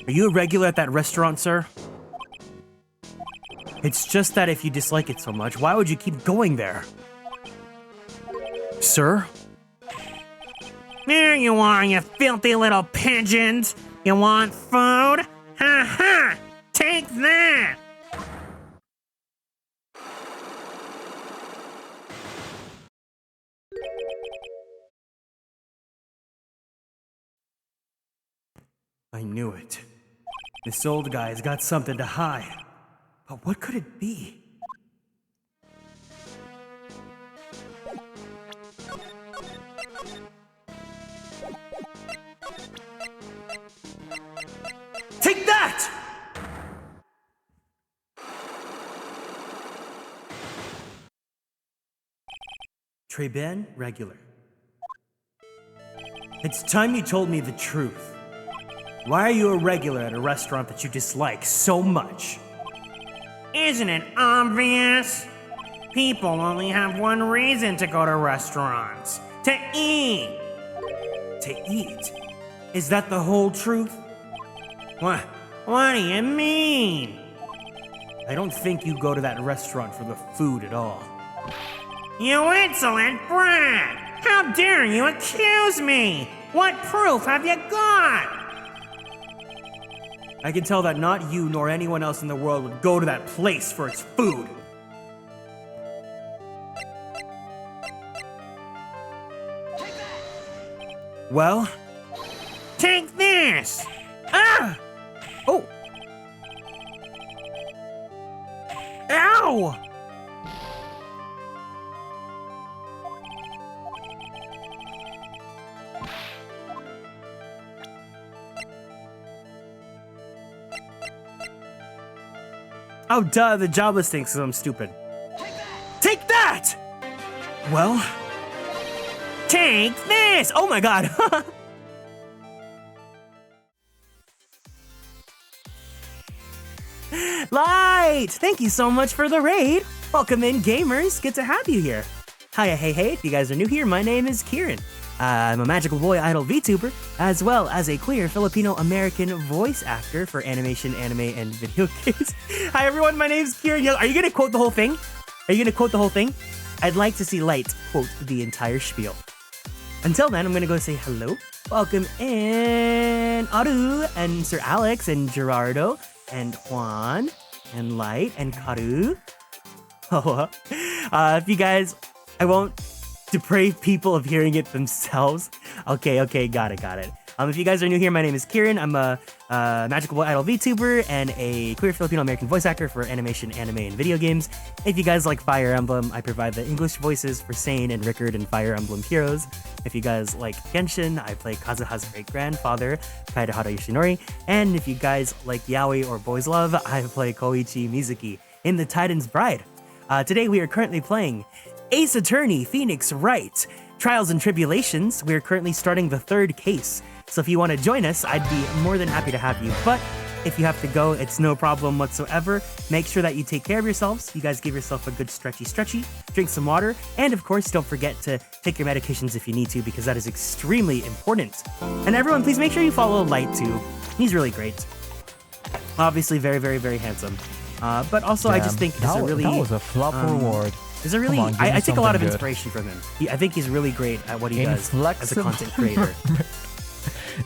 Are you a regular at that restaurant, sir? It's just that if you dislike it so much, why would you keep going there? Sir? There you are, you filthy little pigeons. You want food? Ha ha! Take that! I knew it. This old guy's got something to hide. But what could it be? Take that! Treben, regular. It's time you told me the truth. Why are you a regular at a restaurant that you dislike so much? Isn't it obvious? People only have one reason to go to restaurants. To eat. To eat? Is that the whole truth? What do you mean? I don't think you go to that restaurant for the food at all. You insolent brat! How dare you accuse me? What proof have you got? I can tell that not you nor anyone else in the world would go to that place for its food. Well? Take this! Ah! Oh! Ow! Oh, duh, the jobless thinks I'm stupid. Take that! Well? Take this! Oh my god! Light! Thank you so much for the raid! Welcome in, gamers! Good to have you here. Hiya, hey, hey, if you guys are new here, my name is Kieran. I'm a magical boy idol VTuber, as well as a queer Filipino-American voice actor for animation, anime, and video games. Hi everyone, my name's Kieran. Are you gonna quote the whole thing? Are you gonna quote the whole thing? I'd like to see Light quote the entire spiel. Until then, I'm gonna go say hello. Welcome in Aru, and Sir Alex, and Gerardo, and Juan, and Light, and Karu. Oh, if you guys, I won't deprave people of hearing it themselves. Okay, got it. If you guys are new here, my name is Kieran. I'm a magical boy idol VTuber and a queer Filipino-American voice actor for animation, anime, and video games. If you guys like Fire Emblem, I provide the English voices for Sane and Rickard and Fire Emblem Heroes. If you guys like Genshin, I play Kazuha's great-grandfather, Kaedehara Yoshinori. And if you guys like yaoi or boys love, I play Koichi Mizuki in The Titan's Bride. Today we are currently playing Ace Attorney Phoenix Wright, Trials and Tribulations. We're currently starting the third case. So if you want to join us, I'd be more than happy to have you. But if you have to go, it's no problem whatsoever. Make sure that you take care of yourselves. You guys give yourself a good stretchy, drink some water, and of course, don't forget to take your medications if you need to, because that is extremely important. And everyone, please make sure you follow Light too. He's really great. Obviously very, very, very handsome. But also, I just think that was a flop reward. There's a really, I take a lot of inspiration from him. I think he's really great at what he does as a content creator.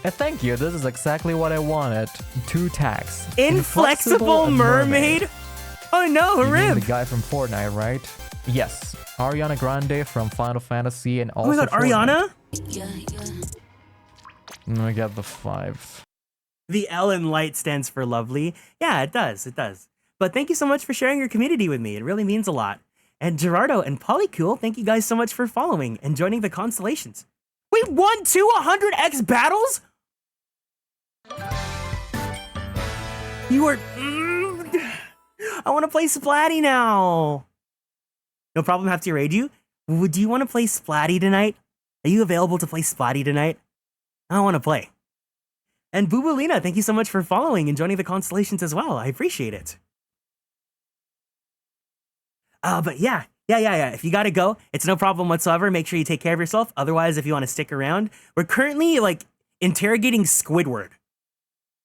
Thank you. This is exactly what I wanted. 2 tags. Inflexible mermaid? Oh no, You rip! mean the guy from Fortnite, right? Yes. Ariana Grande from Final Fantasy and also Oh my god, Fortnite. Ariana? I got the 5. The L in Light stands for lovely. Yeah, it does. But thank you so much for sharing your community with me. It really means a lot. And Gerardo and Polycool, thank you guys so much for following and joining the Konstellations. We won 2 100x battles? You are... I want to play Splatty now. No problem, have to raid you. Do you want to play Splatty tonight? Are you available to play Splatty tonight? I want to play. And Boobulina, thank you so much for following and joining the Konstellations as well. I appreciate it. But yeah. If you gotta go, it's no problem whatsoever. Make sure you take care of yourself. Otherwise, if you want to stick around, we're currently interrogating Squidward.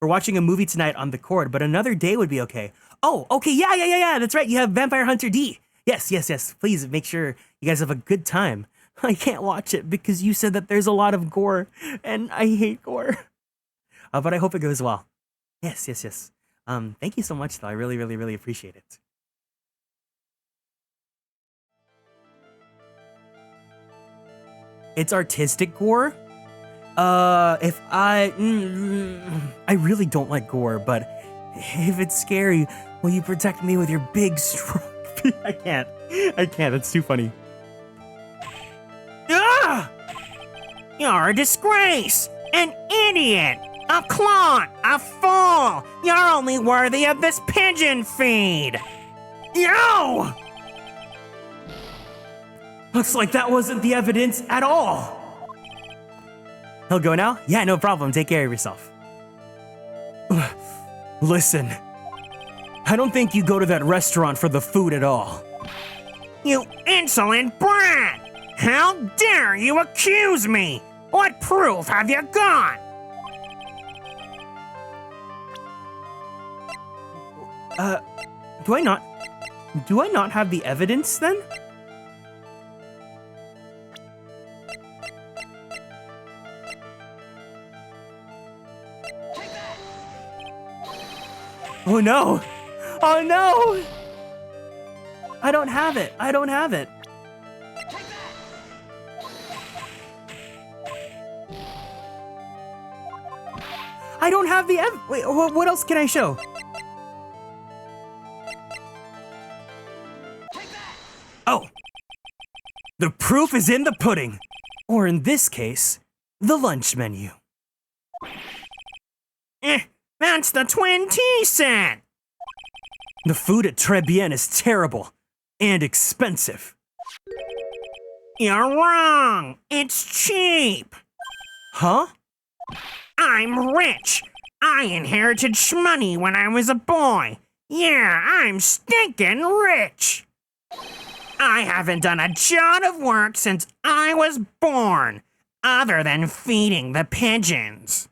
We're watching a movie tonight on the Cord, but another day would be okay. Oh, okay, yeah. That's right. You have Vampire Hunter D. Yes. Please make sure you guys have a good time. I can't watch it because you said that there's a lot of gore, and I hate gore. But I hope it goes well. Yes, yes, yes. Thank you so much, though. I really, really, really appreciate it. It's artistic gore. If I really don't like gore, but if it's scary, will you protect me with your big, strong feet? I can't. It's too funny. Ah! You're a disgrace, an idiot, a clown, a fool. You're only worthy of this pigeon feed. Yo! Looks like that wasn't the evidence at all. He'll go now? Yeah, no problem. Take care of yourself. Listen, I don't think you go to that restaurant for the food at all. You insolent brat! How dare you accuse me? What proof have you got? Do I not have the evidence then? Oh no! Oh no! I don't have it. I don't have it. I don't have the wait, what else can I show? Oh! The proof is in the pudding. Or in this case, the lunch menu. That's the twin tea set! The food at Tribulations is terrible and expensive. You're wrong! It's cheap! Huh? I'm rich! I inherited shmoney when I was a boy. Yeah, I'm stinking rich! I haven't done a jot of work since I was born, other than feeding the pigeons.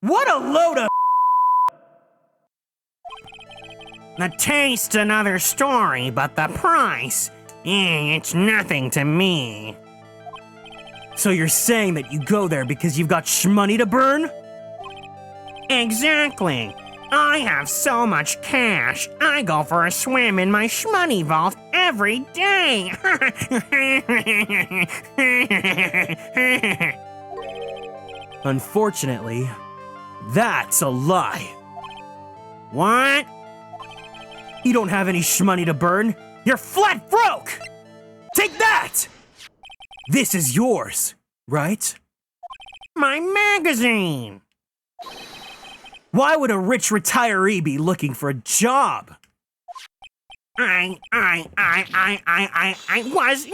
What a load of The taste's another story, but the price, it's nothing to me. So you're saying that you go there because you've got shmoney to burn? Exactly. I have so much cash, I go for a swim in my shmoney vault every day. Unfortunately, that's a lie. What? You don't have any shmoney to burn. You're flat broke! Take that! This is yours, right? My magazine! Why would a rich retiree be looking for a job? I was,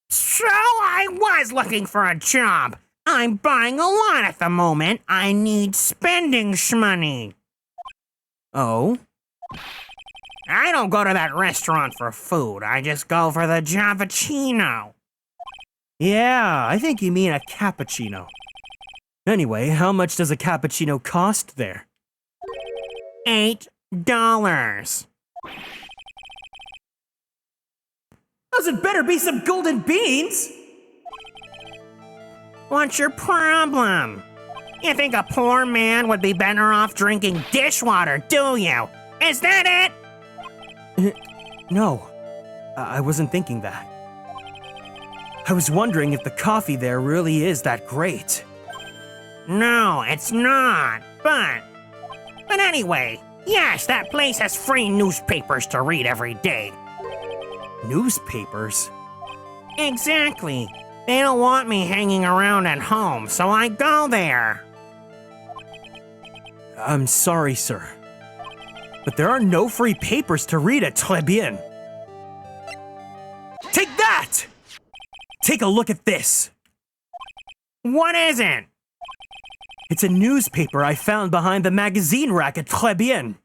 So I was looking for a job. I'm buying a lot at the moment. I need spending shmoney. Oh? I don't go to that restaurant for food. I just go for the Javachino. Yeah, I think you mean a cappuccino. Anyway, how much does a cappuccino cost there? $8. Does it better be some golden beans? What's your problem? You think a poor man would be better off drinking dishwater, do you? Is that it? No, I wasn't thinking that. I was wondering if the coffee there really is that great. No, it's not. But anyway, yes, that place has free newspapers to read every day. Newspapers? Exactly. They don't want me hanging around at home, so I go there. I'm sorry, sir. But there are no free papers to read at Tribulations. Take that! Take a look at this. What is it? It's a newspaper I found behind the magazine rack at Tribulations.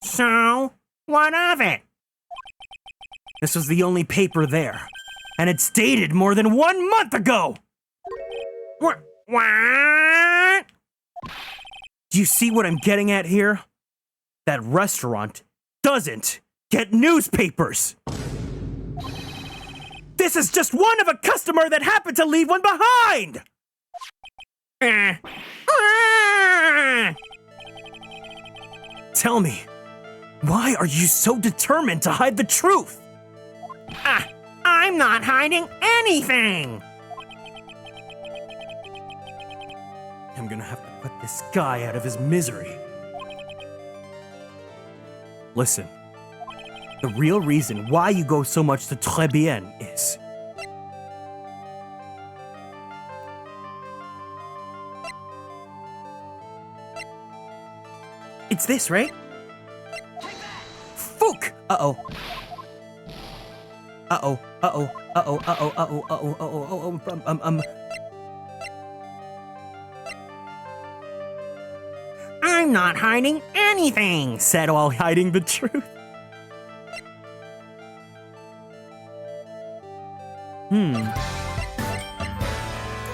So, what of it? This was the only paper there. And it's dated more than 1 month ago! What? Do you see what I'm getting at here? That restaurant doesn't get newspapers. This is just one of a customer that happened to leave one behind. Tell me, why are you so determined to hide the truth? I'm not hiding anything! I'm gonna have to put this guy out of his misery. Listen, the real reason why you go so much to Très Bien is... It's this, right? Fuck! Uh-oh. Uh-oh, uh-oh, uh-oh, uh-oh, uh-oh, uh-oh, uh-oh, uh-oh, I'm not hiding anything, said while hiding the truth.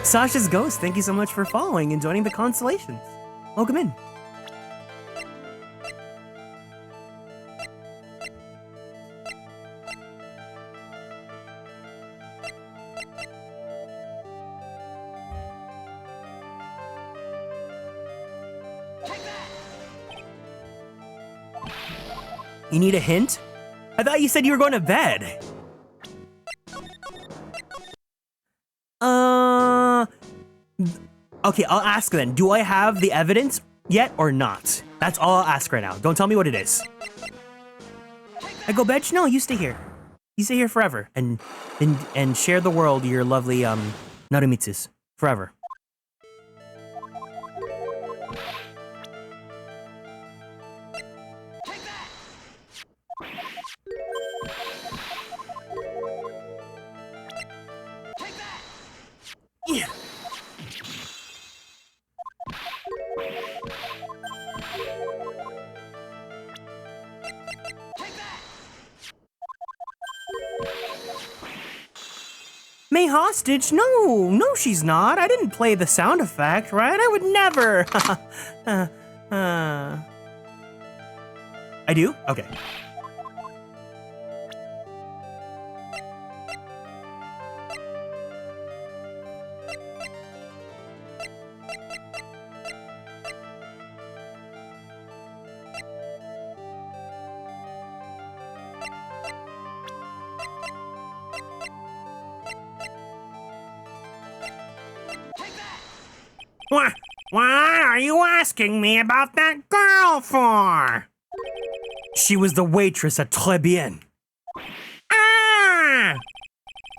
Sasha's Ghost, thank you so much for following and joining the Konstellations. Welcome in. You need a hint? I thought you said you were going to bed. Okay, I'll ask then. Do I have the evidence yet or not? That's all I'll ask right now. Don't tell me what it is. I go bed? No, you stay here. You stay here forever and share the world your lovely Narumitsus forever. Yeah. May hostage? No, she's not. I didn't play the sound effect, right? I would never. I do? Okay. What are you asking me about that girl for? She was the waitress at Très Bien. Ah!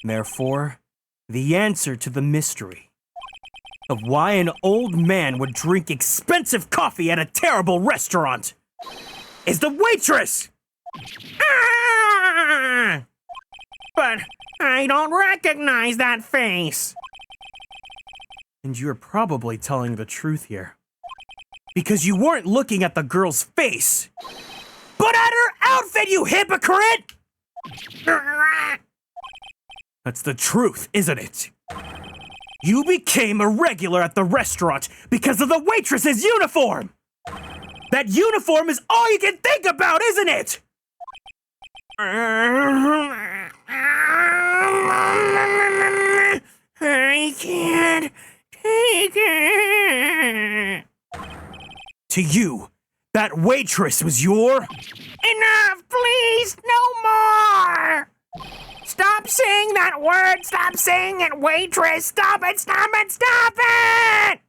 Therefore, the answer to the mystery of why an old man would drink expensive coffee at a terrible restaurant is the waitress! Ah! But I don't recognize that face. And you're probably telling the truth here. Because you weren't looking at the girl's face, but at her outfit, you hypocrite! That's the truth, isn't it? You became a regular at the restaurant because of the waitress's uniform! That uniform is all you can think about, isn't it? I can't take it. To you, that waitress was your... Enough, please, no more! Stop saying that word, stop saying it, waitress! Stop it, stop it, stop it!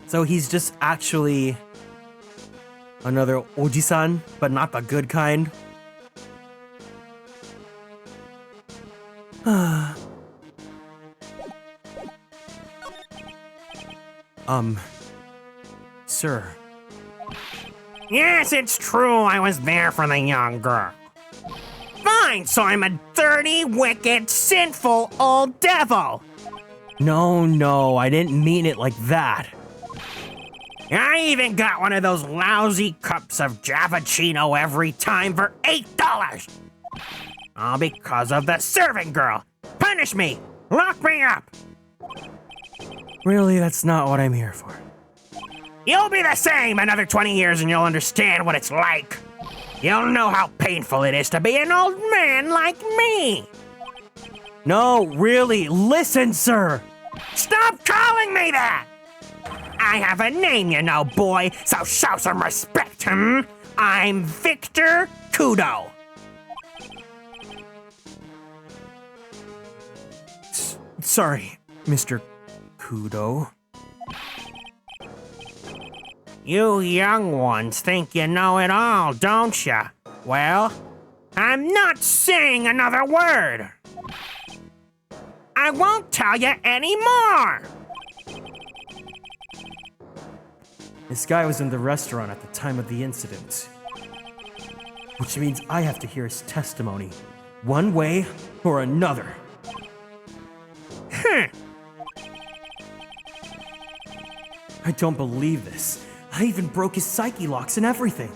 So he's just actually another Oji-san, but not the good kind. Sir. Yes, it's true, I was there for the young girl. Fine, so I'm a dirty, wicked, sinful old devil. No, I didn't mean it like that. I even got one of those lousy cups of Javachino every time for $8. All because of the serving girl. Punish me! Lock me up! Really, that's not what I'm here for. You'll be the same another 20 years and you'll understand what it's like. You'll know how painful it is to be an old man like me. No, really, listen, sir. Stop calling me that! I have a name, you know, boy, so show some respect, I'm Victor Kudo. Sorry, Mr. Kudo. You young ones think you know it all, don't ya? Well, I'm not saying another word. I won't tell you any more. This guy was in the restaurant at the time of the incident. Which means I have to hear his testimony, one way or another. I don't believe this. I even broke his psyche locks and everything.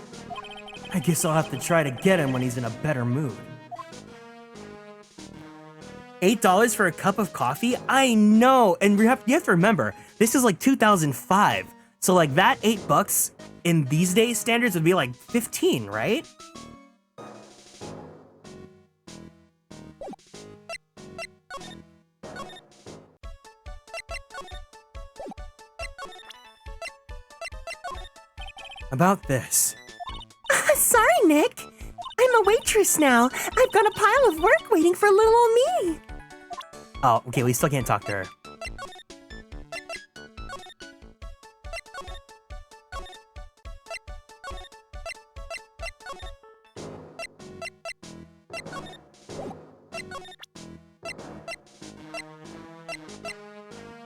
I guess I'll have to try to get him when he's in a better mood. $8 for a cup of coffee? I know, and you have to remember, this is like 2005. So like that $8 in these days standards would be like 15, right? About this. Sorry, Nick. I'm a waitress now. I've got a pile of work waiting for little old me. Oh, okay, we still can't talk to her.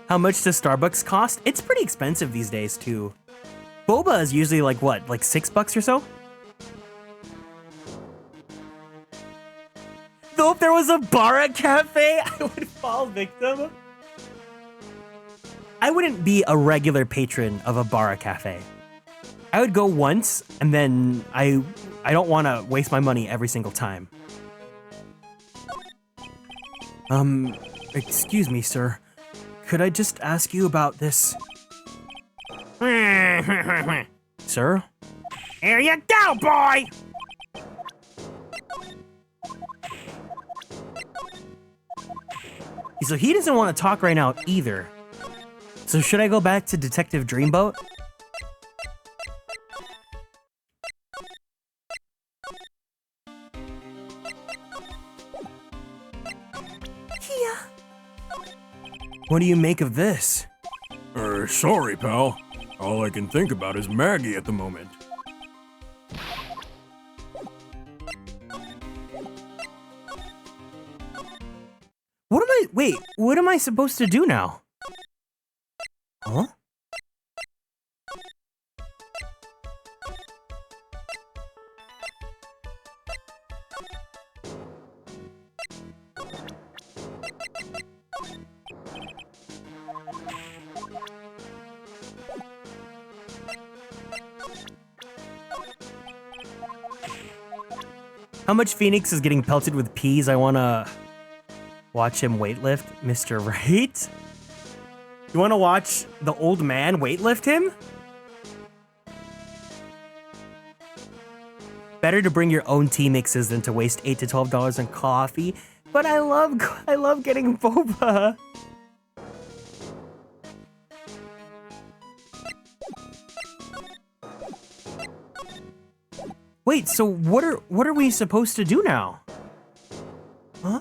How much does Starbucks cost? It's pretty expensive these days, too. Boba is usually like what, like $6 or so? Though if there was a bar at cafe, I would fall victim. I wouldn't be a regular patron of a bar at cafe. I would go once, and then I don't want to waste my money every single time. Excuse me, sir. Could I just ask you about this? Sir? Here you go, boy! So he doesn't want to talk right now either. So should I go back to Detective Dreamboat? Yeah. What do you make of this? Sorry, pal. All I can think about is Maggie at the moment. What am I supposed to do now? Huh? How much Phoenix is getting pelted with peas? I wanna watch him weightlift, Mr. Wright. You wanna watch the old man weightlift him? Better to bring your own tea mixes than to waste $8 to $12 on coffee. But I love getting boba. Wait, so what are we supposed to do now? Huh?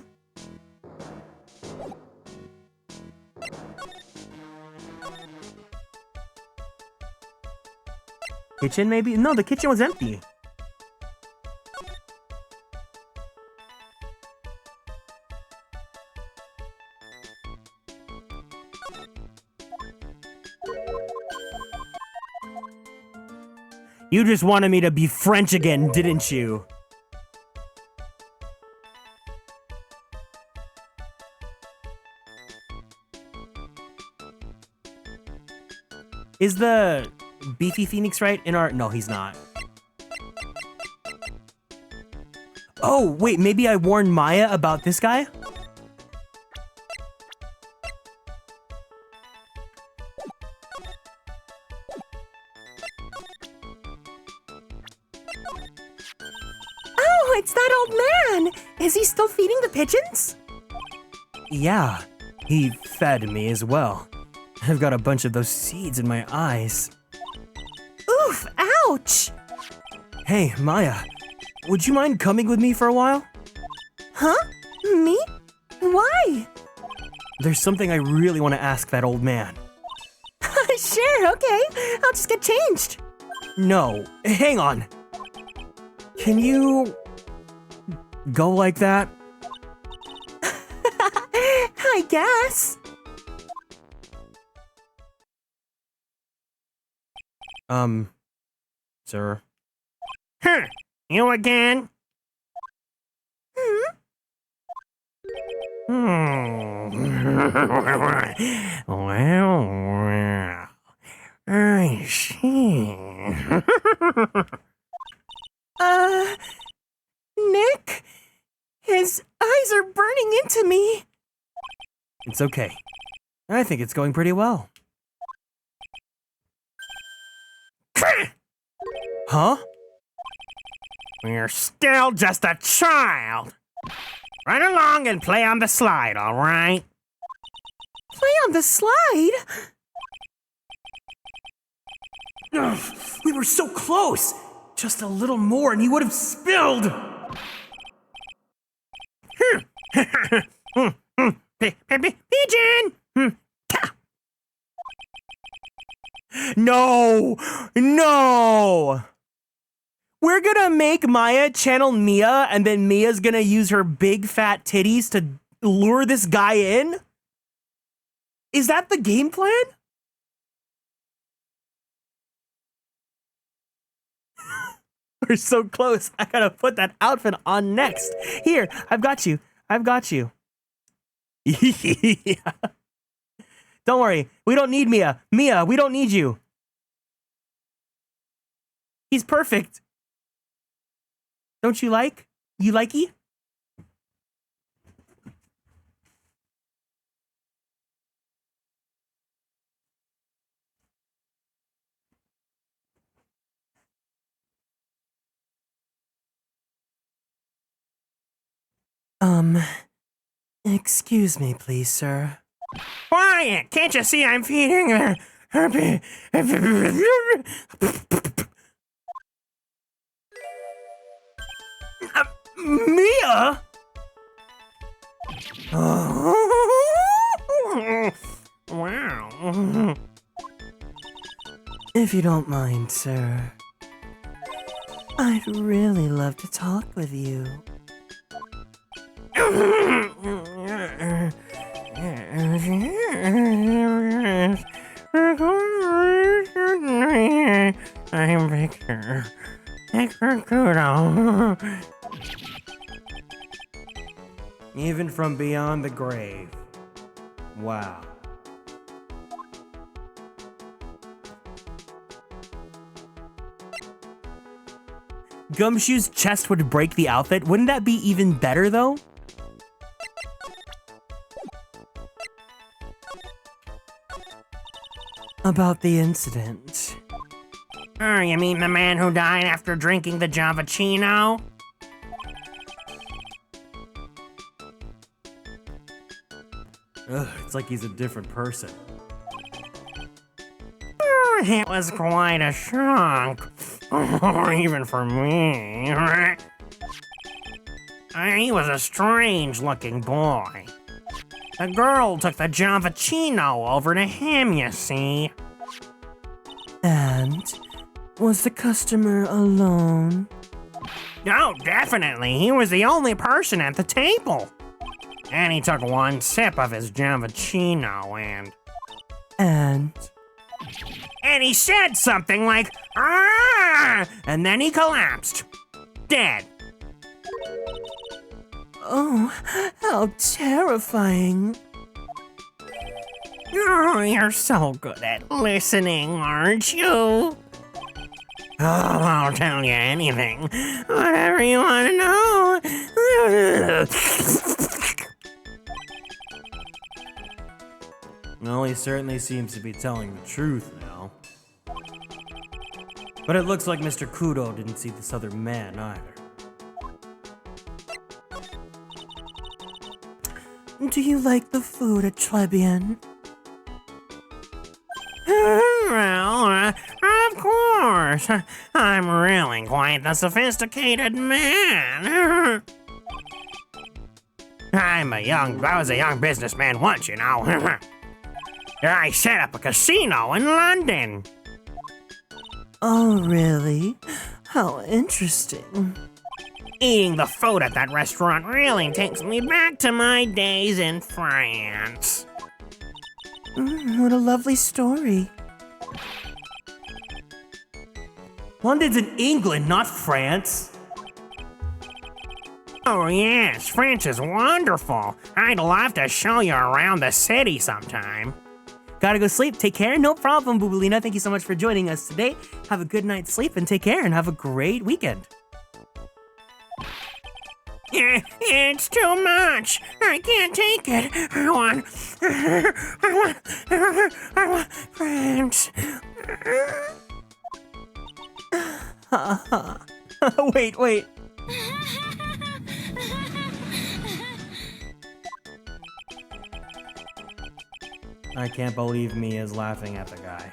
Kitchen maybe? No, the kitchen was empty. You just wanted me to be French again, didn't you? Is the beefy Phoenix right in our... No, he's not. Oh, wait, maybe I warned Maya about this guy? Oh, it's that old man! Is he still feeding the pigeons? Yeah, he fed me as well. I've got a bunch of those seeds in my eyes. Oof, ouch! Hey, Maya, would you mind coming with me for a while? Huh? Me? Why? There's something I really want to ask that old man. Sure, okay. I'll just get changed. No, hang on. Can you go like that? I guess. Sir. Huh, you again? Well, I see. Nick? His eyes are burning into me. It's okay. I think it's going pretty well. Huh? You're still just a child. Run along and play on the slide, all right? Play on the slide? Ugh, we were so close! Just a little more and he would have spilled! Pigeon! No! No! We're gonna make Maya channel Mia, and then Mia's gonna use her big fat titties to lure this guy in? Is that the game plan? We're so close. I gotta put that outfit on next. Here, I've got you. I've got you. Yeah. Don't worry. We don't need Mia. Mia, we don't need you. He's perfect. Don't you like? You likey? Excuse me, please, sir. Quiet! Can't you see I'm feeding her? Mia? Wow. If you don't mind, sir, I'd really love to talk with you. I'm Victor. Victor Kudo. Even from beyond the grave. Wow. Gumshoe's chest would break the outfit. Wouldn't that be even better, though? About the incident. Oh, you mean the man who died after drinking the Javachino? Ugh, it's like he's a different person. Oh, it was quite a shock. Even for me. He was a strange-looking boy. The girl took the Javachino over to him, you see. And was the customer alone? Oh, definitely. He was the only person at the table. And he took one sip of his Javachino And he said something like, "Ah!" And then he collapsed. Dead. oh, how terrifying. Oh, you're so good at listening, aren't you? Oh, I'll tell you anything. Whatever you want to know. Well, he certainly seems to be telling the truth now. But it looks like Mr. Kudo didn't see this other man either. Do you like the food at Tribulation? Well, of course. I'm really quite the sophisticated man. I was a young businessman once, you know. I set up a casino in London. Oh, really? How interesting. Eating the food at that restaurant really takes me back to my days in France. What a lovely story. London's in England, not France. Oh yes, France is wonderful. I'd love to show you around the city sometime. Gotta go sleep. Take care. No problem, Bubulina. Thank you so much for joining us today. Have a good night's sleep and take care and have a great weekend. It's too much. I can't take it. I want friends. Wait. I can't believe Mia's laughing at the guy.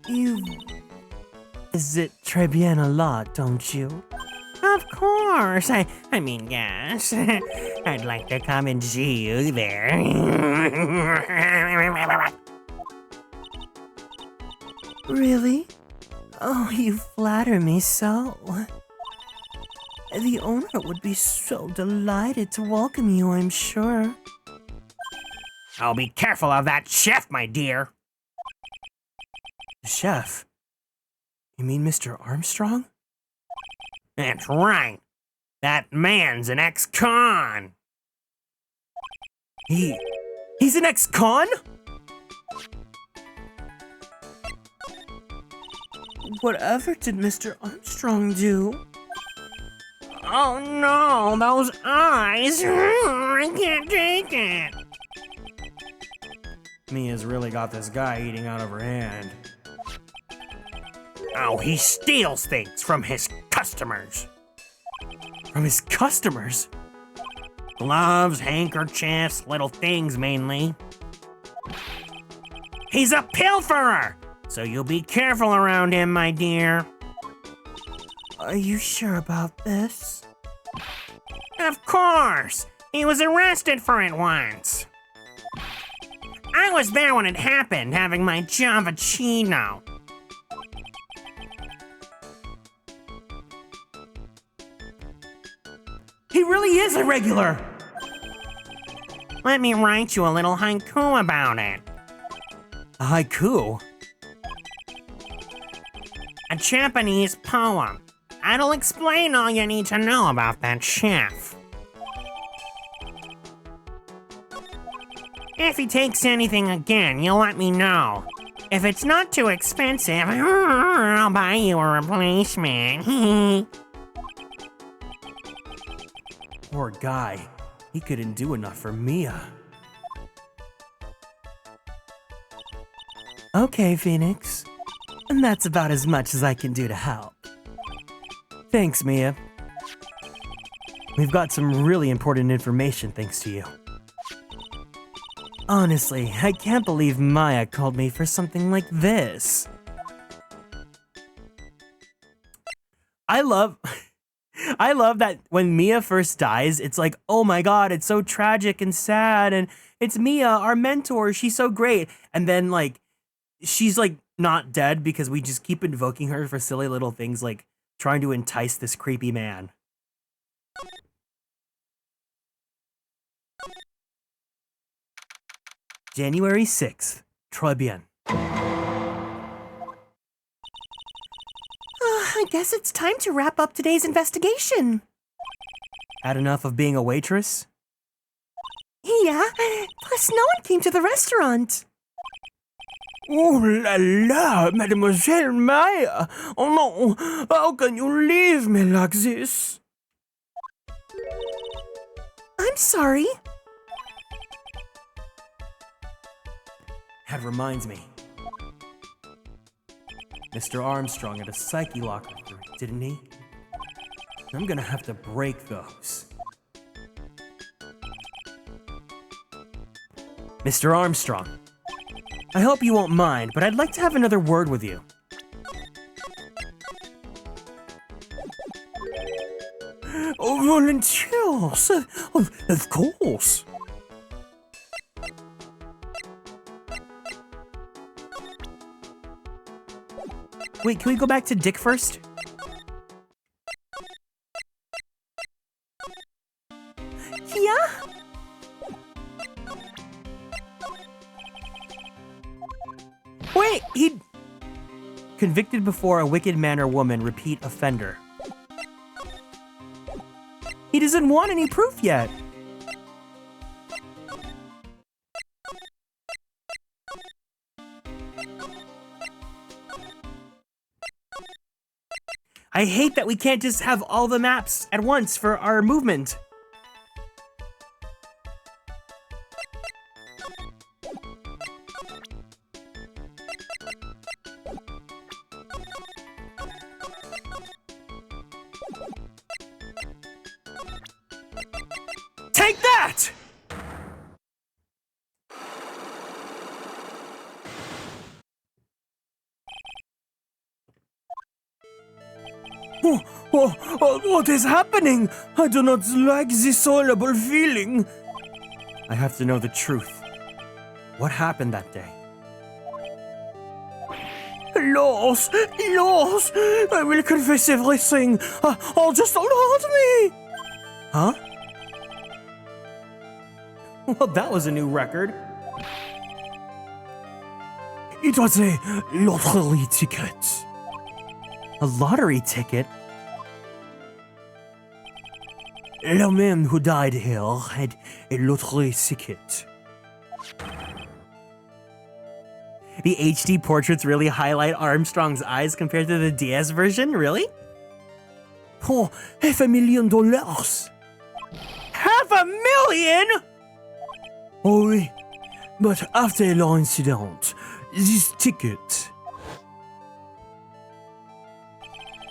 You visit Tribulation a lot, don't you? Of course. I mean, yes. I'd like to come and see you there. Really? Oh, you flatter me so. The owner would be so delighted to welcome you, I'm sure. Oh, be careful of that chef, my dear. Chef? You mean Mr. Armstrong? That's right. That man's an ex-con. He's an ex-con? Whatever did Mr. Armstrong do? Oh no, those eyes. I can't take it. Mia's really got this guy eating out of her hand. Oh, he steals things from his customers. From his customers? Gloves, handkerchiefs, little things mainly. He's a pilferer, so you'll be careful around him, my dear. Are you sure about this? Of course! He was arrested for it once. I was there when it happened, having my Javachino. He really is a regular! Let me write you a little haiku about it. A haiku? A Japanese poem. It'll explain all you need to know about that chef. If he takes anything again, you'll let me know. If it's not too expensive, I'll buy you a replacement. Poor guy. He couldn't do enough for Mia. Okay, Phoenix. And that's about as much as I can do to help. Thanks, Mia. We've got some really important information thanks to you. Honestly, I can't believe Maya called me for something like this. I love that when Mia first dies, it's like, oh my god, it's so tragic and sad, and it's Mia, our mentor, she's so great. And then, like, she's, like, not dead because we just keep invoking her for silly little things like trying to entice this creepy man. January 6th, Tribulation. I guess it's time to wrap up today's investigation. Had enough of being a waitress? Yeah, plus no one came to the restaurant. Oh la la, Mademoiselle Maya! Oh no, how can you leave me like this? I'm sorry. That reminds me. Mr. Armstrong had a psyche locker, didn't he? I'm gonna have to break those. Mr. Armstrong, I hope you won't mind, but I'd like to have another word with you. Oh, volunteers! Of course. Wait, can we go back to Dick first? Yeah? Wait, he... Convicted before a wicked man or woman, repeat offender. He doesn't want any proof yet. I hate that we can't just have all the maps at once for our movement. Take that! What is happening? I do not like this horrible feeling. I have to know the truth. What happened that day? Loss! I will confess everything. Just hold me. Huh? Well, that was a new record. It was a lottery ticket. A lottery ticket? The man who died here had a lottery ticket. The HD portraits really highlight Armstrong's eyes compared to the DS version? Really? For $500,000. $500,000?! Oh, oui. But after a long incident, this ticket...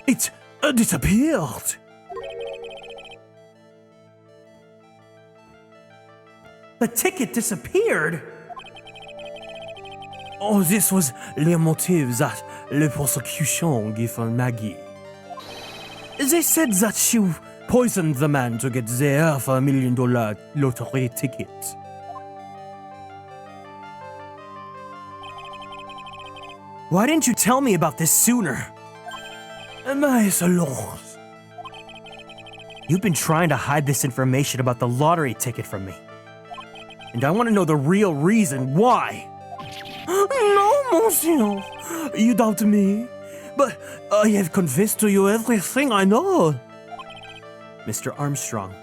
It disappeared. The ticket disappeared? Oh, this was le motive that le prosecution gave on Maggie. They said that she poisoned the man to get the $500,000 lottery ticket. Why didn't you tell me about this sooner? My lord. You've been trying to hide this information about the lottery ticket from me. And I want to know the real reason why. No, monsieur. You doubt me. But I have confessed to you everything I know. Mr. Armstrong,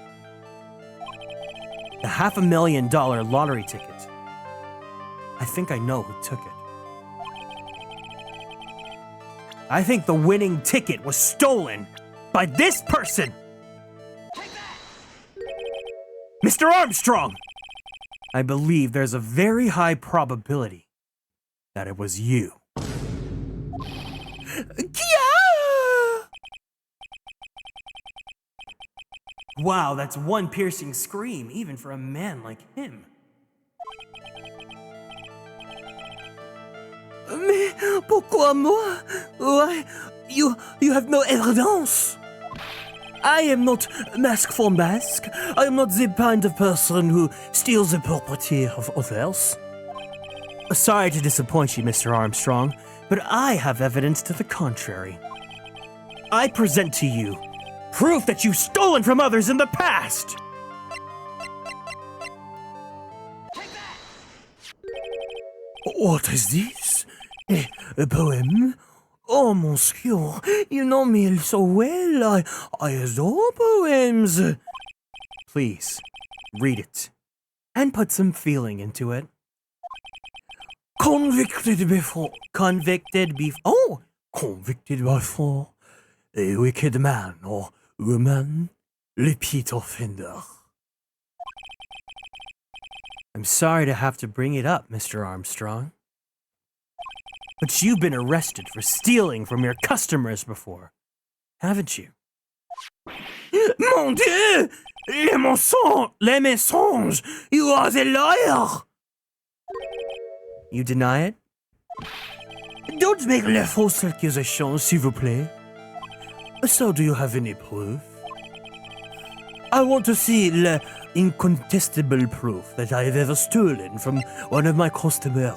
the $500,000 lottery ticket. I think I know who took it. I think the winning ticket was stolen by this person! Mr. Armstrong! I believe there's a very high probability that it was you. Wow, that's one piercing scream, even for a man like him. Mais pourquoi moi? Why, you have no evidence. I am not mask for mask. I am not the kind of person who steals the property of others. Sorry to disappoint you, Mr. Armstrong, but I have evidence to the contrary. I present to you proof that you've stolen from others in the past! What is this? A poem? Oh, monsieur, you know me so well. I adore poems. Please, read it. And put some feeling into it. Convicted before. Convicted before. Oh! Convicted before. A wicked man or woman. Repeat offender. I'm sorry to have to bring it up, Mr. Armstrong. But you've been arrested for stealing from your customers before, haven't you? Mon Dieu! Les mensonges! You are the liar! You deny it? Don't make les fausses accusations, s'il vous plaît. So, do you have any proof? I want to see the incontestable proof that I have ever stolen from one of my customers.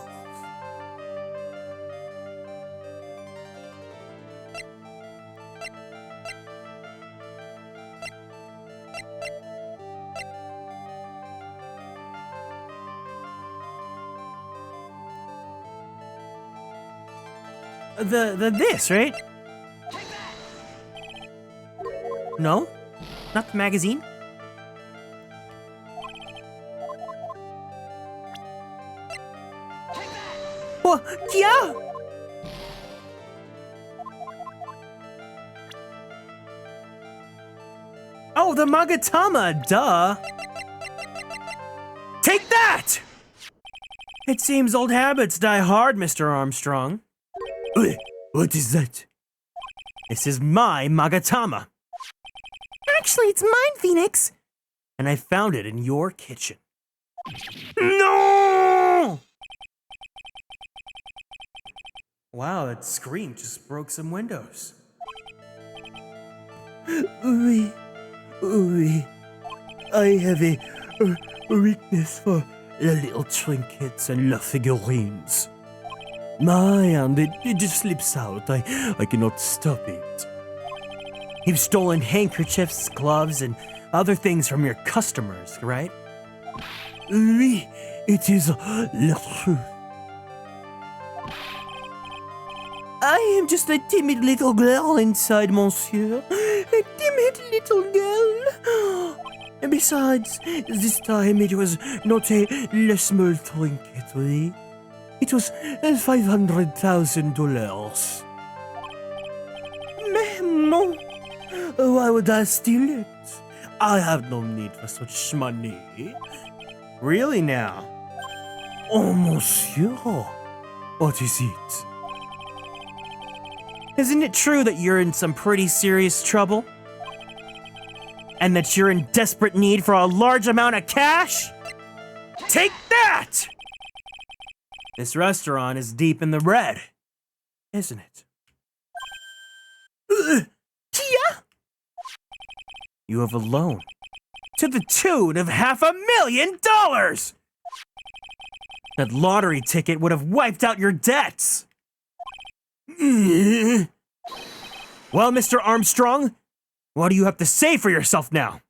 This, right? No? Not the magazine? What? Yeah! Oh, the Magatama, duh! Take that! It seems old habits die hard, Mr. Armstrong. Wait, what is that? This is my Magatama. Actually, it's mine, Phoenix. And I found it in your kitchen. No! Wow, that scream just broke some windows. Oui. I have a weakness for the little trinkets and the figurines. My hand, it just slips out. I cannot stop it. You've stolen handkerchiefs, gloves, and other things from your customers, right? Oui, it is the truth. I am just a timid little girl inside, monsieur. A timid little girl. And besides, this time it was not a small trinket, oui? It was $500,000. Mais non. Why would I steal it? I have no need for such money. Really now? Oh, monsieur. What is it? Isn't it true that you're in some pretty serious trouble? And that you're in desperate need for a large amount of cash? Take that! This restaurant is deep in the red, isn't it? Tia? You have a loan to the tune of $500,000! That lottery ticket would have wiped out your debts! Well, Mr. Armstrong, what do you have to say for yourself now?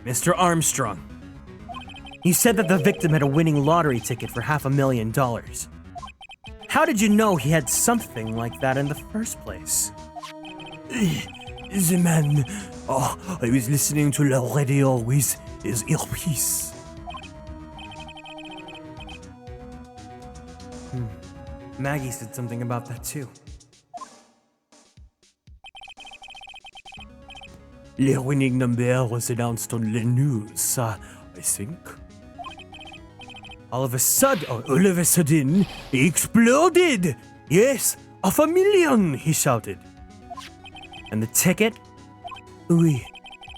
Mr. Armstrong, you said that the victim had a winning lottery ticket for $500,000. How did you know he had something like that in the first place? The man... Oh, I was listening to the radio with his earpiece. Maggie said something about that too. The winning number was announced on the news, I think. All of a sudden, All of a sudden, he exploded! Yes, $500,000, he shouted. and the ticket? Oui,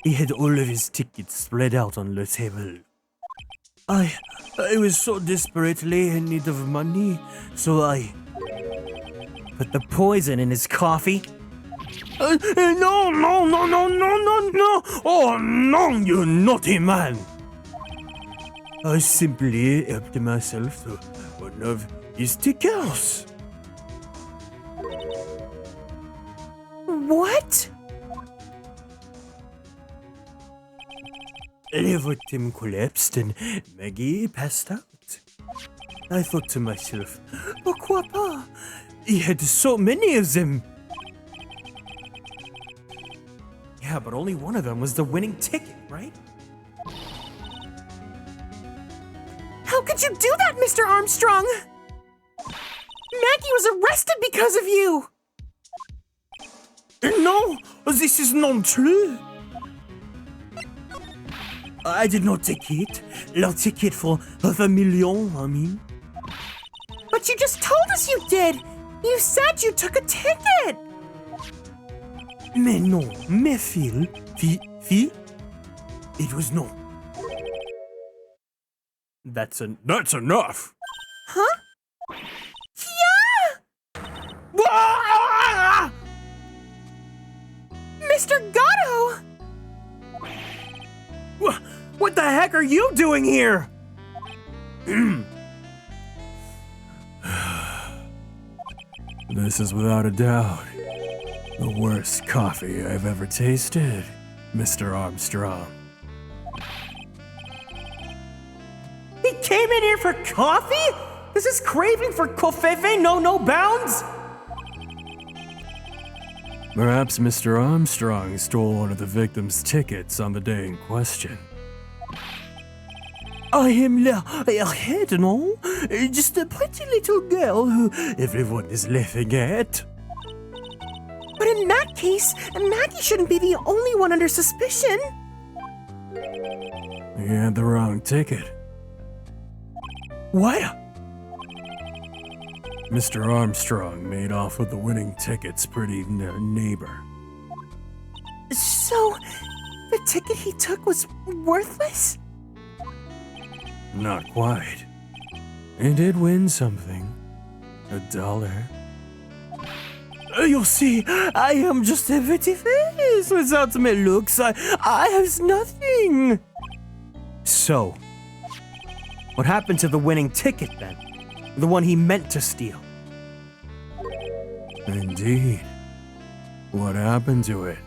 he had all of his tickets spread out on the table. I was so desperately in need of money, so I Put the poison in his coffee? No! Oh, no, you naughty man! I simply helped myself to one of his tickets. What? The victim collapsed and Maggie passed out. I thought to myself, pourquoi pas? He had so many of them. Yeah, but only one of them was the winning ticket, right? How could you do that, Mr. Armstrong? Maggie was arrested because of you! No, this is not true. I did not take it. La ticket for $500,000, I mean. But you just told us you did! You said you took a ticket! Mais non, mais Phil, Phil, it was no. That's enough. Huh? Yeah! Mr. Gatto! What the heck are you doing here? This is without a doubt the worst coffee I've ever tasted, Mr. Armstrong. He came in here for coffee? Does his craving for covfefe know no bounds? Perhaps Mr. Armstrong stole one of the victim's tickets on the day in question. I am la airhead, no? Just a pretty little girl who everyone is laughing at. But in that case, Maggie shouldn't be the only one under suspicion. He had the wrong ticket. What? Mr. Armstrong made off with the winning ticket's pretty neighbor. So, the ticket he took was worthless? Not quite. He did win something. $1. You see, I am just a pretty face without my looks. I have nothing. So, what happened to the winning ticket then? The one he meant to steal? Indeed. What happened to it?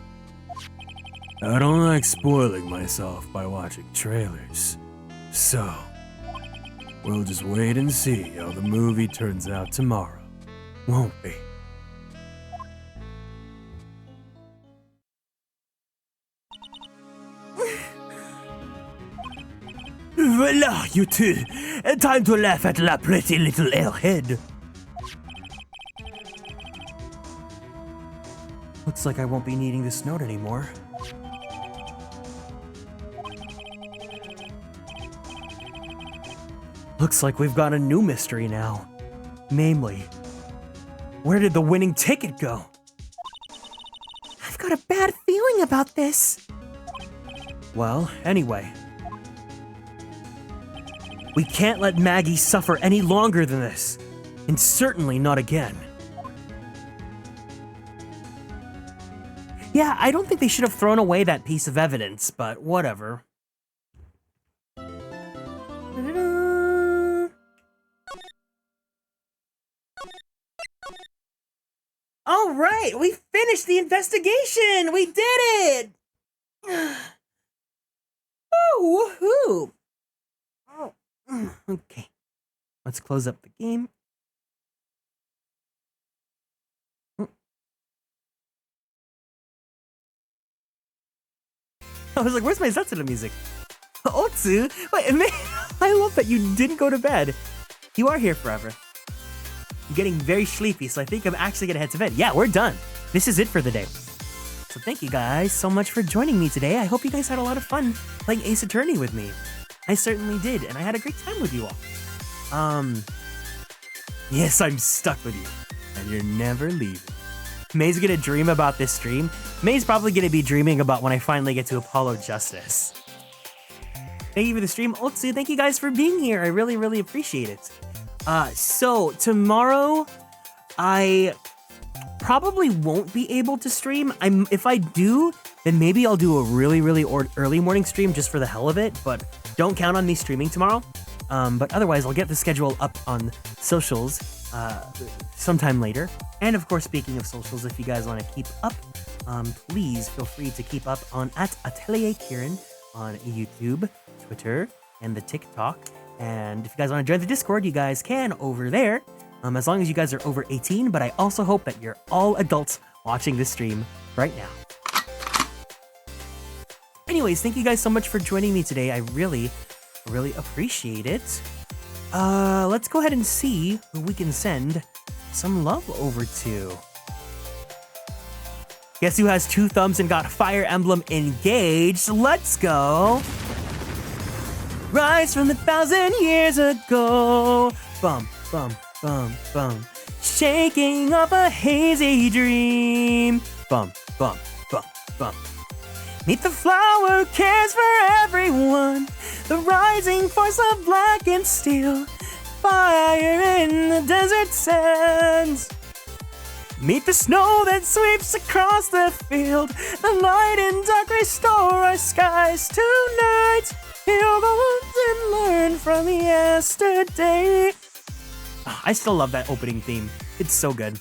I don't like spoiling myself by watching trailers. So, we'll just wait and see how the movie turns out tomorrow, won't we? Voila, you two. Time to laugh at la pretty little airhead. Looks like I won't be needing this note anymore. Looks like we've got a new mystery now. Namely, where did the winning ticket go? I've got a bad feeling about this. Well, anyway. We can't let Maggie suffer any longer than this. And certainly not again. Yeah, I don't think they should have thrown away that piece of evidence, but whatever. All right, we finished the investigation. We did it. Oh, woohoo. Oh, okay. Let's close up the game. I was like, where's my Zetsuda music? Otsu? Wait, man, I love that you didn't go to bed. You are here forever. I'm getting very sleepy, so I think I'm actually gonna head to bed. Yeah, we're done. This is it for the day. So thank you guys so much for joining me today. I hope you guys had a lot of fun playing Ace Attorney with me. I certainly did, and I had a great time with you all. Yes, I'm stuck with you, and you're never leaving. May's gonna dream about this stream. May's probably gonna be dreaming about when I finally get to Apollo Justice. Thank you for the stream. Otsu, thank you guys for being here. I really, really appreciate it. So tomorrow, I probably won't be able to stream. If I do, then maybe I'll do a really, really early morning stream just for the hell of it, but don't count on me streaming tomorrow. But otherwise, I'll get the schedule up on socials sometime later. And of course, speaking of socials, if you guys want to keep up, please feel free to keep up on @AtelierKieran on YouTube, Twitter, and the TikTok. And if you guys want to join the Discord, you guys can over there, as long as you guys are over 18. But I also hope that you're all adults watching this stream right now. Anyways, thank you guys so much for joining me today. I really appreciate it. Let's go ahead and see who we can send some love over to. Guess who has 2 thumbs and got Fire Emblem engaged? Let's go. Rise from 1,000 years ago. Bum, bum, bum, bum. Shaking off a hazy dream. Bum, bum, bum, bum. Meet the flower, cares for everyone. The rising force of black and steel. Fire in the desert sands. Meet the snow that sweeps across the field. The light and dark restore our skies tonight. Heal the wounds and learn from yesterday. Oh, I still love that opening theme. It's so good.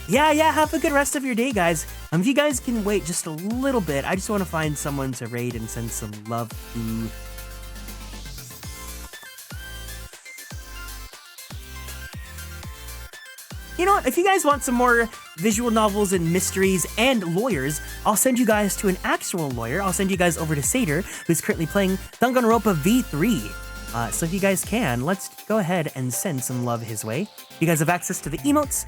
Yeah, have a good rest of your day, guys. If you guys can wait just a little bit, I just want to find someone to raid and send some love to. You know what? If you guys want some more visual novels and mysteries and lawyers, I'll send you guys to an actual lawyer. I'll send you guys over to Satyr, who's currently playing Danganronpa V3. So if you guys can, let's go ahead and send some love his way. If you guys have access to the emotes,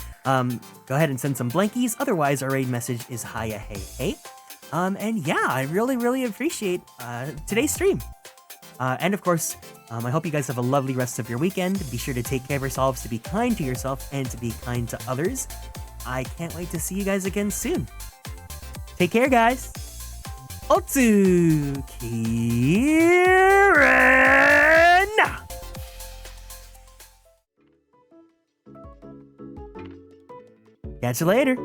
go ahead and send some blankies. Otherwise, our raid message is hiya hey hey. And yeah, I really appreciate today's stream. And of course, I hope you guys have a lovely rest of your weekend. Be sure to take care of yourselves, to be kind to yourself, and to be kind to others. I can't wait to see you guys again soon. Take care, guys. Otsu Kieran! Catch you later.